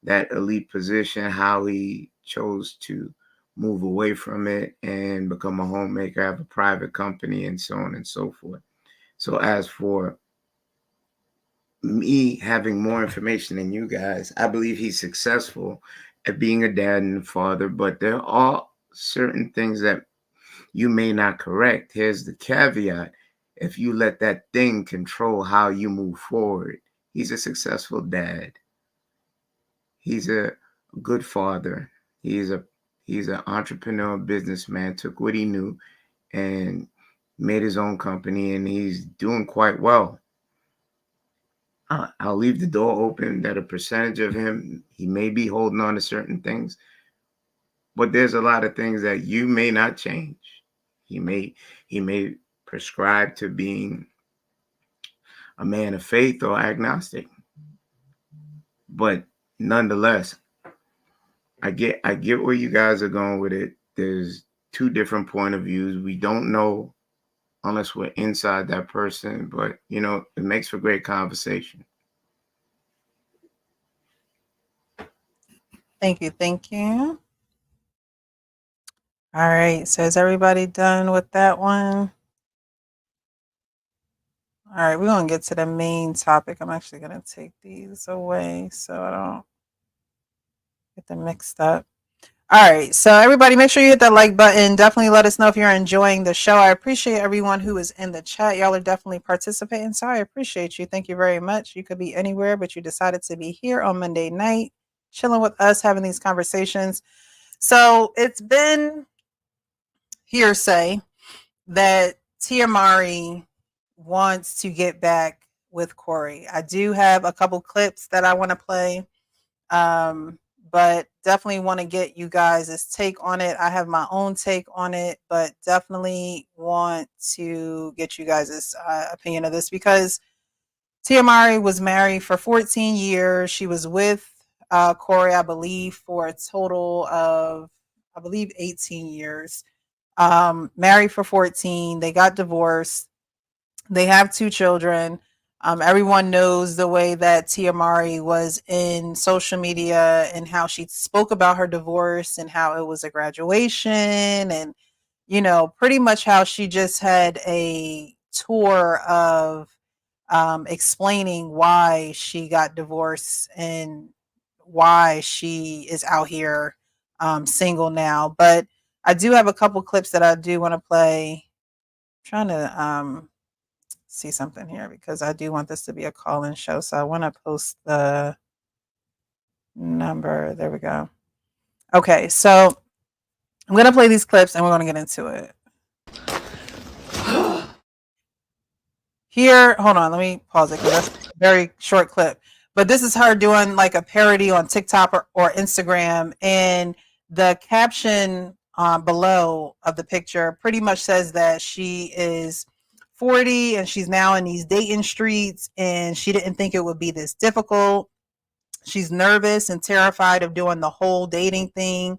that elite position, how he chose to move away from it and become a homemaker, have a private company, and so on and so forth. So, as for me having more information than you guys, I believe he's successful at being a dad and a father, but there are certain things that you may not correct. Here's the caveat: if you let that thing control how you move forward, he's a successful dad. He's a good father. He's an entrepreneur, businessman. Took what he knew and made his own company, and he's doing quite well. I'll leave the door open that a percentage of him, he may be holding on to certain things, but there's a lot of things that you may not change. He may prescribe to being a man of faith or agnostic, but nonetheless, I get where you guys are going with it. There's two different point of views. We don't know unless we're inside that person, but it makes for great conversation. Thank you. Thank you. All right. So is everybody done with that one? All right. We're going to get to the main topic. I'm actually going to take these away so I don't get them mixed up. All right, so everybody, make sure you hit that like button. Definitely let us know if you're enjoying the show. I appreciate everyone who is in the chat. Y'all are definitely participating, so I appreciate you. Thank you very much. You could be anywhere, but you decided to be here on Monday night, chilling with us, having these conversations. So it's been hearsay that Tia Mowry wants to get back with Corey. I do have a couple clips that I want to play. But definitely want to get you guys' take on it. I have my own take on it, but definitely want to get you guys' opinion of this because Tia Mowry was married for 14 years. She was with Corey, I believe, for a total of, 18 years. Married for 14. They got divorced. They have 2 children. Everyone knows the way that Tia Mowry was in social media and how she spoke about her divorce and how it was a graduation and, pretty much how she just had a tour of explaining why she got divorced and why she is out here single now. But I do have a couple clips that I do want to play. I'm trying to see something here because I do want this to be a call-in show. So I want to post the number. There we go. Okay, so I'm going to play these clips and we're going to get into it. Here, hold on, let me pause it because that's a very short clip. But this is her doing like a parody on TikTok or Instagram. And the caption below of the picture pretty much says that she is 40 and she's now in these dating streets and she didn't think it would be this difficult. She's nervous and terrified of doing the whole dating thing.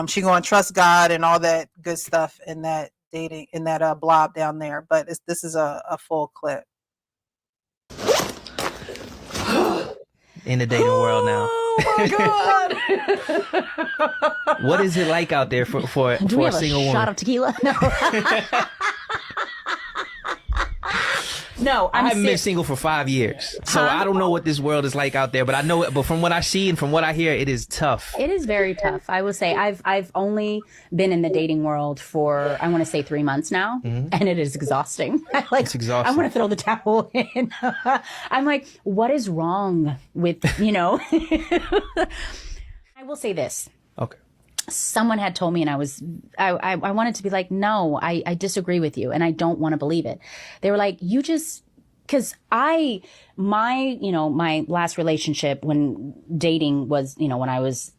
She going to trust God and all that good stuff in that dating in that blob down there. But this is a full clip. In the dating world now. Oh my god! What is it like out there for Do we a have single a woman? shot of tequila? No. No, I haven't been single for 5 years, so I don't know what this world is like out there. But I know it. But from what I see and from what I hear, it is tough. It is very tough. I will say I've only been in the dating world for I want to say 3 months now, and it is exhausting. It's exhausting. I want to throw the towel in. I'm like, what is wrong with I will say this. Okay. Someone had told me, and I wanted to be like, no, I disagree with you, and I don't want to believe it. They were like, you just, because my last relationship when dating was, when I was,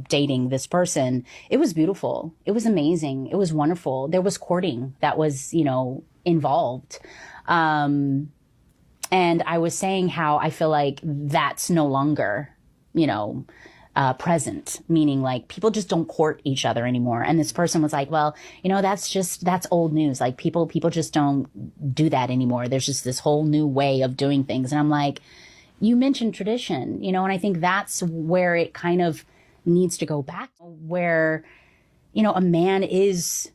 dating this person, it was beautiful. It was amazing. It was wonderful. There was courting that was, involved. And I was saying how I feel like that's no longer, present, meaning like people just don't court each other anymore. And this person was like, well, that's old news. Like people just don't do that anymore. There's just this whole new way of doing things. And I'm like, you mentioned tradition, and I think that's where it kind of needs to go back, where, a man is,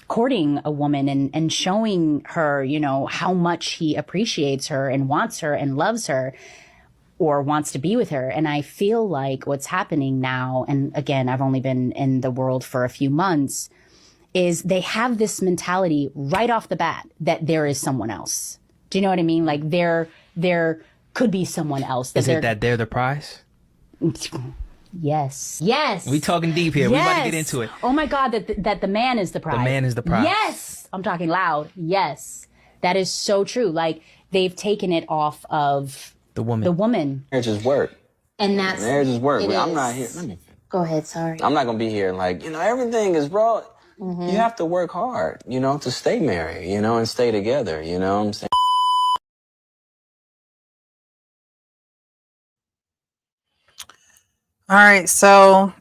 courting a woman and showing her, how much he appreciates her and wants her and loves her, or wants to be with her. And I feel like what's happening now, and again, I've only been in the world for a few months, is they have this mentality right off the bat that there is someone else. Do you know what I mean? Like there could be someone else. Is it that they're the prize? Yes. We talking deep here. Yes. We about to get into it. Oh my God, that the man is the prize. The man is the prize. Yes. I'm talking loud. Yes. That is so true. Like they've taken it off of the woman. Marriage is work. And that's marriage is work. it I'm is. not here. Let me. Go ahead. Sorry. I'm not gonna be here like everything is, bro. You have to work hard, to stay married, and stay together. You know what I'm saying? All right, so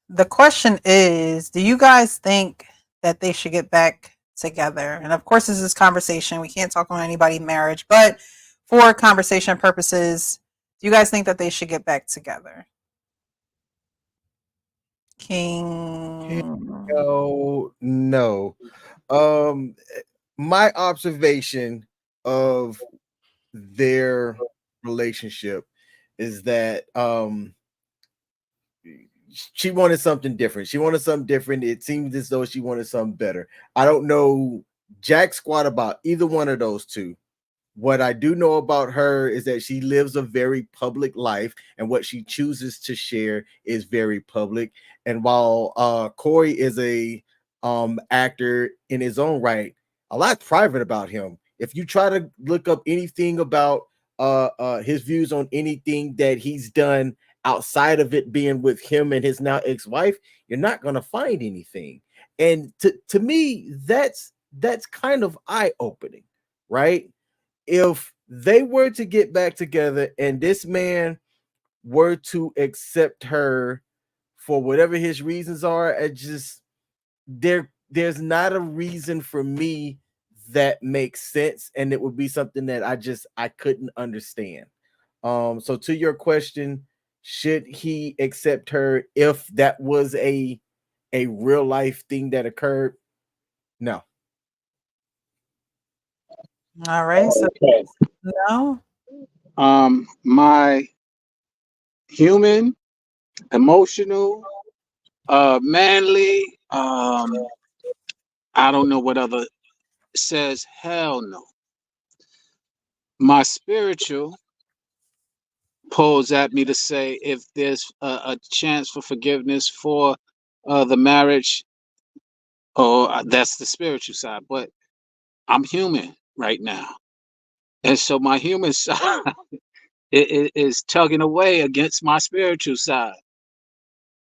the question is, do you guys think that they should get back together? And of course, this is conversation. We can't talk on anybody's marriage, but for conversation purposes, do you guys think that they should get back together? King. No. My observation of their relationship is that she wanted something different. She wanted something different. It seemed as though she wanted something better. I don't know jack squat about either one of those two. What I do know about her is that she lives a very public life, and what she chooses to share is very public. And while Corey is a actor in his own right, a lot private about him. If you try to look up anything about his views on anything that he's done outside of it being with him and his now ex-wife, you're not going to find anything. And to me, that's kind of eye-opening, right? If they were to get back together and this man were to accept her for whatever his reasons are, it just there's not a reason for me that makes sense, and it would be something that I couldn't understand. So to your question, should he accept her if that was a real life thing that occurred? No. All right. So Okay. no. My human, emotional, manly, I don't know what other says hell no. My spiritual pulls at me to say if there's a chance for forgiveness for the marriage, or that's the spiritual side. But I'm human right now, and so my human side is tugging away against my spiritual side.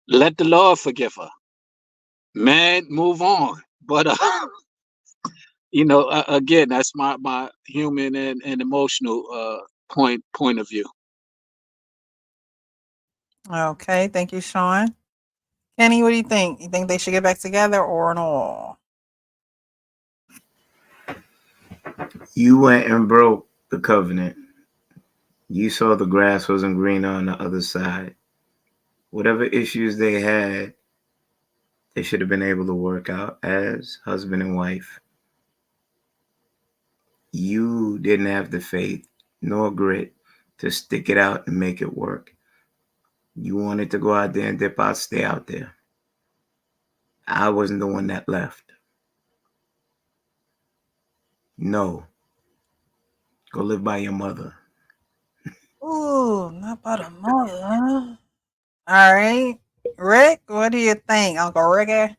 Let the Lord forgive her, man. Move on. But again, that's my human and emotional point of view. Okay. Thank you, Sean. Kenny, what do you think? You think they should get back together or no? You went and broke the covenant. You saw the grass wasn't greener on the other side. Whatever issues they had, they should have been able to work out as husband and wife. You didn't have the faith nor grit to stick it out and make it work. You wanted to go out there and dip out, stay out there. I wasn't the one that left. No. Go live by your mother. Ooh, not by the mother, huh? All right. Rick, what do you think, Uncle Ricky?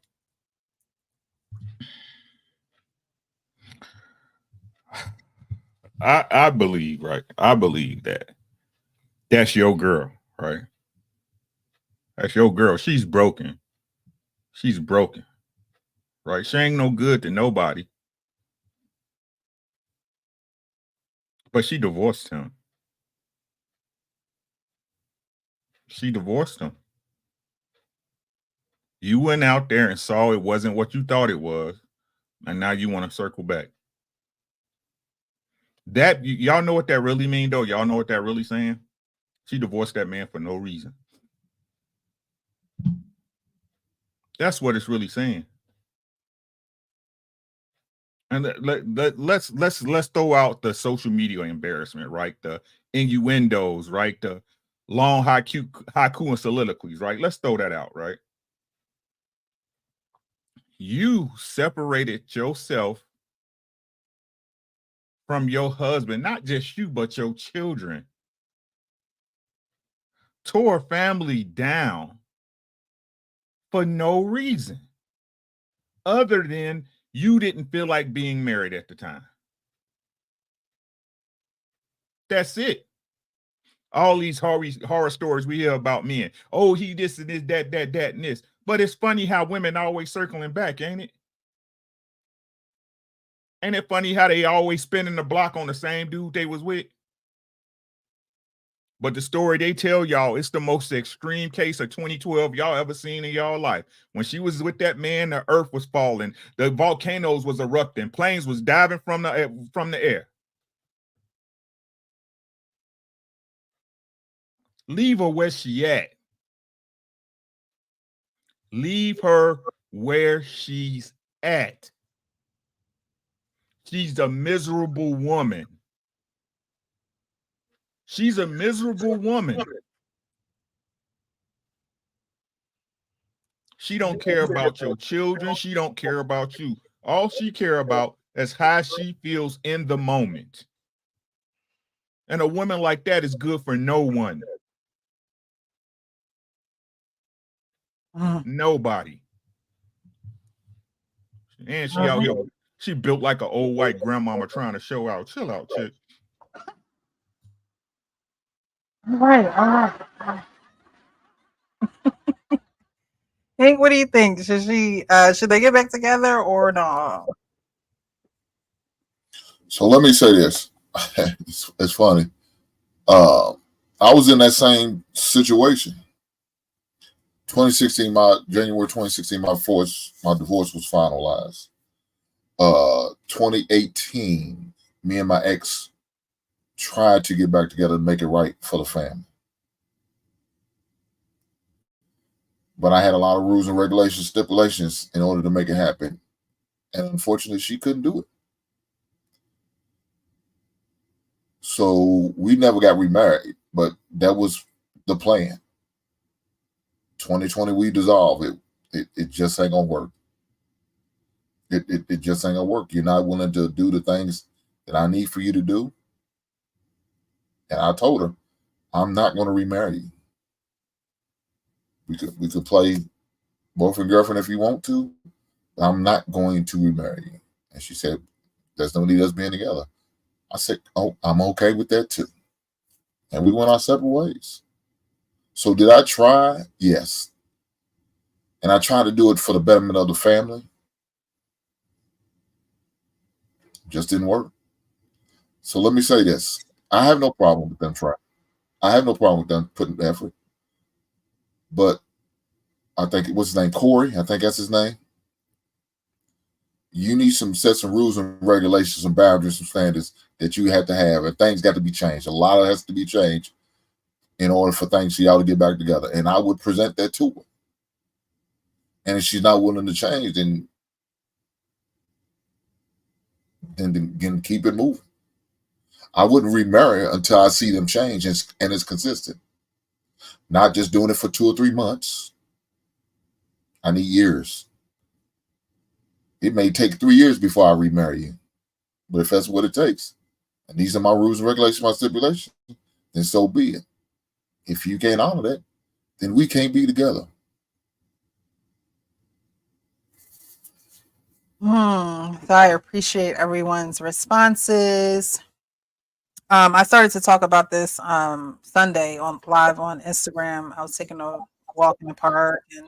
I believe, right? I believe that that's your girl, right? That's your girl. She's broken. She's broken, right? She ain't no good to nobody. But she divorced him. She divorced him. You went out there and saw it wasn't what you thought it was, and now you want to circle back. That y'all know what that really mean, though? Y'all know what that really saying? She divorced that man for no reason. That's what it's really saying. And let's throw out the social media embarrassment, right? The innuendos, right? The long haiku and soliloquies, right? Let's throw that out, right? You separated yourself from your husband, not just you, but your children. Tore family down for no reason other than you didn't feel like being married at the time. That's it. All these horror stories we hear about men. Oh, he this and this, that, and this. But it's funny how women always circling back, ain't it? Ain't it funny how they always spinning the block on the same dude they was with? But the story they tell y'all, it's the most extreme case of 2012 y'all ever seen in y'all life. When she was with that man, the earth was falling, the volcanoes was erupting, planes was diving from the air. Leave her where she at. Leave her where she's at. She's a miserable woman. She's a miserable woman. She don't care about your children. She don't care about you. All she care about is how she feels in the moment. And a woman like that is good for no one. Nobody. And she out here, she built like an old white grandmama trying to show out. Chill out, chick. All right. Hank, what do you think? Should they get back together or no? So let me say this. It's funny. I was in that same situation. 2016, January 2016, my divorce was finalized. 2018, me and my ex tried to get back together and make it right for the family. But I had a lot of rules and regulations, stipulations in order to make it happen. And unfortunately, she couldn't do it. So we never got remarried, but that was the plan. 2020, we dissolved it. It just ain't gonna work. It just ain't gonna work. You're not willing to do the things that I need for you to do. And I told her, I'm not gonna remarry you. We could play boyfriend girlfriend if you want to. But I'm not going to remarry you. And she said, there's no need us being together. I said, oh, I'm okay with that too. And we went our separate ways. So did I try? Yes. And I tried to do it for the betterment of the family. Just didn't work. So let me say this. I have no problem with them trying. I have no problem with them putting effort. But I think, what's his name? Corey, I think that's his name. You need some rules and regulations, some boundaries, some standards that you have to have. And things got to be changed. A lot of it has to be changed in order for things for y'all to get back together. And I would present that to her. And if she's not willing to change, then keep it moving. I wouldn't remarry her until I see them change and it's consistent. Not just doing it for 2 or 3 months. I need years. It may take 3 years before I remarry you. But if that's what it takes, and these are my rules and regulations, my stipulations, then so be it. If you can't honor that, then we can't be together. So I appreciate everyone's responses. I started to talk about this Sunday live on Instagram. I was taking a walk in the park and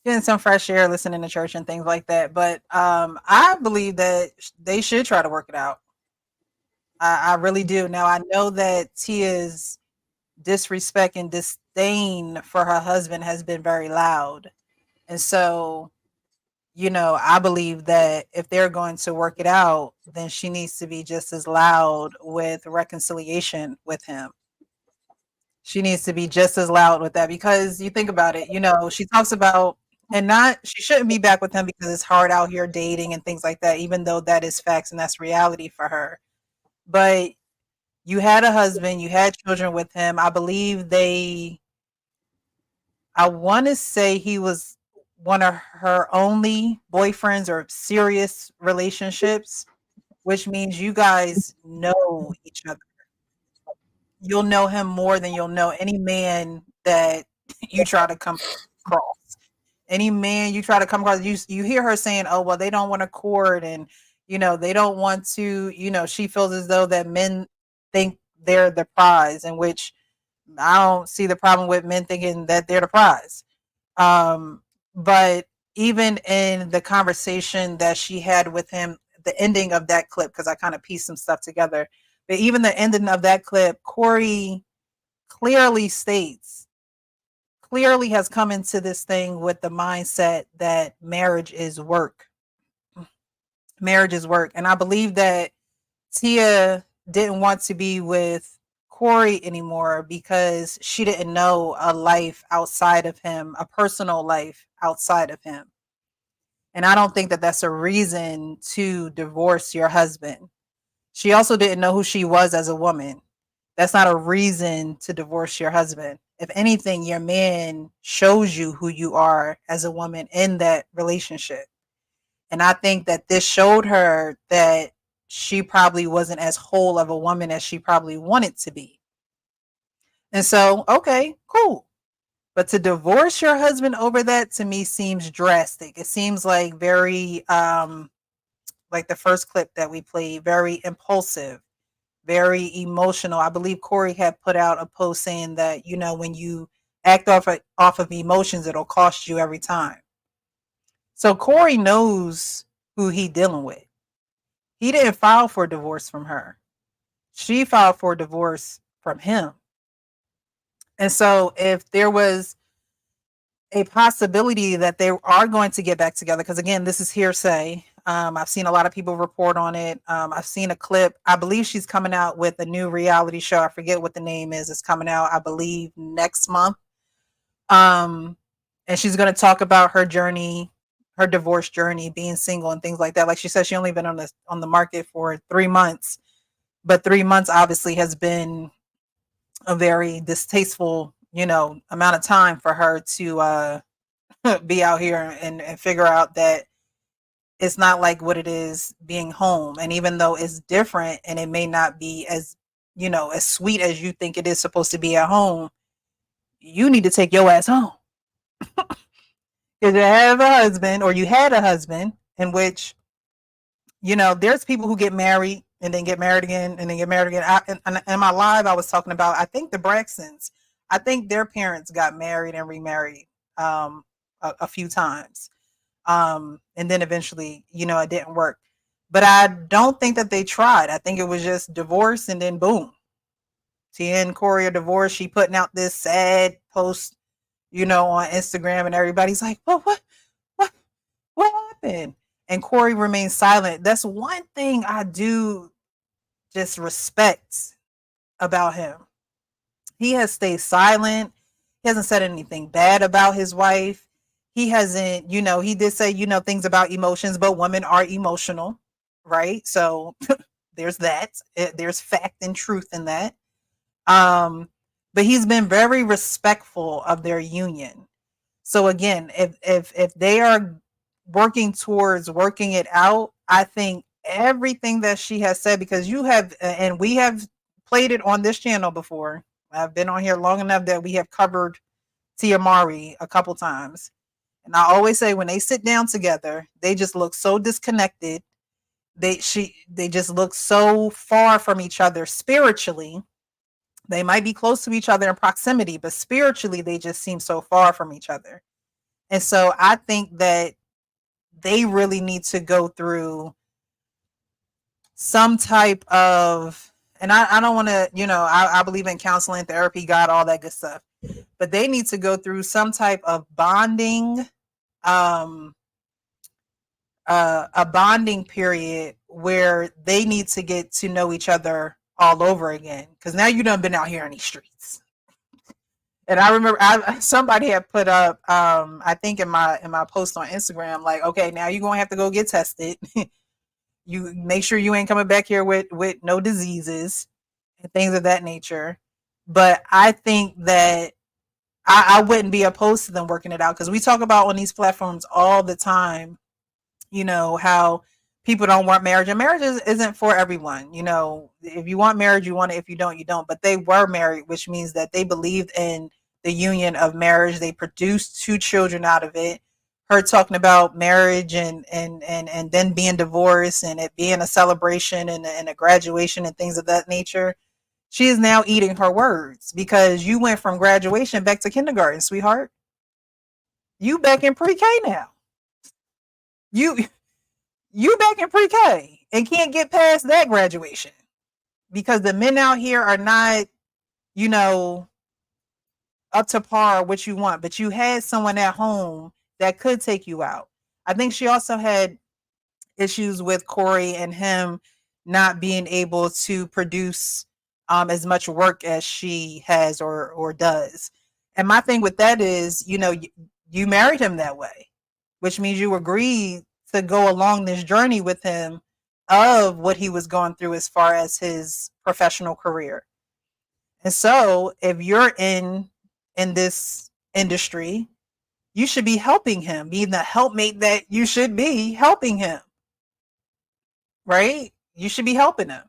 getting some fresh air, listening to church and things like that. But I believe that they should try to work it out. I really do. Now I know that Tia's disrespect and disdain for her husband has been very loud, and so I believe that if they're going to work it out, then she needs to be just as loud with reconciliation with him. She needs to be just as loud with that because you think about it, she talks about she shouldn't be back with him because it's hard out here dating and things like that, even though that is facts and that's reality for her. But you had a husband, you had children with him. I believe I want to say he was one of her only boyfriends or serious relationships, which means you guys know each other. You'll know him more than you'll know any man that you try to come across. Any man you try to come across, you hear her saying, "Oh, well, they don't want to court, and they don't want to." She feels as though that men think they're the prize, in which I don't see the problem with men thinking that they're the prize. But even in the conversation that she had with him, the ending of that clip, because I kind of pieced some stuff together, but even the ending of that clip, Corey clearly has come into this thing with the mindset that marriage is work. Marriage is work. And I believe that Tia didn't want to be with Corey anymore because she didn't know a life outside of him, a personal life outside of him. And I don't think that that's a reason to divorce your husband. She also didn't know who she was as a woman. That's not a reason to divorce your husband. if anything, your man shows you who you are as a woman in that relationship. And I think that this showed her that she probably wasn't as whole of a woman as she probably wanted to be. And so, okay, cool. But to divorce your husband over that, to me, seems drastic. It seems like very like the first clip that we played, very impulsive, very emotional. I believe Corey had put out a post saying that, you know, when you act off of emotions, it'll cost you every time. So Corey knows who he dealing with. He didn't file for divorce from her. She filed for divorce from him. And so if there was a possibility that they are going to get back together, because again, this is hearsay. I've seen a lot of people report on it. I've seen a clip. I believe she's coming out with a new reality show. I forget what the name is. It's coming out, I believe, next month. And she's going to talk about her journey, her divorce journey, being single and things like that. Like she said, she only been on the market for 3 months, but 3 months obviously has been a very distasteful, you know, amount of time for her to be out here and figure out that it's not like what it is being home. And even though it's different and it may not be as, you know, as sweet as you think it is supposed to be at home, you need to take your ass home. Because you have a husband, or you had a husband, in which, you know, there's people who get married and then get married again and then get married again. In my live, I was talking about, I think the Braxtons, I think their parents got married and remarried a few times. And then eventually, you know, it didn't work. But I don't think that they tried. I think it was just divorce and then boom. Tia and Corey are divorced. She putting out this sad post, you know, on Instagram, and everybody's like, what happened? And Corey remains silent. That's one thing I do just respect about him. He has stayed silent. He hasn't said anything bad about his wife. He hasn't, you know, he did say, you know, things about emotions, but women are emotional, right? So there's that. There's fact and truth in that. But he's been very respectful of their union. So again, if they are working towards working it out, I think everything that she has said, because you have, and we have played it on this channel before. I've been on here long enough that we have covered Tia Mowry a couple times. And I always say when they sit down together, they just look so disconnected. They just look so far from each other spiritually. They might be close to each other in proximity, but spiritually they just seem so far from each other. And so I think that they really need to go through some type of, and I don't want to, you know, I believe in counseling, therapy, God, all that good stuff, but they need to go through some type of bonding, a bonding period where they need to get to know each other all over again. Because now you done been out here in these streets. And I remember somebody had put up, I think in my post on Instagram, like, okay, now you're gonna have to go get tested. You make sure you ain't coming back here with no diseases and things of that nature. But I think that I wouldn't be opposed to them working it out, because we talk about on these platforms all the time, you know, how people don't want marriage, and marriage isn't for everyone. You know, if you want marriage, you want it. If you don't, you don't. But they were married, which means that they believed in the union of marriage. They produced 2 children out of it. Her talking about marriage and then being divorced and it being a celebration and a graduation and things of that nature. She is now eating her words, because you went from graduation back to kindergarten, sweetheart. You back in pre-K now. You back in pre-K and can't get past that graduation, because the men out here are not, you know, up to par what you want. But you had someone at home that could take you out. I think she also had issues with Corey and him not being able to produce as much work as she has or does. And my thing with that is, you know, you married him that way, which means you agreed to go along this journey with him of what he was going through as far as his professional career. And so if you're in in this industry, you should be helping him, being the helpmate that you should be, helping him, right? You should be helping him.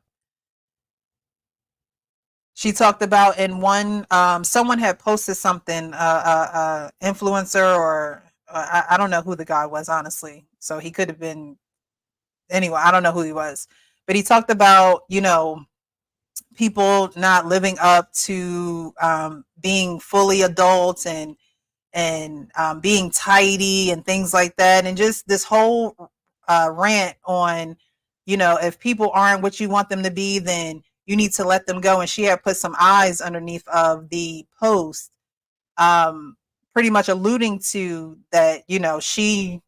She talked about in one, someone had posted something, influencer, or I don't know who the guy was, honestly. So he could have been, anyway, I don't know who he was, but he talked about, people not living up to being fully adults and being tidy and things like that, and just this whole rant on, if people aren't what you want them to be, then you need to let them go. And she had put some eyes underneath of the post, pretty much alluding to that, she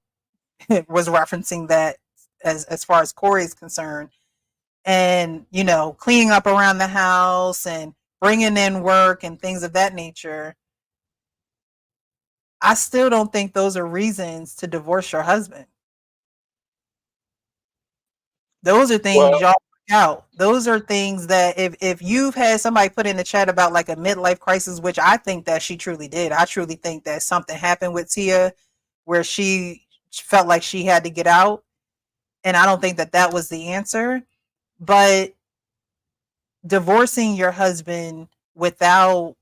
was referencing that as far as Corey is concerned, and cleaning up around the house and bringing in work and things of that nature. I still don't think those are reasons to divorce your husband. Those are things y'all work out. Those are things that if you've had somebody put in the chat about like a midlife crisis, which I think that she truly did. I truly think that something happened with Tia where she felt like she had to get out. And I don't think that that was the answer. But divorcing your husband without,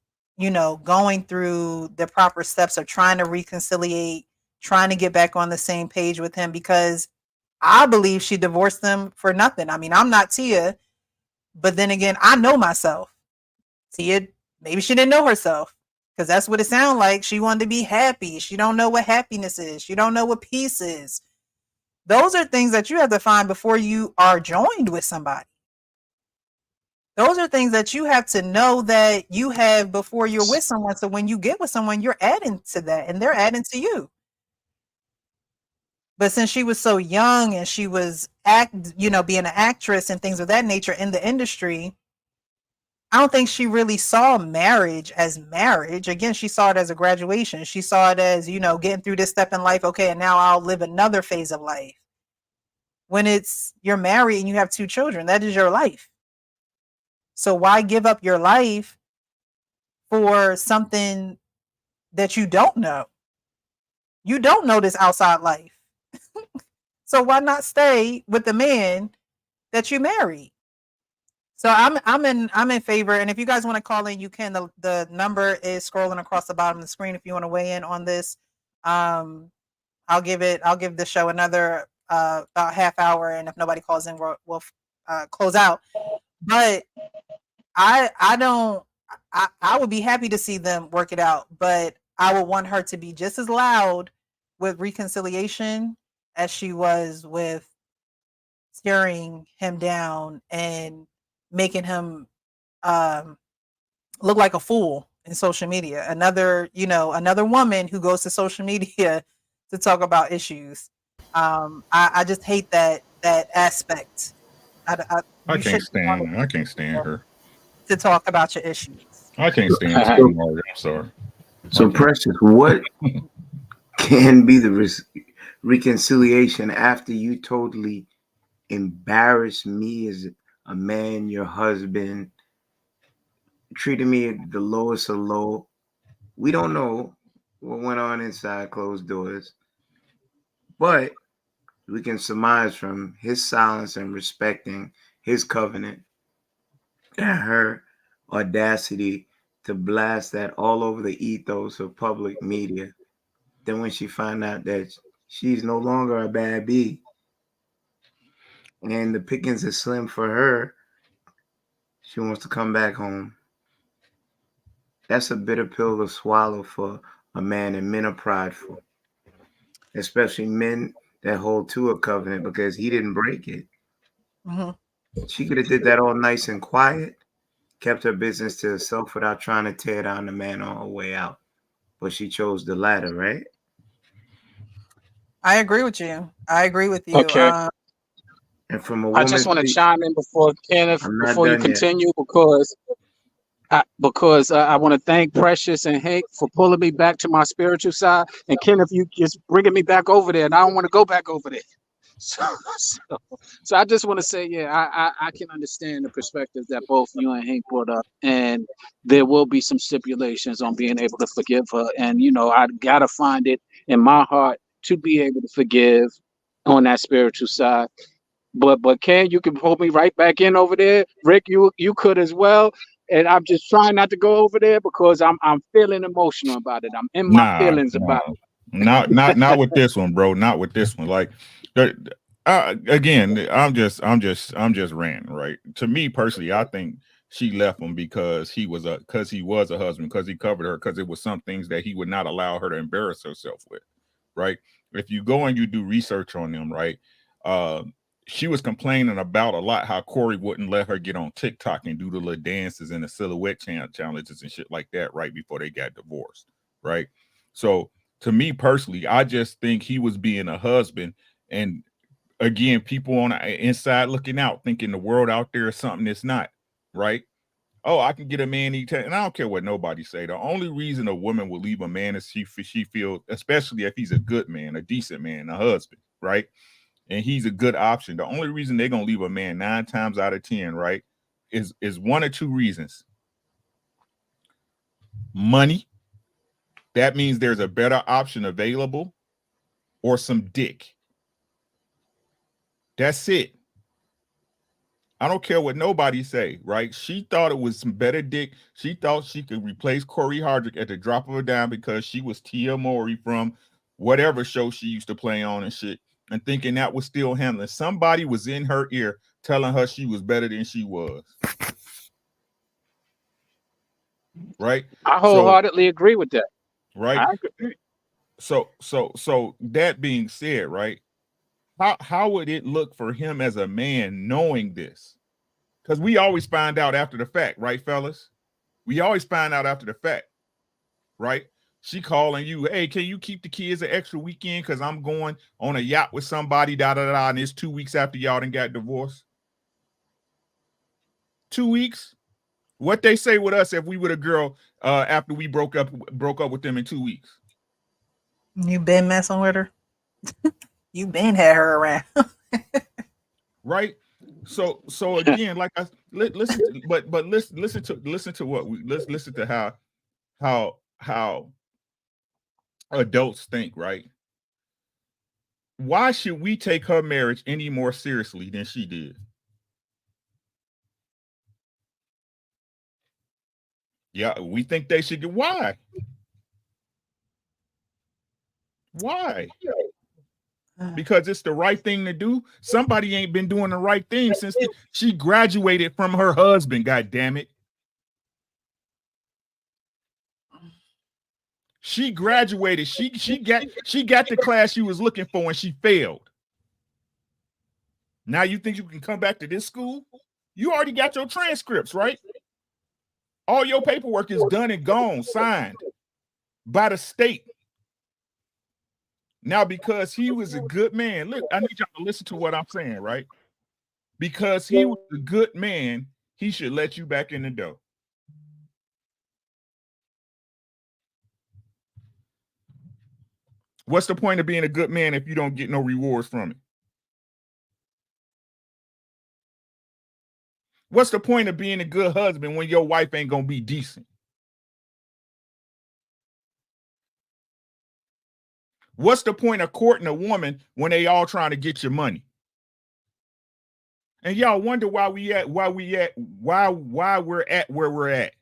going through the proper steps of trying to reconciliate, trying to get back on the same page with him, because I believe she divorced him for nothing. I mean, I'm not Tia, but then again, I know myself. Tia, maybe she didn't know herself, because that's what it sounded like. She wanted to be happy. She don't know what happiness is. She don't know what peace is. Those are things that you have to find before you are joined with somebody. Those are things that you have to know that you have before you're with someone. So when you get with someone, you're adding to that and they're adding to you. But since she was so young and she was being an actress and things of that nature in the industry, I don't think she really saw marriage as marriage. Again, she saw it as a graduation. She saw it as, getting through this step in life. Okay, and now I'll live another phase of life. When you're married and you have 2 children, that is your life. So why give up your life for something that you don't know? You don't know this outside life. So why not stay with the man that you married? So I'm in favor. And if you guys want to call in, you can. The number is scrolling across the bottom of the screen if you want to weigh in on this. I'll give the show another about half hour, and if nobody calls in, we'll close out. But I would be happy to see them work it out, but I would want her to be just as loud with reconciliation as she was with staring him down and making him look like a fool in social media. Another woman who goes to social media to talk about issues. I just hate that aspect. I can't stand her. To talk about your issues. I can't stand her. I'm sorry. So Precious, what can be the reconciliation after you totally embarrassed me as a man, your husband, treated me at the lowest of low? We don't know what went on inside closed doors, but we can surmise from his silence and respecting his covenant and her audacity to blast that all over the ethos of public media. Then when she found out that she's no longer a bad bee and the pickings is slim for her, she wants to come back home. That's a bitter pill to swallow for a man, and men are prideful, especially men that hold to a covenant because he didn't break it. Mm-hmm. She could have did that all nice and quiet, kept her business to herself without trying to tear down the man on her way out. But she chose the latter, right? I agree with you. Okay. And from a I just woman, want to chime in before Kenneth, I'm not before you done yet. continue, because I want to thank Precious and Hank for pulling me back to my spiritual side, and Kenneth, you just bringing me back over there, and I don't want to go back over there. So I just want to say, yeah, I can understand the perspective that both you and Hank brought up, and there will be some stipulations on being able to forgive her. And I gotta find it in my heart to be able to forgive on that spiritual side. But Ken, you can pull me right back in over there. Rick, you could as well. And I'm just trying not to go over there because I'm feeling emotional about it. I'm in my Nah, feelings nah, about not it. with this one, bro. Not with this one. Like, again, I'm just ranting, right? To me personally, I think she left him because he was a husband, because he covered her, because it was some things that he would not allow her to embarrass herself with, right? If you go and you do research on them, right? Uh, she was complaining about a lot how Corey wouldn't let her get on TikTok and do the little dances and the silhouette challenges and shit like that right before they got divorced, right? So to me personally, I just think he was being a husband. And again, people on the inside looking out, thinking the world out there is something that's not, right? Oh, I can get a man anytime, and I don't care what nobody say. The only reason a woman will leave a man is she feels, especially if he's a good man, a decent man, a husband, right? And he's a good option. The only reason they're gonna leave a man 9 times out of 10, right, is one or two reasons. Money. That means there's a better option available, or some dick. That's it. I don't care what nobody say, right? She thought it was some better dick. She thought she could replace Corey Hardrick at the drop of a dime because she was Tia Mowry from whatever show she used to play on and shit, and thinking that was still handling. Somebody was in her ear telling her she was better than she was. Right? I So, wholeheartedly agree with that. right? So that being said, right? How would it look for him as a man knowing this? Because we always find out after the fact, right, fellas? We always find out after the fact, right? She calling you, hey, can you keep the kids an extra weekend? Because I'm going on a yacht with somebody, da-da-da, and it's 2 weeks after y'all done got divorced. 2 weeks? What they say with us if we were a girl after we broke up with them in 2 weeks? You been messing with her? You been had her around. Right? So again, like I listen to, but listen to what let's listen to how adults think, right? Why should we take her marriage any more seriously than she did? Yeah, we think they should get. Why? Why? Because it's the right thing to do. Somebody ain't been doing the right thing since she graduated from her husband. God damn it! She graduated. She got the class she was looking for, and she failed. Now you think you can come back to this school? You already got your transcripts, right? All your paperwork is done and gone, signed by the state. Now, because he was a good man, look, I need y'all to listen to what I'm saying, right? Because he was a good man, he should let you back in the door. What's the point of being a good man if you don't get no rewards from it? What's the point of being a good husband when your wife ain't gonna be decent? What's the point of courting a woman when they all trying to get your money? And y'all wonder why we're at where we're at.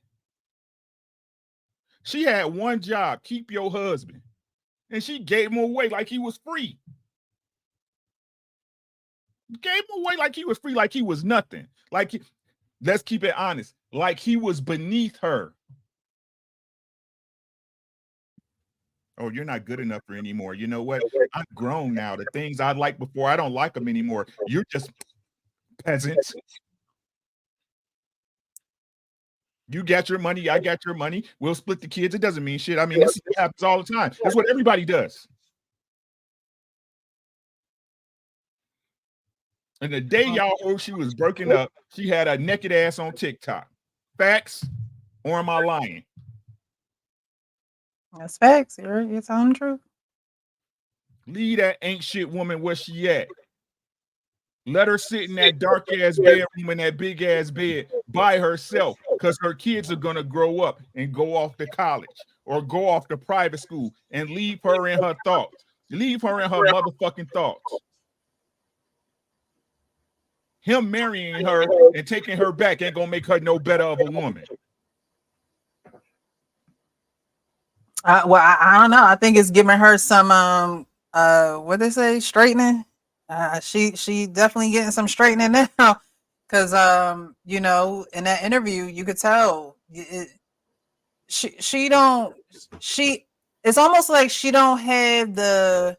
She had one job, keep your husband. And she gave him away like he was free. Gave him away like he was free, like he was nothing. Let's keep it honest, like he was beneath her. Oh, you're not good enough for anymore. You know what? I'm grown now. The things I liked before, I don't like them anymore. You're just peasants. You got your money, I got your money. We'll split the kids. It doesn't mean shit. I mean, this happens all the time. That's what everybody does. And the day y'all heard she was breaking up, she had a naked ass on TikTok. Facts, or am I lying? That's facts. You're telling the truth. Leave that ain't shit woman where she at. Let her sit in that dark ass bedroom in that big ass bed by herself, because her kids are gonna grow up and go off to college or go off to private school, and leave her in her thoughts. Leave her in her motherfucking thoughts. Him marrying her and taking her back ain't gonna make her no better of a woman. Well, I don't know. I think it's giving her some what they say, straightening. She definitely getting some straightening now, because you know, in that interview you could tell she don't she. It's almost like she don't have the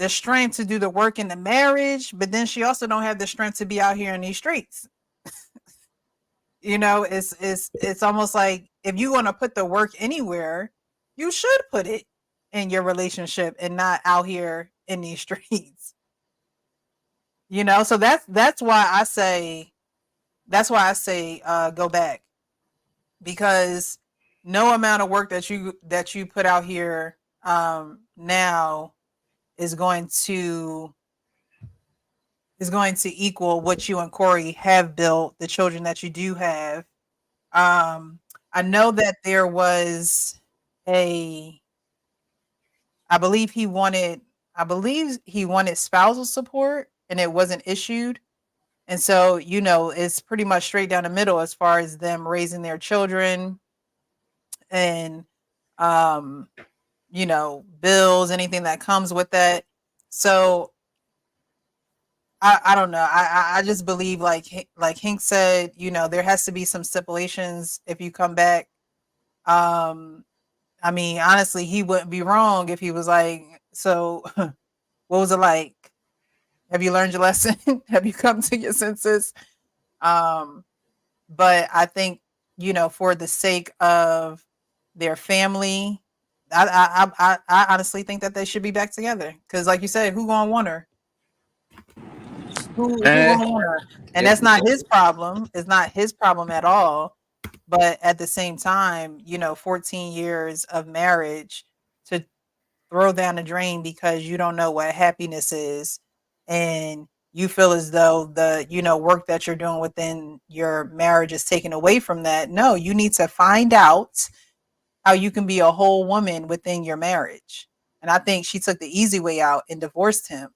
strength to do the work in the marriage, but then she also don't have the strength to be out here in these streets. You know, it's almost like if you want to put the work anywhere, you should put it in your relationship and not out here in these streets. You know, so that's why I say go back, because no amount of work that you put out here now is going to equal what you and Corey have built, the children that you do have. I know that there was a, I believe he wanted, spousal support and it wasn't issued. And so, you know, it's pretty much straight down the middle as far as them raising their children and, um, you know, bills, anything that comes with that. So I don't know. I just believe like Hank said, you know, there has to be some stipulations if you come back. I mean, honestly, he wouldn't be wrong if he was like, so what was it like? Have you learned your lesson? Have you come to your senses? Um, but I think, you know, for the sake of their family, I honestly think that they should be back together. Because, like you said, who gonna want her? Who Eh, gonna want her? And it, that's not his problem. It's not his problem at all. But at the same time, you know, 14 years of marriage to throw down the drain because you don't know what happiness is, and you feel as though the, you know, work that you're doing within your marriage is taken away from that. No, you need to find out how you can be a whole woman within your marriage. And I think she took the easy way out and divorced him.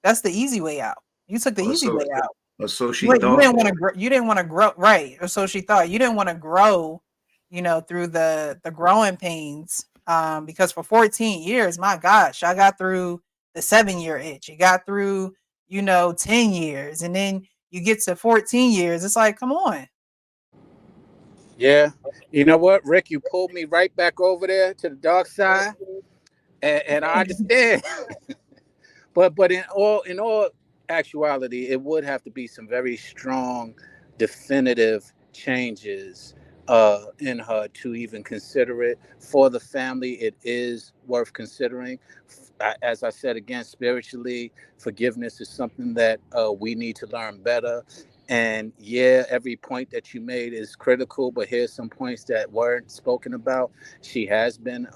That's the easy way out. You took the Or easy so, way out. or so she You thought. didn't want to grow. You didn't want to grow, right? Or so she thought. You didn't want to grow, you know, through the growing pains. Because for 14 years, my gosh, I got through the 7-year itch. You got through, you know, 10 years, and then you get to 14 years. It's like, come on. yeah. You know what, Rick? You pulled me right back over there to the dark side, and I understand. But in all actuality, it would have to be some very strong, definitive changes in her to even consider it. For the family, it is worth considering. As I said again, spiritually, forgiveness is something that we need to learn better. And yeah, every point that you made is critical, but here's some points that weren't spoken about. She has been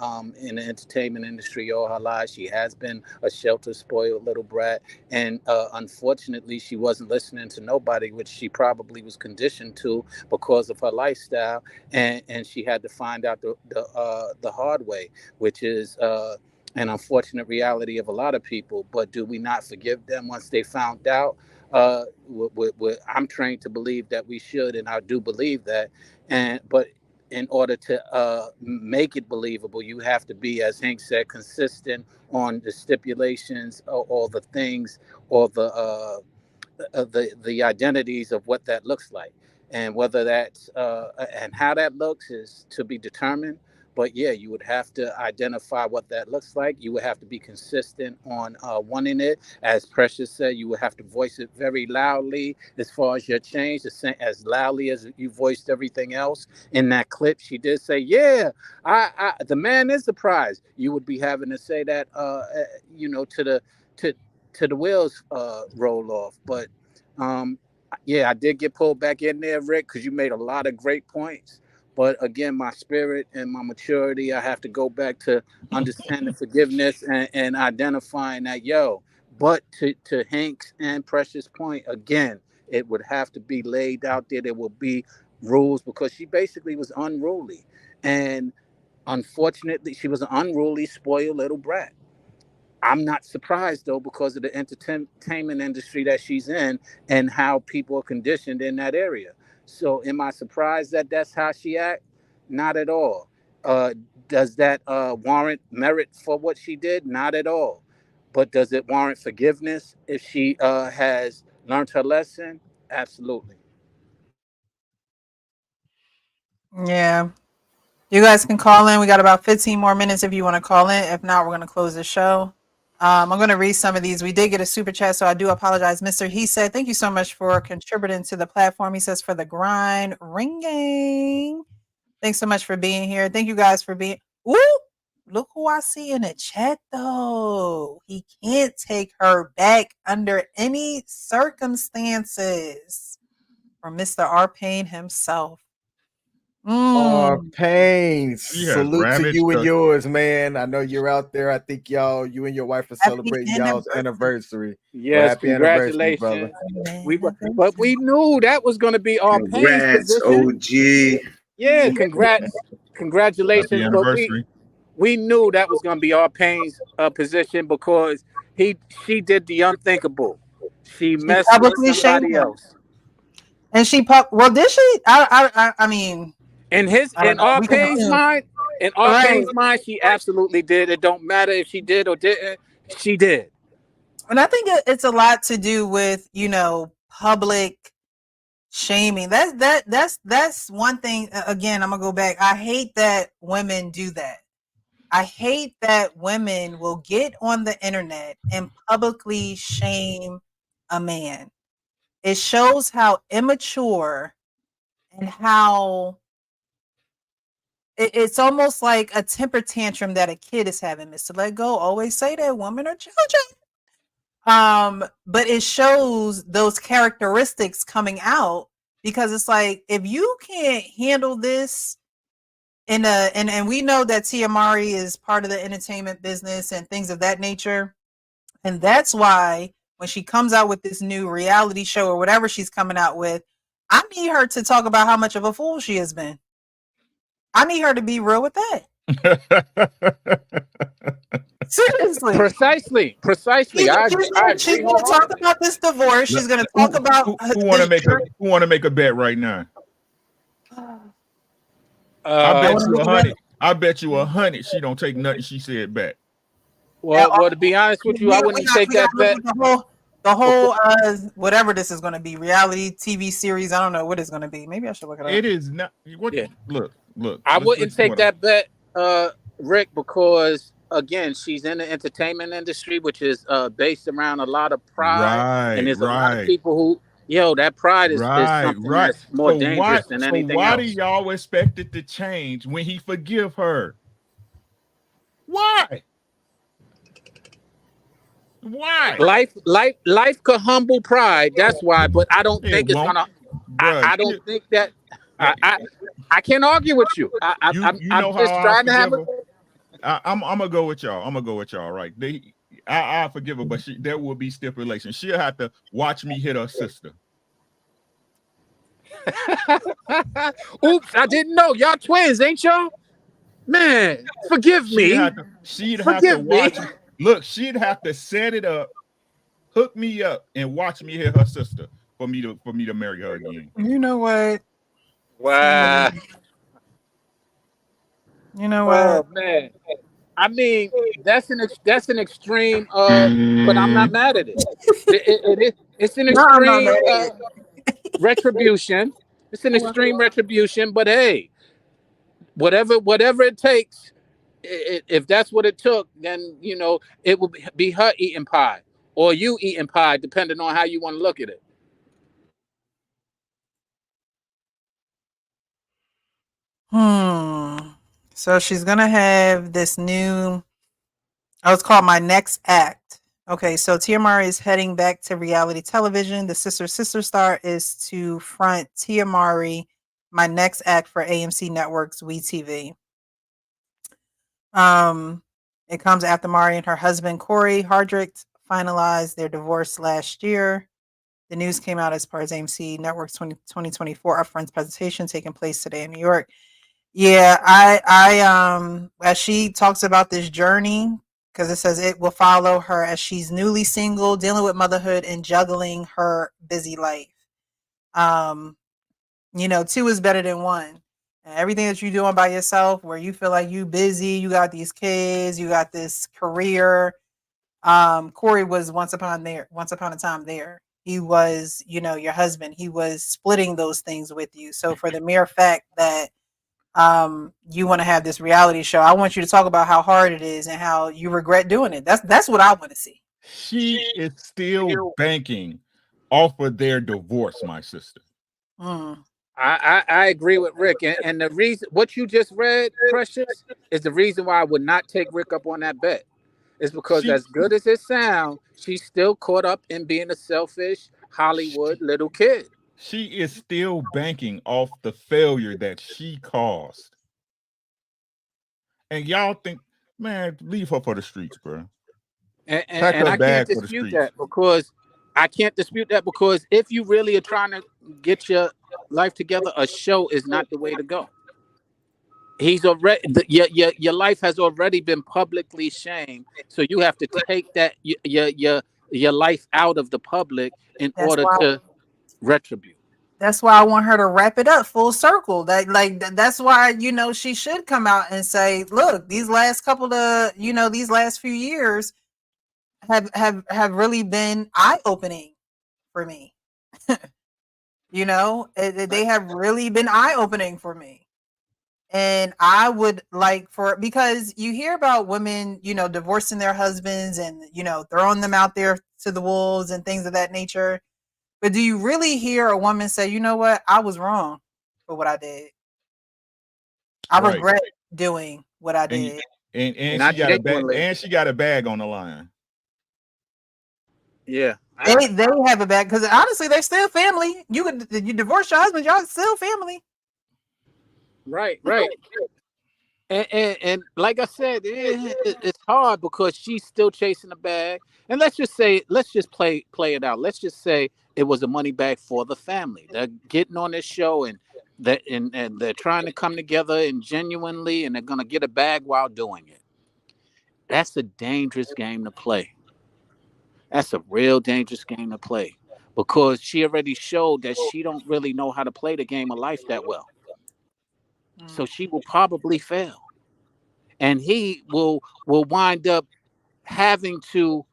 in the entertainment industry all her life. She has been a shelter spoiled little brat. And unfortunately, she wasn't listening to nobody, which she probably was conditioned to because of her lifestyle. And she had to find out the hard way, which is an unfortunate reality of a lot of people. But do we not forgive them once they found out? I'm trained to believe that we should, and I do believe that. But in order to make it believable, you have to be, as Hank said, consistent on the stipulations or the things or the identities of what that looks like, and whether that's and how that looks is to be determined. But yeah, you would have to identify what that looks like. You would have to be consistent on wanting it. As Precious said, you would have to voice it very loudly as far as your change, as loudly as you voiced everything else. In that clip, she did say, "Yeah, the man is the prize." You would be having to say that, to the wheels roll off. But um, yeah, I did get pulled back in there, Rick, because you made a lot of great points. But again, my spirit and my maturity, I have to go back to understanding forgiveness and identifying that, But to Hank's and Precious' point, again, it would have to be laid out there. There will be rules because she basically was unruly. And unfortunately, she was an unruly, spoiled little brat. I'm not surprised though because of the entertainment industry that she's in and how people are conditioned in that area. So, am I surprised that that's how she act? Not at all. Uh, does that warrant merit for what she did? Not at all. But does it warrant forgiveness if she has learned her lesson? Absolutely. Yeah. You guys can call in. We got about 15 more minutes if you want to call in. If not, we're going to close the show. I'm going to read some of these. We did get a super chat, so I do apologize. Mr. He said, thank you so much for contributing to the platform. He says, for the grind ringing. Thanks so much for being here. Thank you guys for being. Ooh, look who I see in the chat, though. He can't take her back under any circumstances. From Mr. R. Payne himself. Pain. He has Salute to ravaged you and us. yours, man. I know you're out there. I think you and your wife are Happy celebrating y'all's anniversary. Well, Yes, happy anniversary, brother. congratulations. But we knew that was going to be our Payne's Congrats, position. OG. Yeah, congratulations. Happy But anniversary. we knew that was going to be our Payne's position because she did the unthinkable. She She messed with publicly shamed somebody him. else. And well, did she? I mean, In I don't know. our We can Payne's assume. mind, Right. she absolutely did. It don't matter if she did or didn't. She did. And I think it's a lot to do with, public shaming. That's one thing. Again, I'm gonna go back. I hate that women do that. I hate that women will get on the internet and publicly shame a man. It shows how immature and how it's almost like a temper tantrum that a kid is having. Mr. Let Go always say that women are children. But it shows those characteristics coming out because it's like if you can't handle this and we know that Tia Mowry is part of the entertainment business and things of that nature. And that's why when she comes out with this new reality show or whatever she's coming out with, I need her to talk about how much of a fool she has been. I need her to be real with that. Seriously. Precisely. She's I going agree to talk about this divorce. She's going to talk about who want to make a bet right now. I bet you 100. I bet you 100 she don't take nothing she said back. Well, to be honest with you, I wouldn't take that bet. The whole whatever this is going to be, reality TV series. I don't know what it's going to be. Maybe I should look it up. It is not. What? Yeah. Look. I wouldn't take that bet, Rick, because again, she's in the entertainment industry, which is based around a lot of pride, and there's a lot of people who, that pride is something that's more dangerous than anything why else. do y'all expect it to change when he forgive her? Why? Life could humble pride. That's why, but I don't think it's gonna. I don't think that. I can't argue with you. I'm just trying to have. I'm gonna go with y'all. Right? I forgive her, but there will be stipulations. She'll have to watch me hit her sister. Oops, I didn't know. Y'all twins, ain't y'all? Man, forgive me. She'd have to watch. Look, she'd have to set it up, hook me up, and watch me hit her sister for me to marry her again. You know what? Wow. You know what? what? Oh man. I mean, that's an extreme, but I'm not mad at it. It's an extreme retribution. It's an extreme retribution, but hey, whatever it takes, if that's what it took, then it will be her eating pie or you eating pie, depending on how you want to look at it. So she's gonna have this new. It's called My Next Act. Okay, so Tia Mowry is heading back to reality television. The Sister Star is to front Tia Mowry, My Next Act for AMC Network's WeTV. It comes after Mowry and her husband Corey Hardrick finalized their divorce last year. The news came out as part of AMC Network's 2024 Upfront presentation taking place today in New York. Yeah, as she talks about this journey, because it says it will follow her as she's newly single, dealing with motherhood and juggling her busy life. Two is better than one. And everything that you're doing by yourself, where you feel like you busy, you got these kids, you got this career. Corey was once upon a time there. He was, your husband. He was splitting those things with you. So for the mere fact that you want to have this reality show, I want you to talk about how hard it is and how you regret doing it. That's what I want to see. She is still banking off of their divorce, my sister. I agree with Rick, and the reason what you just read, Precious, is the reason why I would not take Rick up on that bet. It's because as good as it sounds, she's still caught up in being a selfish Hollywood little kid. She is still banking off the failure that she caused. And y'all think, man, leave her for the streets, bro. And I can't dispute that because if you really are trying to get your life together, a show is not the way to go. He's already your life has already been publicly shamed, so you have to take that your life out of the public in order to retribute. That's why I want her to wrap it up full circle. That's why she should come out and say, "Look, these last couple of these last few years have really been eye opening for me. They have really been eye opening for me." And I would like because you hear about women, divorcing their husbands and, throwing them out there to the wolves and things of that nature. But do you really hear a woman say, you know what? I was wrong for what I did. I regret doing what I did. And she got a bag, and she got a bag on the line. Yeah. They have a bag because honestly, they're still family. You divorce your husband, y'all still family. Right. And like I said, it's hard because she's still chasing the bag. And let's just play it out. Let's just say it was a money bag for the family. They're getting on this show and they're trying to come together and genuinely, and they're gonna get a bag while doing it. That's a dangerous game to play. That's a real dangerous game to play because she already showed that she don't really know how to play the game of life that well. So she will probably fail. And he will wind up having to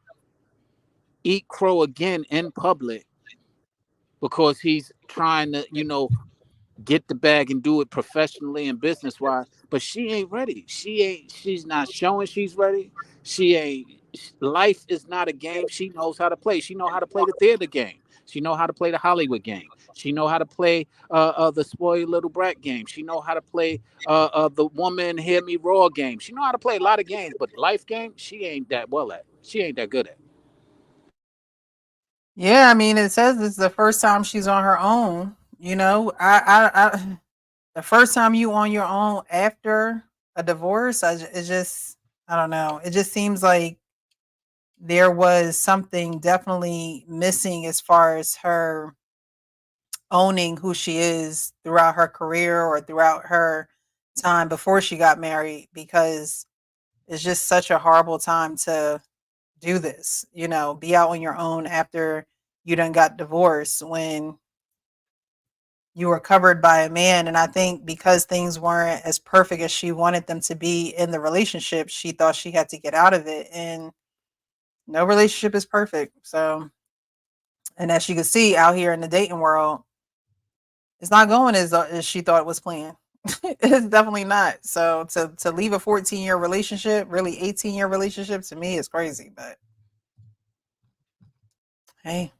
eat crow again in public because he's trying to, get the bag and do it professionally and business wise. But she ain't ready. She's not showing she's ready. Life is not a game she knows how to play. She know how to play the theater game. She know how to play the Hollywood game. She know how to play the spoiled little brat game. She know how to play the woman hear me roar game. She know how to play a lot of games, but life game, she ain't that well at. She ain't that good at. Yeah, I mean, it says it's the first time she's on her own. I the first time you on your own after a divorce, I don't know. It just seems like there was something definitely missing as far as her owning who she is throughout her career or throughout her time before she got married, because it's just such a horrible time to do this, be out on your own after you done got divorced when you were covered by a man. And I think because things weren't as perfect as she wanted them to be in the relationship, she thought she had to get out of it. And no relationship is perfect. So, and as you can see out here in the dating world, it's not going as she thought it was planned. It's definitely not. So to leave a 14-year relationship, really 18-year relationship, to me is crazy. But hey.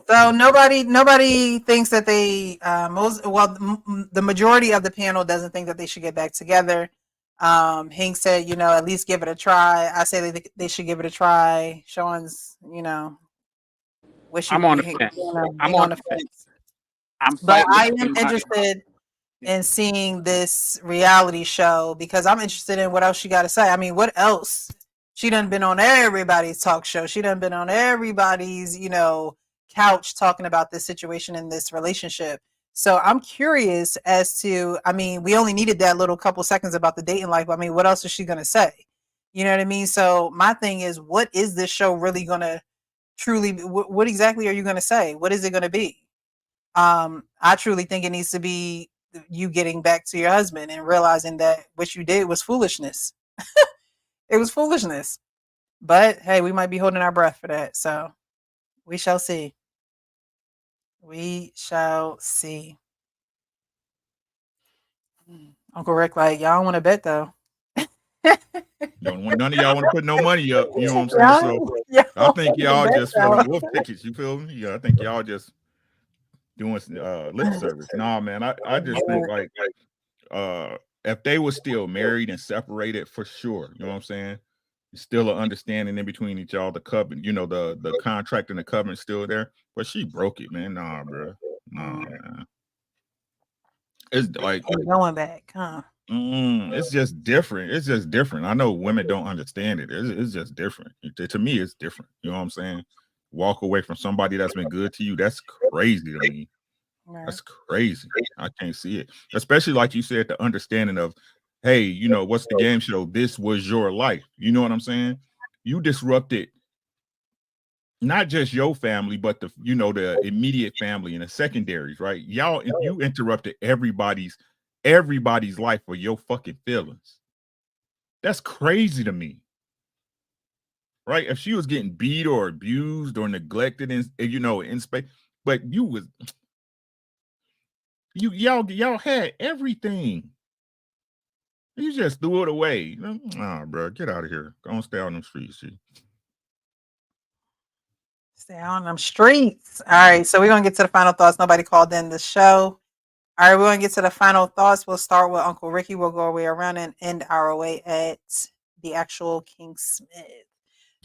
So nobody thinks that they the majority of the panel doesn't think that they should get back together. Hank said, at least give it a try. I say they should give it a try. Sean's, I'm on the fence. I'm on the fence. But I am interested. and seeing this reality show because I'm interested in what else she got to say. I mean, what else? She done been on everybody's talk show. She done been on everybody's, couch talking about this situation in this relationship. So I'm curious as to, I mean, we only needed that little couple seconds about the dating life. I mean, what else is she going to say? You know what I mean? So my thing is, what is this show really going to truly, what exactly are you going to say? What is it going to be? I truly think it needs to be you getting back to your husband and realizing that what you did was foolishness. It was foolishness. But hey, we might be holding our breath for that. So we shall see. We shall see. Uncle Rick, like, y'all want to bet though. None of y'all want to put no money up. You know what I'm saying? So I think y'all just filling wolf tickets. You feel me? Yeah, I think y'all just doing lip service. Nah, man. I just think like if they were still married and separated, for sure. You know what I'm saying? Still an understanding in between each y'all. The covenant, the contract and the covenant still there. But she broke it, man. Nah, bro. Nah, man. It's like going back, huh? It's just different. It's just different. I know women don't understand it. It's just different. To me, it's different. You know what I'm saying? Walk away from somebody that's been good to you. That's crazy to me. That's crazy. I can't see it. Especially like you said, the understanding of, hey, what's the game show? This was your life. You know what I'm saying? You disrupted not just your family, but the immediate family and the secondaries, right? You interrupted everybody's life for your fucking feelings. That's crazy to me. Right? If she was getting beat or abused or neglected in space, but y'all had everything. You just threw it away. Nah, bro, get out of here. Go and stay on them streets, G. Stay on them streets. All right, so we're gonna get to the final thoughts. Nobody called in the show. All right, we're gonna get to the final thoughts. We'll start with Uncle Ricky. We'll go our way around and end our way at the actual King Smith.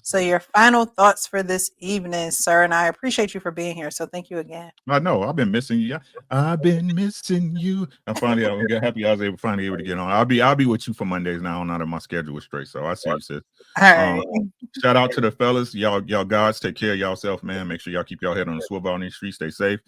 So your final thoughts for this evening, sir, and I appreciate you for being here. So thank you again. I know I've been missing you. I've been missing you. I'm happy I was finally able to get on. I'll be with you for Mondays now. Now that my schedule is straight, so I see you, sis. All right. Shout out to the fellas, y'all guys. Take care of y'allself, man. Make sure y'all keep y'all head on the swivel on these streets. Stay safe.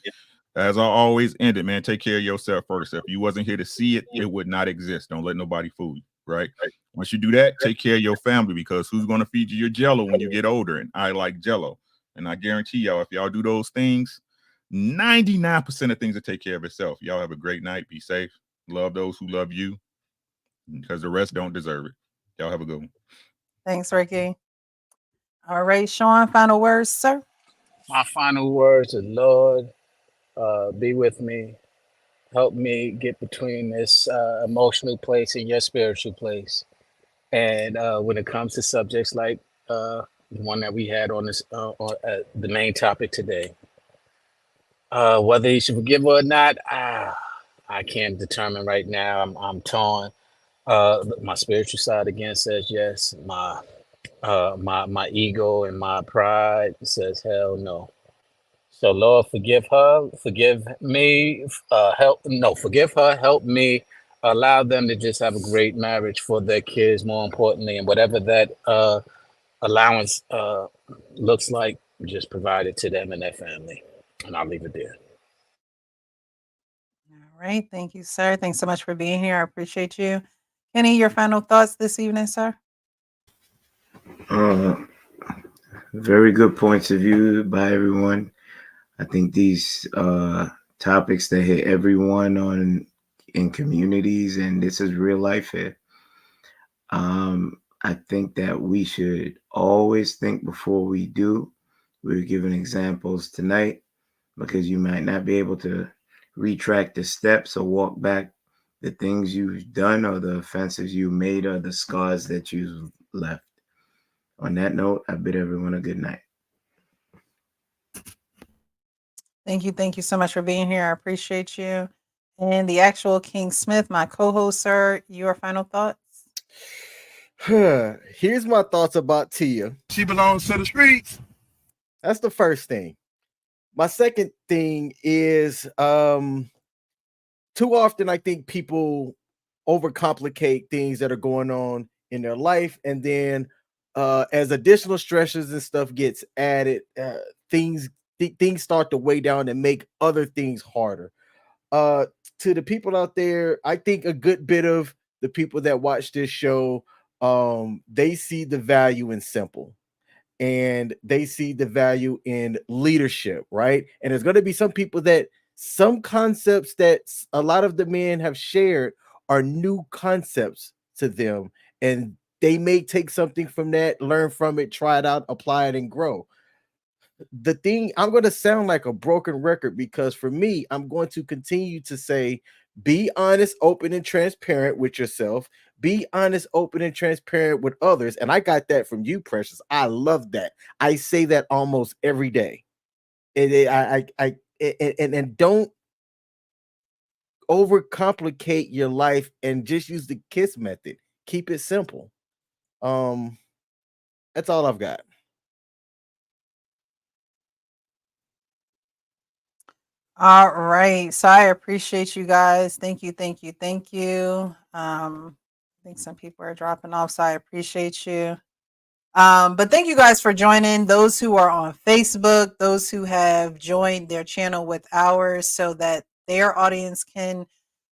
As I always end it, man. Take care of yourself first. If you wasn't here to see it, it would not exist. Don't let nobody fool you. Right. Once you do that, take care of your family because who's going to feed you your Jello when you get older? And I like Jello. And I guarantee y'all, if y'all do those things, 99% of things will take care of itself. Y'all have a great night. Be safe. Love those who love you because the rest don't deserve it. Y'all have a good one. Thanks, Ricky. All right, Sean, final words, sir. My final words are, Lord, be with me. Help me get between this emotional place and your spiritual place. And when it comes to subjects like the one that we had on this, the main topic today, whether you should forgive her or not, I can't determine right now. I'm torn. My spiritual side again says yes. My ego and my pride says hell no. So Lord, forgive her, forgive me, forgive her, help me, allow them to just have a great marriage for their kids, more importantly, and whatever that allowance looks like, just provide it to them and their family. And I'll leave it there. All right, thank you, sir. Thanks so much for being here. I appreciate you. Kenny, your final thoughts this evening, sir? Very good points of view by everyone. I think these topics that hit everyone in communities, and this is real life here. I think that we should always think before we do. We're giving examples tonight because you might not be able to retract the steps or walk back the things you've done or the offenses you made or the scars that you've left. On that note, I bid everyone a good night. Thank you so much for being here. I appreciate you. And the actual King Smith, my co-host, sir, your final thoughts? Here's my thoughts about Tia. She belongs to the streets. That's the first thing. My second thing is too often I think people overcomplicate things that are going on in their life, and then as additional stresses and stuff gets added, things start to weigh down and make other things harder. To the people out there, I think a good bit of the people that watch this show, they see the value in simple, and they see the value in leadership, right? And there's going to be some people that some concepts that a lot of the men have shared are new concepts to them, and they may take something from that, learn from it, try it out, apply it, and grow. The thing, I'm going to sound like a broken record, because for me, I'm going to continue to say, be honest, open, and transparent with yourself. Be honest, open, and transparent with others. And I got that from you, Precious. I love that. I say that almost every day. And don't overcomplicate your life, and just use the KISS method. Keep it simple. That's all I've got. All right. So I appreciate you guys. Thank you. Thank you. Thank you. I think some people are dropping off, so I appreciate you. But thank you guys for joining. Those who are on Facebook, those who have joined their channel with ours so that their audience can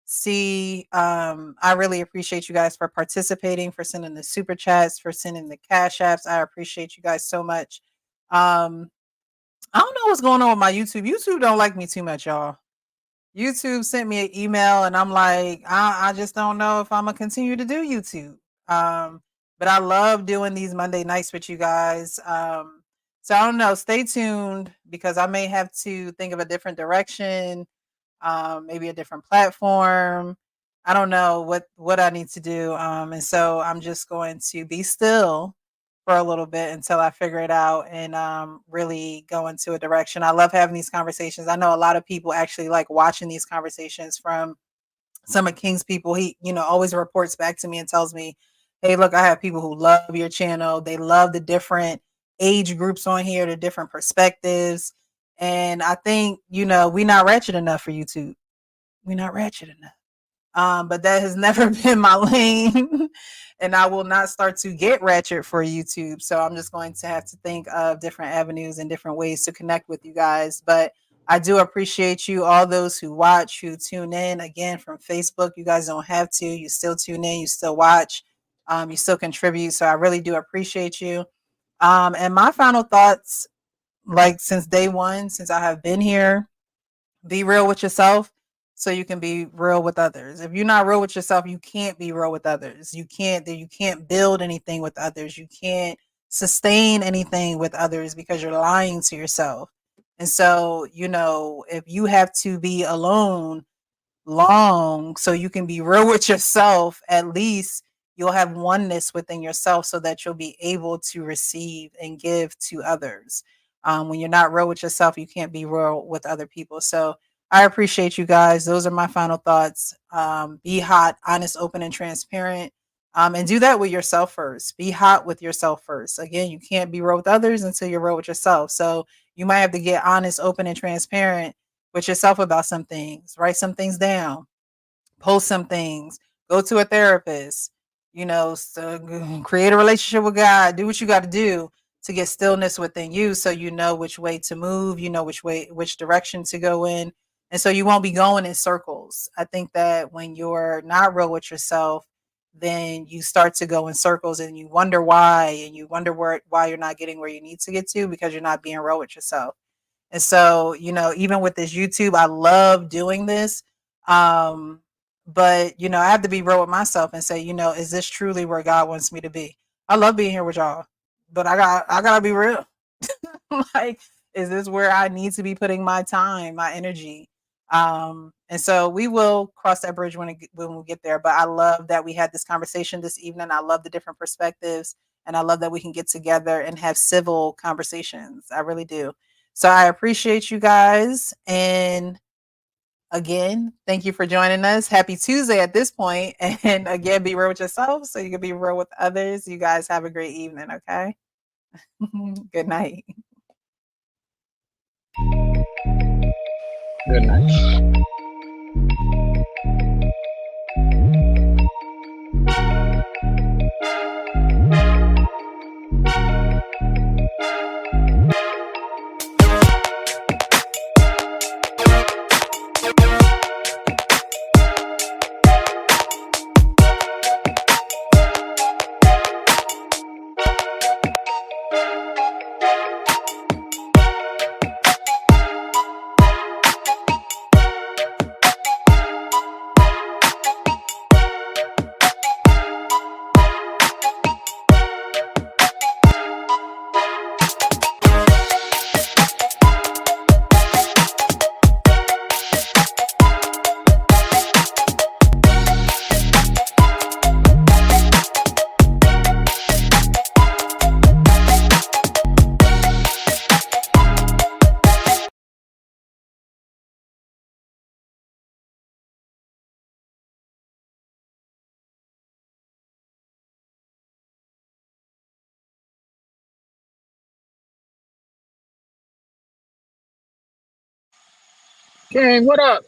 see. I really appreciate you guys for participating, for sending the super chats, for sending the cash apps. I appreciate you guys so much. I don't know what's going on with my YouTube. YouTube don't like me too much, y'all. YouTube sent me an email, and I'm like, I just don't know if I'm gonna continue to do YouTube. But I love doing these Monday nights with you guys. So I don't know. Stay tuned, because I may have to think of a different direction, maybe a different platform. I don't know what I need to do. And so I'm just going to be still for a little bit until I figure it out, and really go into a direction. I love having these conversations. I know a lot of people actually like watching these conversations. From some of King's people, he, always reports back to me and tells me, hey, look, I have people who love your channel. They love the different age groups on here, the different perspectives. And I think, we're not ratchet enough for YouTube. We're not ratchet enough. But that has never been my lane, and I will not start to get ratchet for YouTube. So I'm just going to have to think of different avenues and different ways to connect with you guys. But I do appreciate you, all those who watch, who tune in. Again, from Facebook, you guys don't have to. You still tune in, you still watch, you still contribute. So I really do appreciate you. And my final thoughts, like since day one, since I have been here, be real with yourself so you can be real with others. If you're not real with yourself, you can't be real with others. You can't build anything with others. You can't sustain anything with others, because you're lying to yourself. And so, if you have to be alone long so you can be real with yourself, at least you'll have oneness within yourself, so that you'll be able to receive and give to others. When you're not real with yourself, you can't be real with other people. So I appreciate you guys. Those are my final thoughts. Be hot, honest, open, and transparent. And do that with yourself first. Be hot with yourself first. Again, you can't be real with others until you're real with yourself. So you might have to get honest, open, and transparent with yourself about some things. Write some things down, post some things, go to a therapist, so create a relationship with God, do what you got to do to get stillness within you, so you know which way to move, which direction to go in. And so you won't be going in circles. I think that when you're not real with yourself, then you start to go in circles, and you wonder why, and you wonder why you're not getting where you need to get to, because you're not being real with yourself. And so, even with this YouTube, I love doing this. But, I have to be real with myself and say, is this truly where God wants me to be? I love being here with y'all, but I gotta be real. Like, is this where I need to be putting my time, my energy? And so we will cross that bridge when we get there. But I love that we had this conversation this evening. I love the different perspectives, and I love that we can get together and have civil conversations. I really do. So I appreciate you guys. And again, thank you for joining us. Happy Tuesday at this point. And again, be real with yourself so you can be real with others. You guys have a great evening, okay? Good night. Good night. Gang, what up?